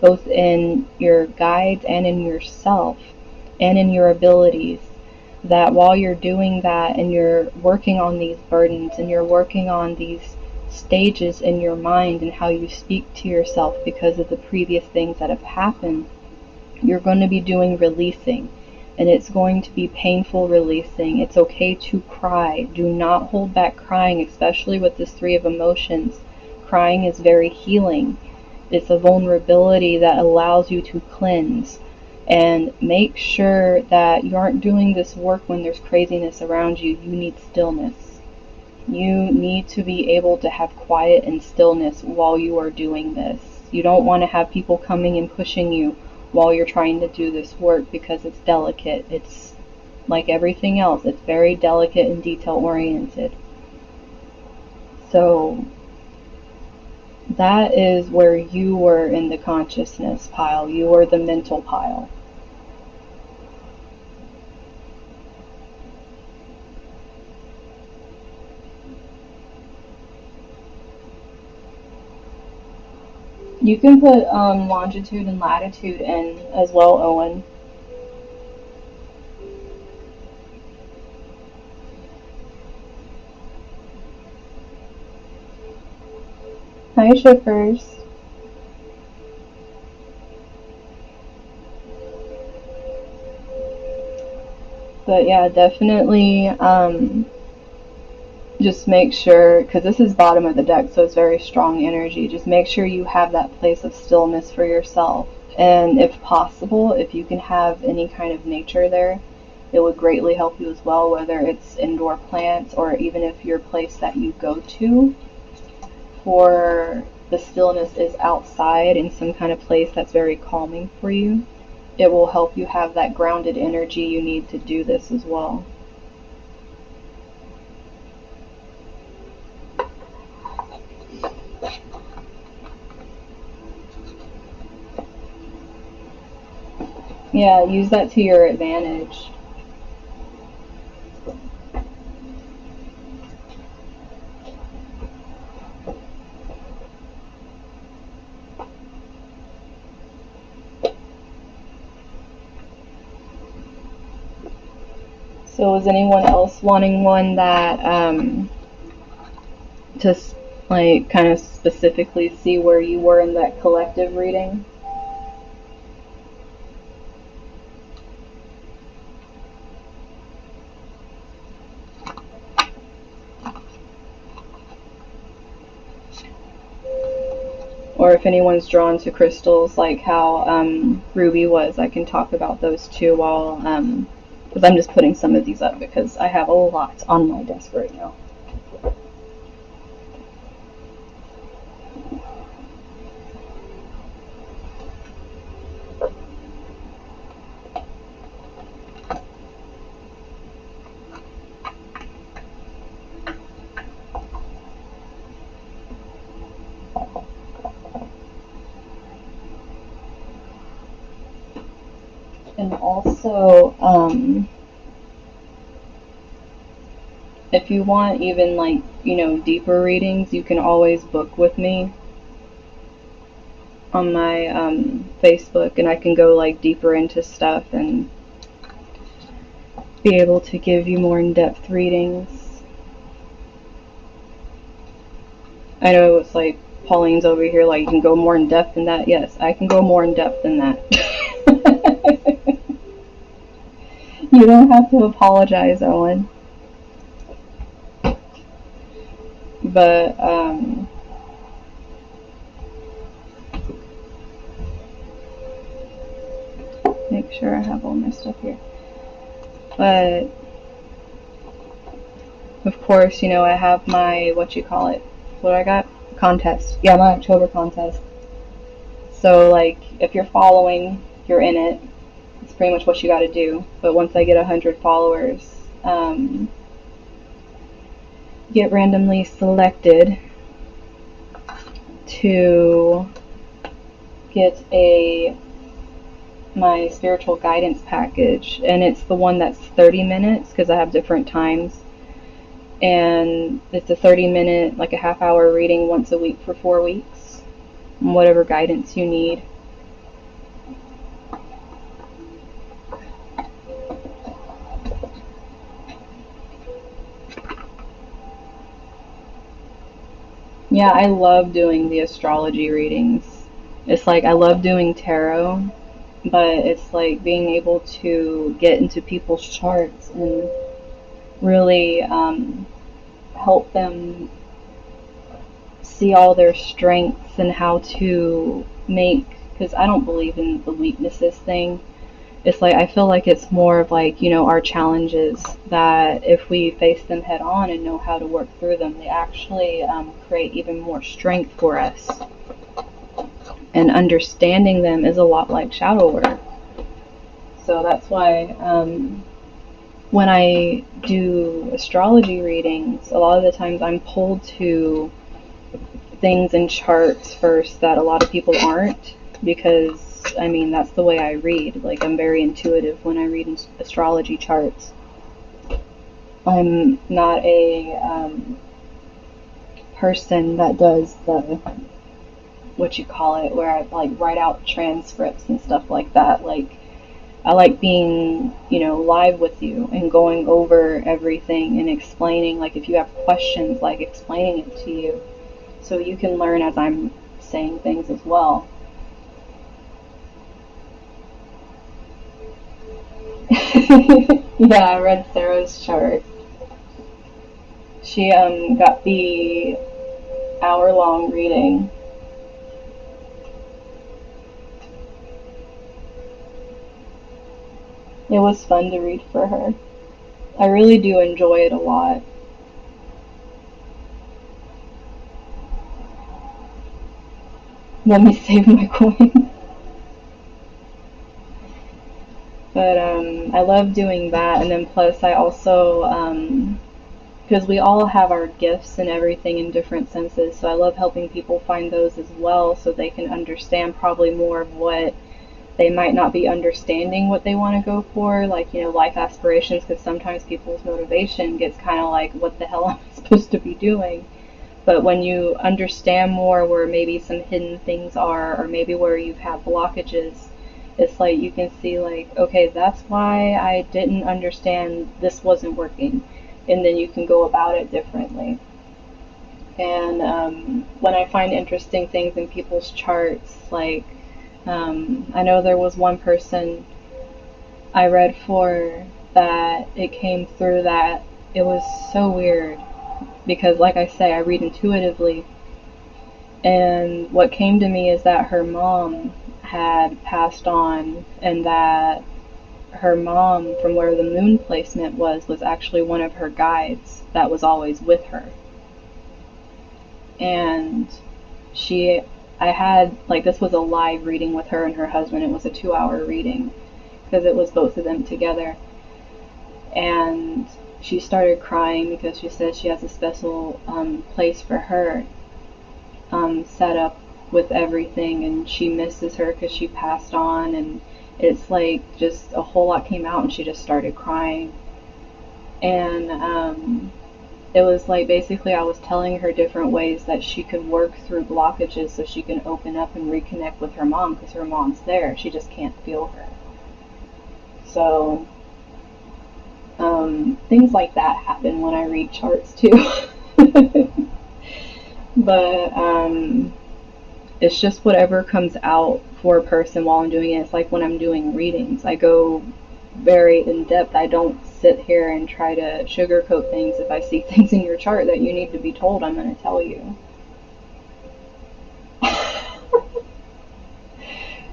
[SPEAKER 1] both in your guides and in yourself and in your abilities. That while you're doing that and you're working on these burdens and you're working on these stages in your mind and how you speak to yourself because of the previous things that have happened, you're going to be doing releasing. And it's going to be painful releasing. It's okay to cry. Do not hold back crying, especially with this Three of Emotions. Crying is very healing. It's a vulnerability that allows you to cleanse. And make sure that you aren't doing this work when there's craziness around you. You need stillness. You need to be able to have quiet and stillness while you are doing this. You don't want to have people coming and pushing you while you're trying to do this work, because it's delicate. It's like everything else. It's very delicate and detail oriented. So that is where you were in the consciousness pile. You were the mental pile. You can put longitude and latitude in as well, Owen. Hi, shippers. But yeah, definitely just make sure, because this is bottom of the deck, so it's very strong energy, just make sure you have that place of stillness for yourself. And if possible, if you can have any kind of nature there, it would greatly help you as well, whether it's indoor plants or even if your place that you go to for the stillness is outside in some kind of place that's very calming for you. It will help you have that grounded energy you need to do this as well. Yeah, use that to your advantage. So is anyone else wanting one that to like kind of specifically see where you were in that collective reading? Or if anyone's drawn to crystals like how Ruby was, I can talk about those too while because I'm just putting some of these up because I have a lot on my desk right now. And also, if you want even like, you know, deeper readings, you can always book with me. on my Facebook, and I can go like deeper into stuff and be able to give you more in-depth readings. I know it's like Pauline's over here like, you can go more in depth than that. Yes, I can go more in depth than that. You don't have to apologize, Owen. But make sure I have all my stuff here. But of course, I have my, what do I got? Contest. Yeah, my October contest. So like, if you're following, you're in it. It's pretty much what you got to do. But once I get 100 followers, get randomly selected to get my spiritual guidance package, and it's the one that's 30 minutes because I have different times, and it's a 30-minute, like a half-hour reading once a week for 4 weeks, whatever guidance you need. Yeah, I love doing the astrology readings. It's like I love doing tarot, but it's like being able to get into people's charts and really help them see all their strengths and how to make, because I don't believe in the weaknesses thing. It's like I feel like it's more of like, our challenges, that if we face them head on and know how to work through them, they actually create even more strength for us. And understanding them is a lot like shadow work. So that's why when I do astrology readings, a lot of the times I'm pulled to things in charts first that a lot of people aren't, because that's the way I read. Like, I'm very intuitive when I read astrology charts. I'm not a person that does the, where I like write out transcripts and stuff like that. Like, I like being, live with you and going over everything and explaining, like if you have questions, like explaining it to you so you can learn as I'm saying things as well. Yeah, I read Sarah's chart. She got the hour-long reading. It was fun to read for her. I really do enjoy it a lot. Let me save my coin. But I love doing that, and then plus I also, because we all have our gifts and everything in different senses, so I love helping people find those as well, so they can understand probably more of what they might not be understanding what they want to go for, like, life aspirations, because sometimes people's motivation gets kind of like, what the hell am I supposed to be doing? But when you understand more where maybe some hidden things are, or maybe where you've had blockages, it's like you can see, like, okay, that's why I didn't understand this wasn't working, and then you can go about it differently. And when I find interesting things in people's charts, like, I know there was one person I read for that it came through that it was so weird, because like I say, I read intuitively, and what came to me is that her mom had passed on, and that her mom, from where the moon placement was actually one of her guides that was always with her. And I had, like, this was a live reading with her and her husband. It was a 2-hour reading because it was both of them together. And she started crying because she said she has a special place for her set up with everything, and she misses her because she passed on, and it's like just a whole lot came out, and she just started crying. And it was like basically I was telling her different ways that she could work through blockages so she can open up and reconnect with her mom, because her mom's there. She just can't feel her. So things like that happen when I read charts too. But it's just whatever comes out for a person while I'm doing it. It's like when I'm doing readings, I go very in depth. I don't sit here and try to sugarcoat things. If I see things in your chart that you need to be told, I'm going to tell you.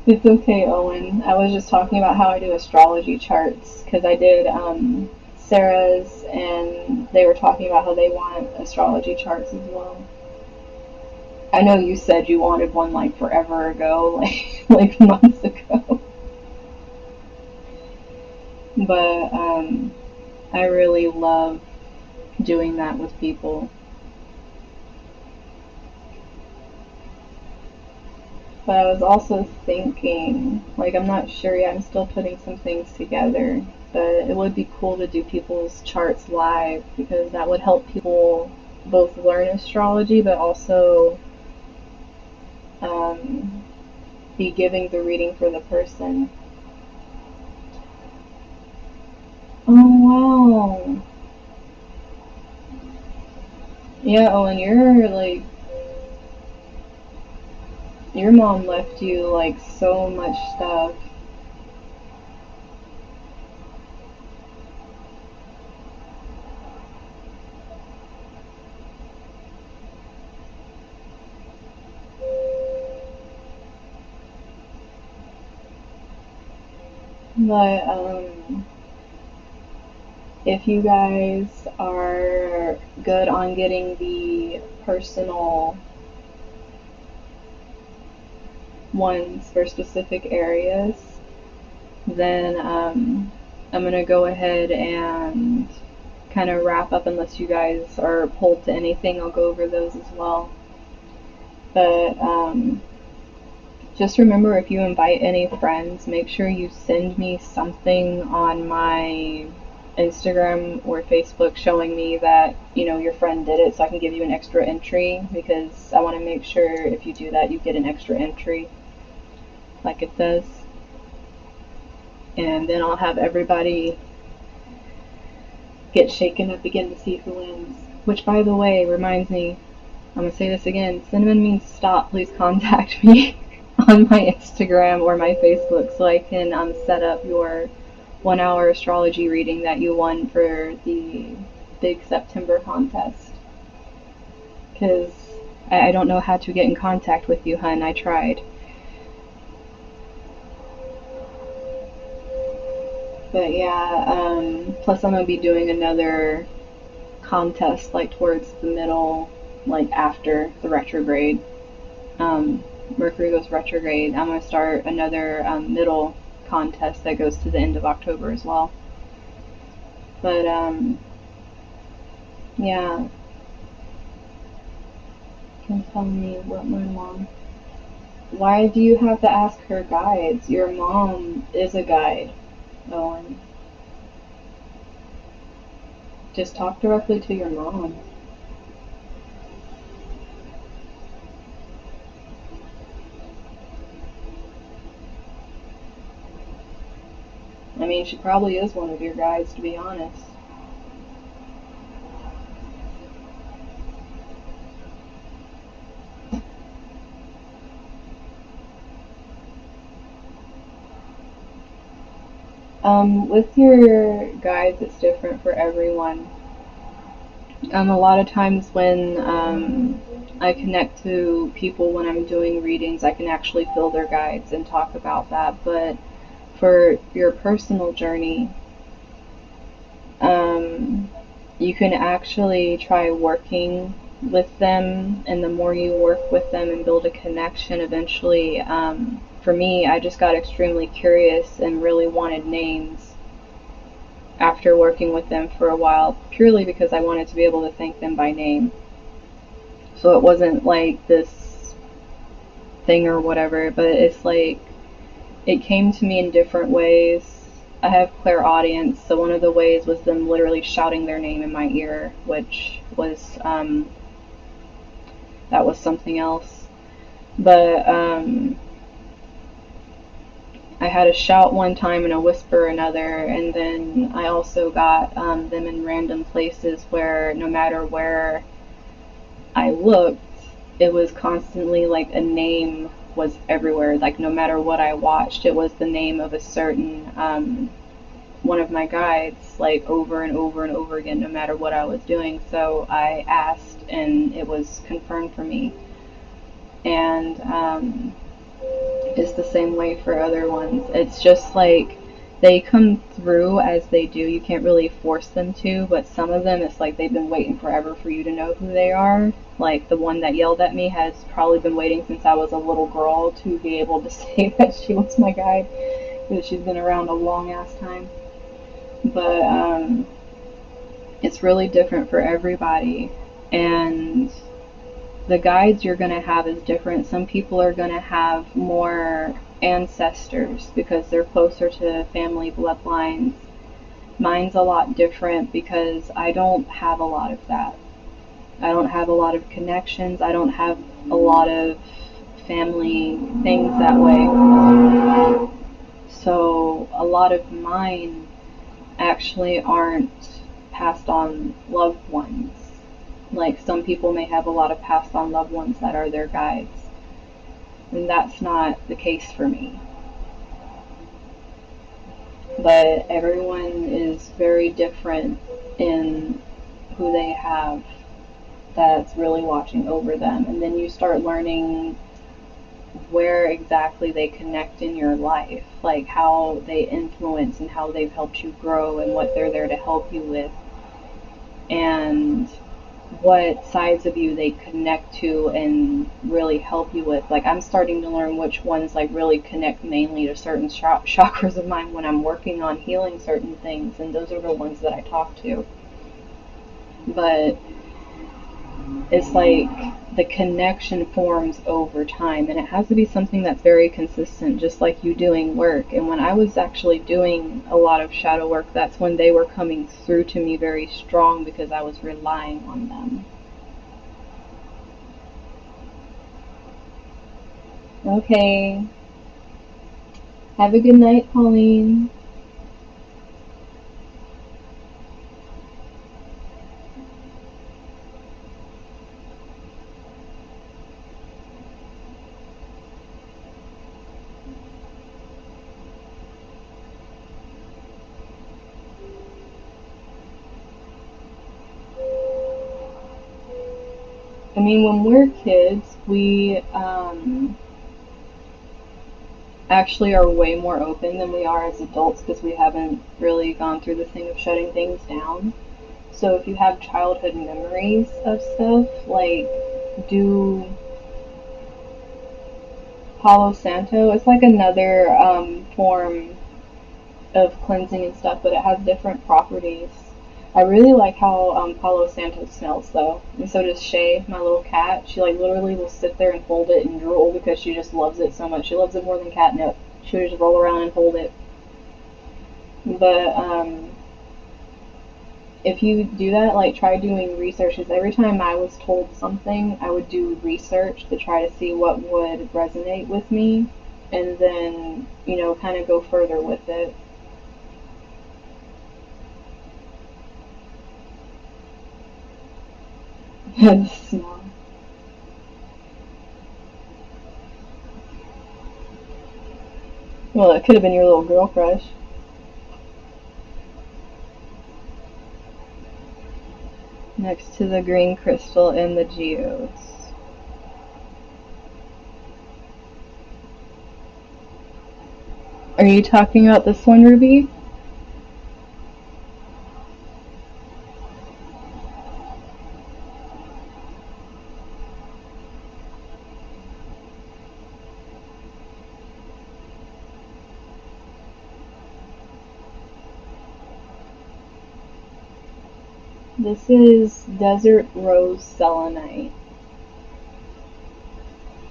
[SPEAKER 1] It's okay, Owen. I was just talking about how I do astrology charts because I did Sarah's, and they were talking about how they want astrology charts as well. I know you said you wanted one like forever ago, like months ago. But I really love doing that with people. But I was also thinking, like, I'm not sure yet, I'm still putting some things together, but it would be cool to do people's charts live because that would help people both learn astrology but also um, be giving the reading for the person. Oh, wow. Yeah, oh, and you're like, your mom left you like so much stuff. But if you guys are good on getting the personal ones for specific areas, then I'm going to go ahead and kind of wrap up unless you guys are pulled to anything. I'll go over those as well. But just remember, if you invite any friends, make sure you send me something on my Instagram or Facebook showing me that, you know, your friend did it so I can give you an extra entry, because I want to make sure if you do that, you get an extra entry like it says. And then I'll have everybody get shaken up again to see who wins. Which, by the way, reminds me, I'm going to say this again. Cinnamon means stop. Please contact me on my Instagram or my Facebook so I can set up your 1 hour astrology reading that you won for the big September contest. Because I don't know how to get in contact with you, hun. I tried. But yeah, plus I'm going to be doing another contest like towards the middle, like after the retrograde. Mercury goes retrograde. I'm going to start another middle contest that goes to the end of October as well. But yeah, you can tell me what my mom. Why do you have to ask her guides? Your mom is a guide, Owen. Just talk directly to your mom. I mean, she probably is one of your guides, to be honest. With your guides, it's different for everyone. A lot of times when I connect to people when I'm doing readings, I can actually feel their guides and talk about that. But for your personal journey, um, you can actually try working with them, and the more you work with them and build a connection, eventually, for me, I just got extremely curious and really wanted names after working with them for a while, purely because I wanted to be able to thank them by name. So it wasn't like this thing or whatever, but it's like it came to me in different ways. I have clairaudience, so one of the ways was them literally shouting their name in my ear, which was that was something else. But I had a shout one time and a whisper another, and then I also got them in random places where no matter where I looked, it was constantly like a name was everywhere. Like no matter what I watched, it was the name of a certain one of my guides, like over and over and over again, no matter what I was doing. So I asked, and it was confirmed for me. And it's the same way for other ones. It's just like they come through as they do. You can't really force them to, but some of them, it's like they've been waiting forever for you to know who they are. Like the one that yelled at me has probably been waiting since I was a little girl to be able to say that she was my guide, because she's been around a long ass time. But it's really different for everybody, and the guides you're going to have is different. Some people are going to have more ancestors because they're closer to family bloodlines. Mine's a lot different because I don't have a lot of that. I don't have a lot of connections. I don't have a lot of family things that way. So a lot of mine actually aren't passed on loved ones. Like some people may have a lot of passed on loved ones that are their guides, and that's not the case for me. But everyone is very different in who they have that's really watching over them, and then you start learning where exactly they connect in your life, like how they influence and how they've helped you grow and what they're there to help you with, and what sides of you they connect to and really help you with. Like I'm starting to learn which ones like really connect mainly to certain chakras of mine when I'm working on healing certain things, and those are the ones that I talk to. But it's like the connection forms over time, and it has to be something that's very consistent, just like you doing work. And when I was actually doing a lot of shadow work, that's when they were coming through to me very strong because I was relying on them. Okay. Have a good night, Pauline. I mean, when we're kids, we actually are way more open than we are as adults because we haven't really gone through the thing of shutting things down. So if you have childhood memories of stuff, like do Palo Santo. It's like another form of cleansing and stuff, but it has different properties. I really like how Palo Santo smells though, and so does Shay, my little cat. She like literally will sit there and hold it and drool because she just loves it so much. She loves it more than catnip. She would just roll around and hold it. But if you do that, like try doing research. Because every time I was told something, I would do research to try to see what would resonate with me, and then kind of go further with it. The smell. Well, it could have been your little girl crush. Next to the green crystal and the geodes. Are you talking about this one, Ruby? This is desert rose selenite.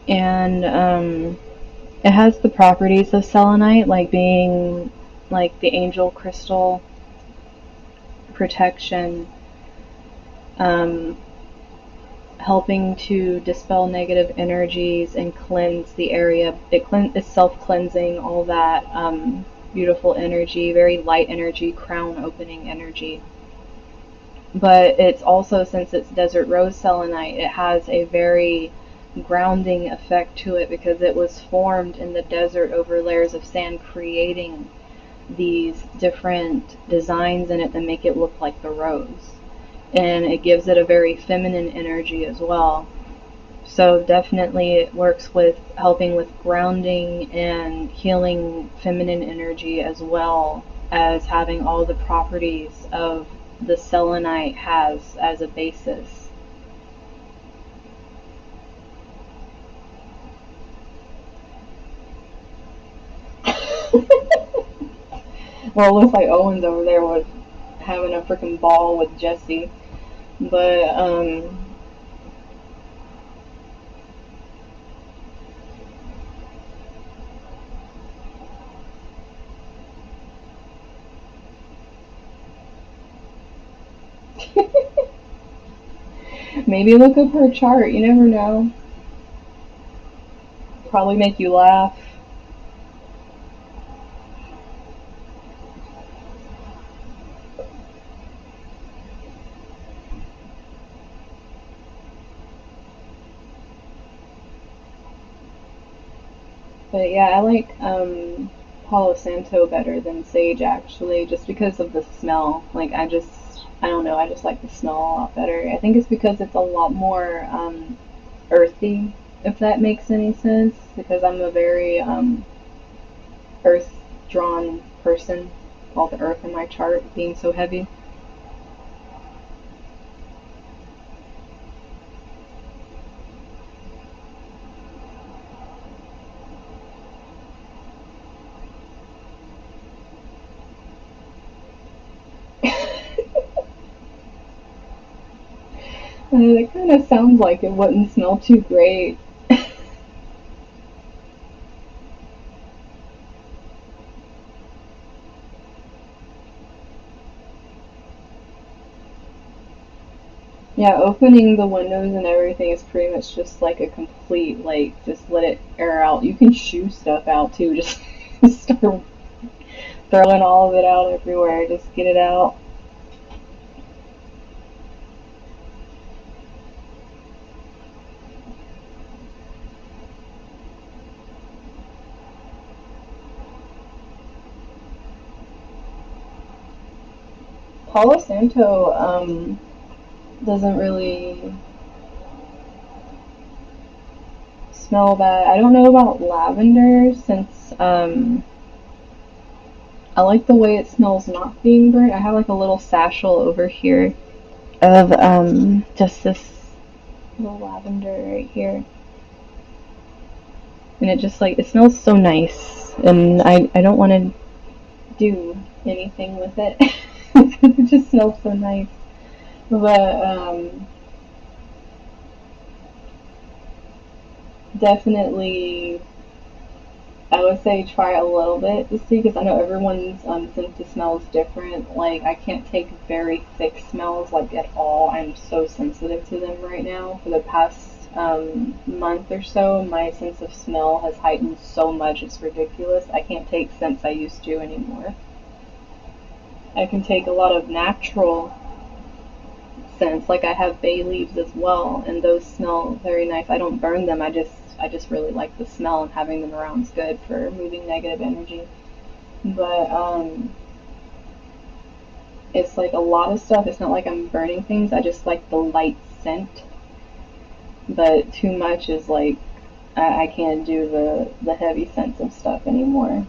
[SPEAKER 1] And it has the properties of selenite, like being like the angel crystal protection, um, helping to dispel negative energies and cleanse the area. It's self-cleansing, all that beautiful energy, very light energy, crown opening energy. But it's also, since it's desert rose selenite, it has a very grounding effect to it because it was formed in the desert over layers of sand, creating these different designs in it that make it look like the rose. And it gives it a very feminine energy as well. So definitely it works with helping with grounding and healing feminine energy, as well as having all the properties of the selenite has as a basis. Well, it looks like Owen's over there was having a freaking ball with Jesse. But maybe look up her chart. You never know. Probably make you laugh. But yeah, I like Palo Santo better than sage, actually, just because of the smell. Like, I don't know, I just like the smell a lot better. I think it's because it's a lot more earthy, if that makes any sense, because I'm a very earth drawn person, all the earth in my chart being so heavy. It kind of sounds like it wouldn't smell too great. Yeah, opening the windows and everything is pretty much just like a complete, like, just let it air out. You can shoo stuff out too, just start throwing all of it out everywhere, just get it out. Palo Santo doesn't really smell bad. I don't know about lavender, since I like the way it smells not being burnt. I have like a little satchel over here of just this little lavender right here. And it just, like, it smells so nice, and I don't want to do anything with it because it just smells so nice. But definitely, I would say try a little bit to see, because I know everyone's sense of smell is different. Like, I can't take very thick smells, like, at all. I'm so sensitive to them right now. For the past month or so, my sense of smell has heightened so much, it's ridiculous. I can't take scents I used to anymore. I can take a lot of natural scents. Like, I have bay leaves as well, and those smell very nice. I don't burn them. I just really like the smell, and having them around is good for moving negative energy. But it's like a lot of stuff. It's not like I'm burning things. I just like the light scent. But too much is like, I can't do the heavy scents of stuff anymore.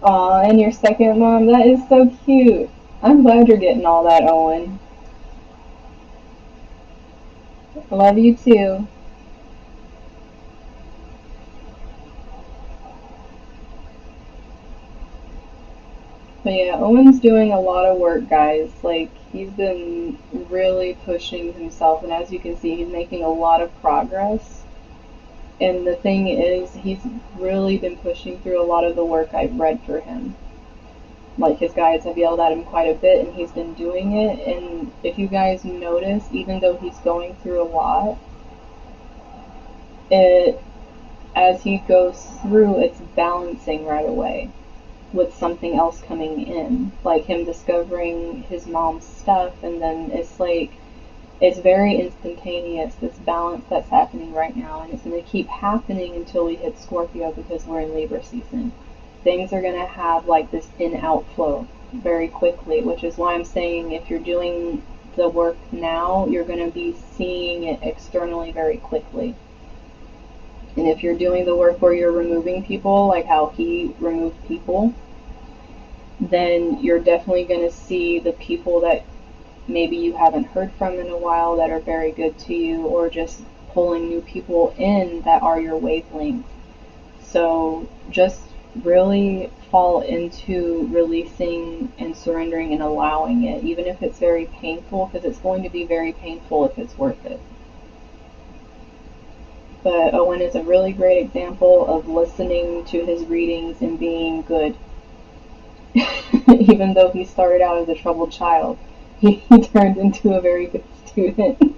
[SPEAKER 1] Aw, and your second mom, that is so cute. I'm glad you're getting all that, Owen. Love you too. But yeah, Owen's doing a lot of work, guys. Like, he's been really pushing himself, and as you can see, he's making a lot of progress. And the thing is, he's really been pushing through a lot of the work I've read for him. Like, his guides have yelled at him quite a bit, and he's been doing it. And if you guys notice, even though he's going through a lot, it as he goes through, it's balancing right away with something else coming in, like him discovering his mom's stuff, and then it's like it's very instantaneous, this balance that's happening right now, and it's going to keep happening until we hit Scorpio because we're in Libra season. Things are going to have like this in-out flow very quickly, which is why I'm saying if you're doing the work now, you're going to be seeing it externally very quickly. And if you're doing the work where you're removing people, like how he removed people, then you're definitely going to see the people that maybe you haven't heard from in a while that are very good to you, or just pulling new people in that are your wavelength. So just really fall into releasing and surrendering and allowing it, even if it's very painful, because it's going to be very painful if it's worth it. But Owen is a really great example of listening to his readings and being good. Even though he started out as a troubled child, he turned into a very good student.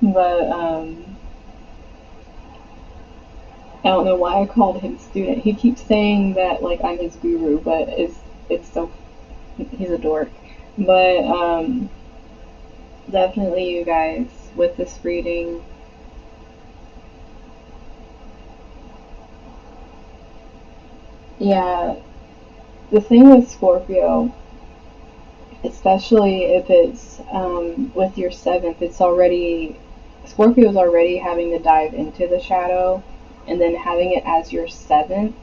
[SPEAKER 1] But I don't know why I called him student. He keeps saying that like I'm his guru, but it's so he's a dork. But definitely, you guys, with this reading, yeah, the thing with Scorpio, especially if it's with your seventh, it's already Scorpio's already having to dive into the shadow, and then having it as your seventh,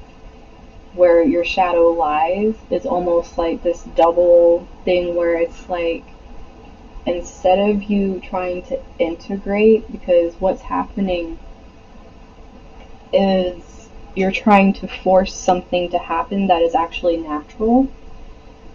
[SPEAKER 1] where your shadow lies, is almost like this double thing where it's like instead of you trying to integrate, because what's happening is you're trying to force something to happen that is actually natural,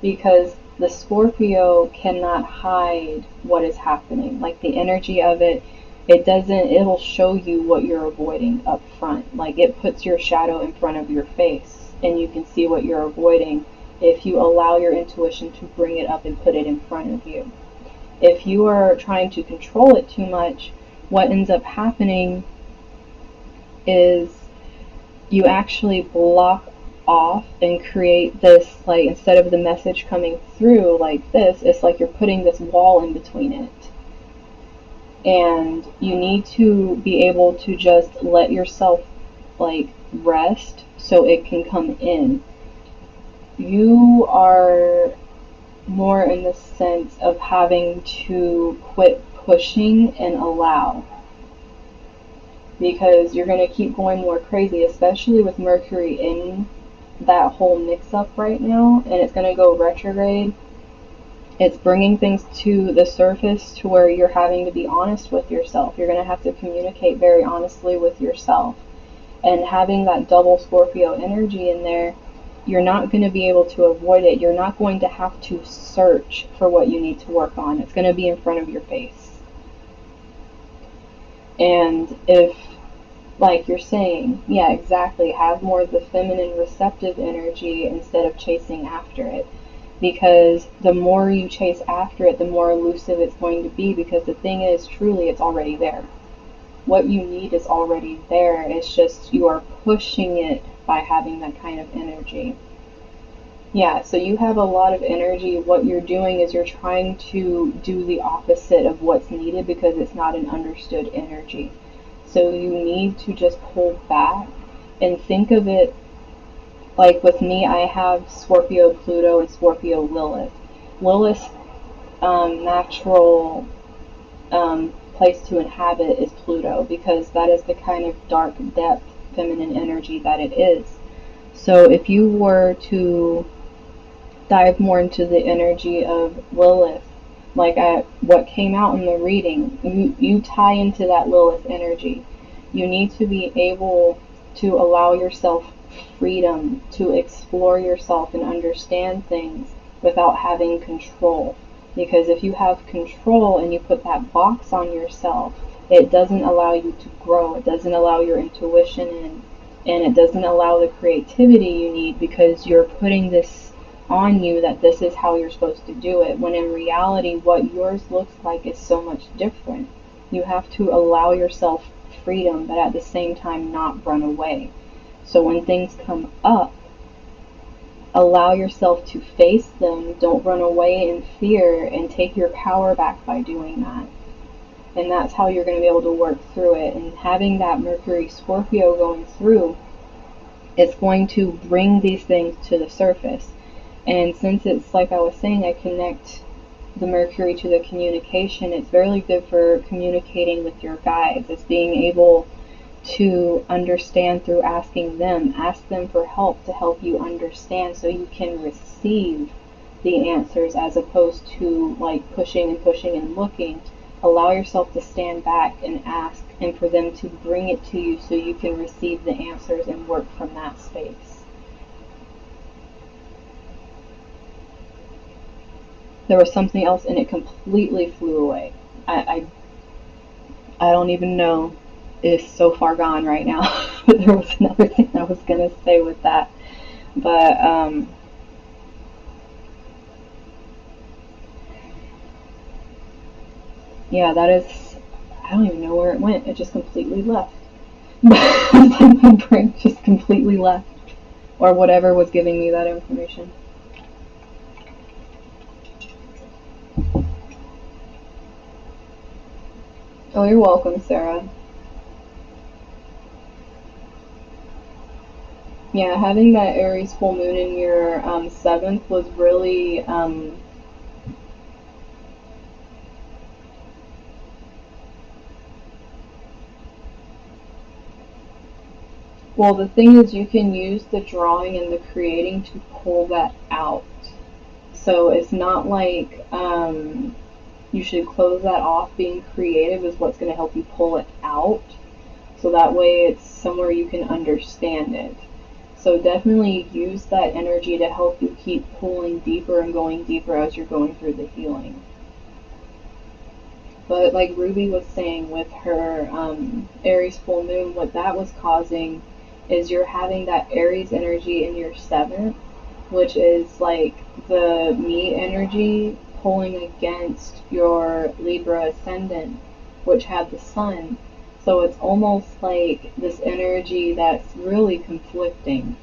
[SPEAKER 1] because the Scorpio cannot hide what is happening. Like the energy of it, it'll show you what you're avoiding up front. Like it puts your shadow in front of your face and you can see what you're avoiding if you allow your intuition to bring it up and put it in front of you. If you are trying to control it too much, what ends up happening is you actually block off and create this, like instead of the message coming through like this, it's like you're putting this wall in between it. And you need to be able to just let yourself like rest so it can come in. You are more in the sense of having to quit pushing and allow, because you're going to keep going more crazy, especially with Mercury in that whole mix-up right now, and it's going to go retrograde. It's bringing things to the surface to where you're having to be honest with yourself. You're going to have to communicate very honestly with yourself. And having that double Scorpio energy in there, you're not going to be able to avoid it. You're not going to have to search for what you need to work on. It's going to be in front of your face. And if, like you're saying, yeah, exactly, have more of the feminine receptive energy instead of chasing after it. Because the more you chase after it, the more elusive it's going to be, because the thing is, truly, it's already there. What you need is already there. It's just you are pushing it by having that kind of energy. Yeah, so you have a lot of energy. What you're doing is you're trying to do the opposite of what's needed because it's not an understood energy. So you need to just pull back and think of it like with me, I have Scorpio Pluto and Scorpio Lilith. Lilith's natural place to inhabit is Pluto, because that is the kind of dark depth feminine energy that it is. So if you were to dive more into the energy of Lilith, like what came out in the reading, you tie into that Lilith energy. You need to be able to allow yourself freedom to explore yourself and understand things without having control. Because if you have control and you put that box on yourself, it doesn't allow you to grow. It doesn't allow your intuition in, and it doesn't allow the creativity you need, because you're putting this on you that this is how you're supposed to do it, when in reality what yours looks like is so much different. You have to allow yourself freedom, but at the same time not run away. So when things come up, allow yourself to face them. Don't run away in fear, and take your power back by doing that. And that's how you're going to be able to work through it. And having that Mercury Scorpio going through, it's going to bring these things to the surface. And since it's, like I was saying, I connect the Mercury to the communication, it's very good for communicating with your guides. It's being able to understand through asking them. Ask them for help to help you understand, so you can receive the answers, as opposed to like pushing and pushing and looking. Allow yourself to stand back and ask, and for them to bring it to you so you can receive the answers and work from that space. There was something else and it completely flew away. I don't even know. It's so far gone right now. But there was another thing I was going to say with that. But, yeah, that is, I don't even know where it went. It just completely left. My brain just completely left. Or whatever was giving me that information. Oh, you're welcome, Sarah. Yeah, having that Aries full moon in your 7th was really, well, the thing is, you can use the drawing and the creating to pull that out. So it's not like you should close that off. Being creative is what's going to help you pull it out. So that way it's somewhere you can understand it. So definitely use that energy to help you keep pulling deeper and going deeper as you're going through the healing. But like Ruby was saying with her Aries full moon, what that was causing is you're having that Aries energy in your 7th, which is like the me energy pulling against your Libra ascendant, which had the sun. So it's almost like this energy that's really conflicting,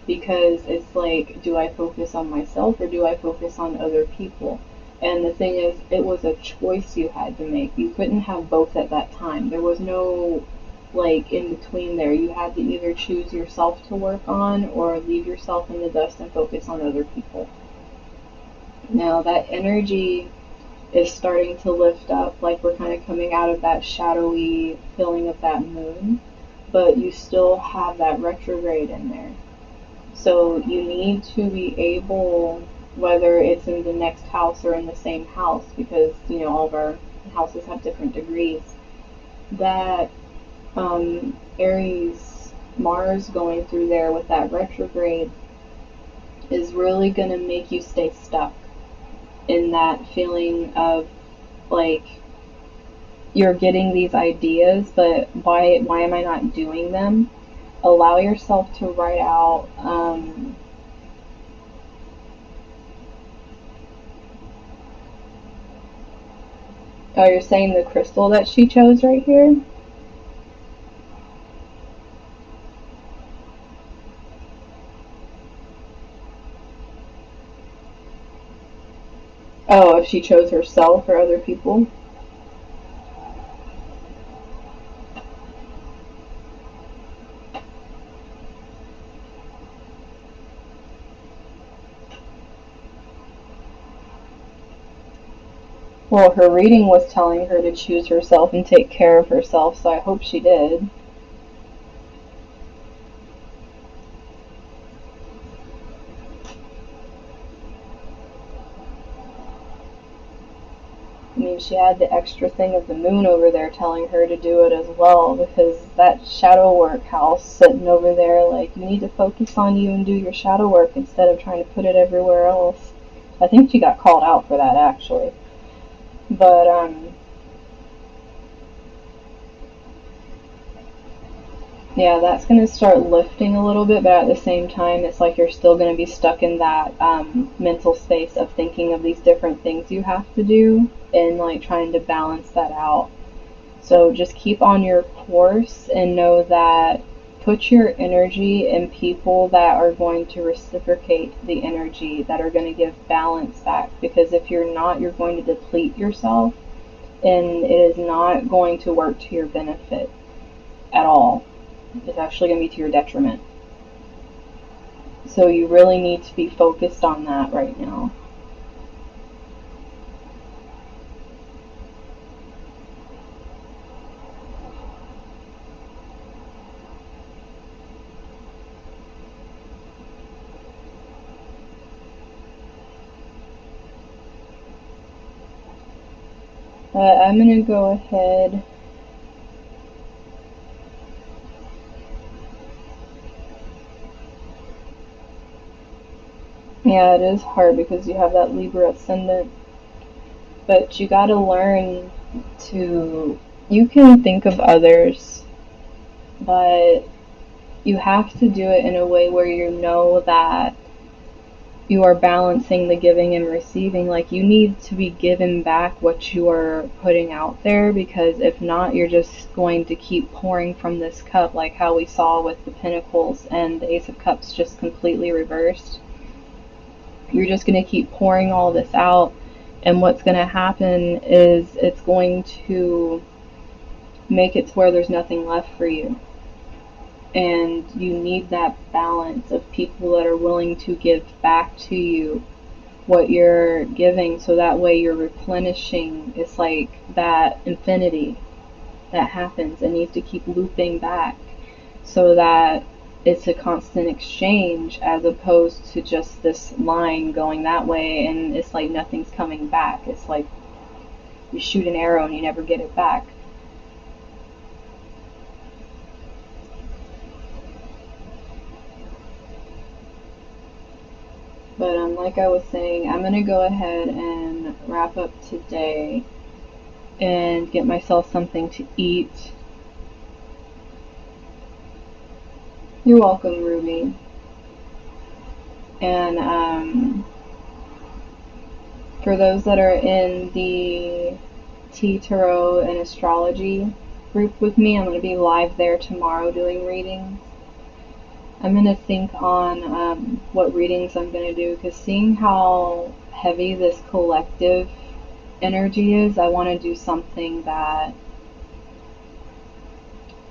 [SPEAKER 1] because it's like, do I focus on myself or do I focus on other people? And the thing is, it was a choice you had to make. You couldn't have both at that time. There was no like in between there. You had to either choose yourself to work on or leave yourself in the dust and focus on other people. Now that energy is starting to lift up, like we're kind of coming out of that shadowy feeling of that moon, but you still have that retrograde in there. So you need to be able, whether it's in the next house or in the same house, because all of our houses have different degrees, that Aries Mars going through there with that retrograde is really going to make you stay stuck in that feeling of like you're getting these ideas, but why am I not doing them? Allow yourself to write out oh, you're saying the crystal that she chose right here? Oh, if she chose herself or other people? Well, her reading was telling her to choose herself and take care of herself, so I hope she did. I mean, she had the extra thing of the moon over there telling her to do it as well, because that shadow work house sitting over there, like, you need to focus on you and do your shadow work instead of trying to put it everywhere else. I think she got called out for that, actually. But, yeah, that's going to start lifting a little bit, but at the same time, it's like you're still going to be stuck in that mental space of thinking of these different things you have to do and like trying to balance that out. So just keep on your course and know that put your energy in people that are going to reciprocate the energy, that are going to give balance back. Because if you're not, you're going to deplete yourself and it is not going to work to your benefit at all. It's actually going to be to your detriment. So you really need to be focused on that right now. I'm going to go ahead Yeah, it is hard because you have that Libra ascendant, but you gotta learn to. You can think of others, but you have to do it in a way where you know that you are balancing the giving and receiving. Like, you need to be given back what you are putting out there, because if not, you're just going to keep pouring from this cup, like how we saw with the Pentacles and the Ace of Cups just completely reversed. You're just going to keep pouring all this out, and what's going to happen is it's going to make it to where there's nothing left for you. And you need that balance of people that are willing to give back to you what you're giving, so that way you're replenishing. It's like that infinity that happens and needs to keep looping back, so that it's a constant exchange, as opposed to just this line going that way and it's like nothing's coming back. It's like you shoot an arrow and you never get it back. But like I was saying, I'm going to go ahead and wrap up today and get myself something to eat. You're welcome, Ruby. And for those that are in the Tea, Tarot, and Astrology group with me, I'm going to be live there tomorrow doing readings. I'm going to think on what readings I'm going to do, because seeing how heavy this collective energy is, I want to do something that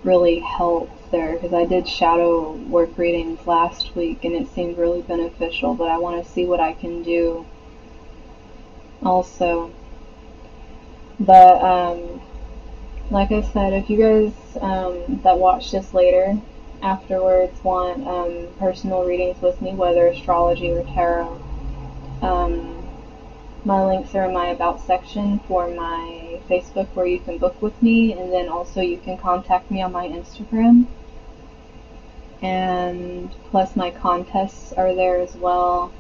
[SPEAKER 1] really helps there, because I did shadow work readings last week and it seemed really beneficial, but I want to see what I can do also. But like I said, if you guys that watch this later afterwards want personal readings with me, whether astrology or tarot, my links are in my About section for my Facebook, where you can book with me, and then also you can contact me on my Instagram. And plus my contests are there as well.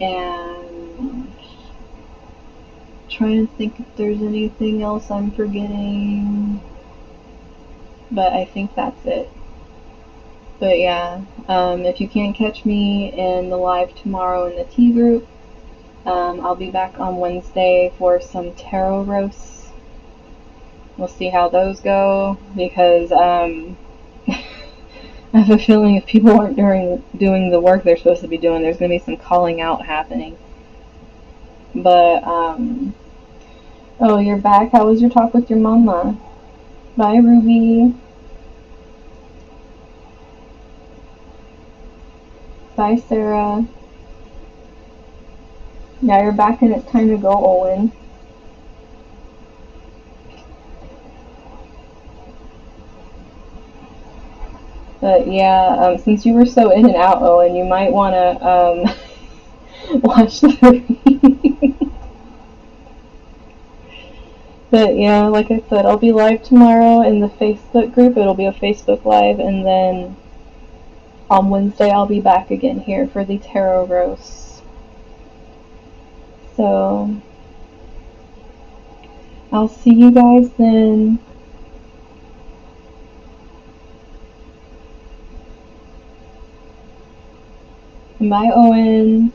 [SPEAKER 1] And trying to think if there's anything else I'm forgetting. But I think that's it. But yeah, if you can't catch me in the live tomorrow in the tea group, I'll be back on Wednesday for some tarot roasts. We'll see how those go, because I have a feeling if people aren't doing the work they're supposed to be doing, there's going to be some calling out happening. But, oh, you're back? How was your talk with your mama? Bye, Ruby. Bye, Sarah. Yeah, you're back and it's time to go, Owen. But yeah, since you were so in and out, Owen, you might want to watch the reading. But yeah, like I said, I'll be live tomorrow in the Facebook group. It'll be a Facebook Live, and then on Wednesday I'll be back again here for the tarot roast. So I'll see you guys then. Bye, Owen.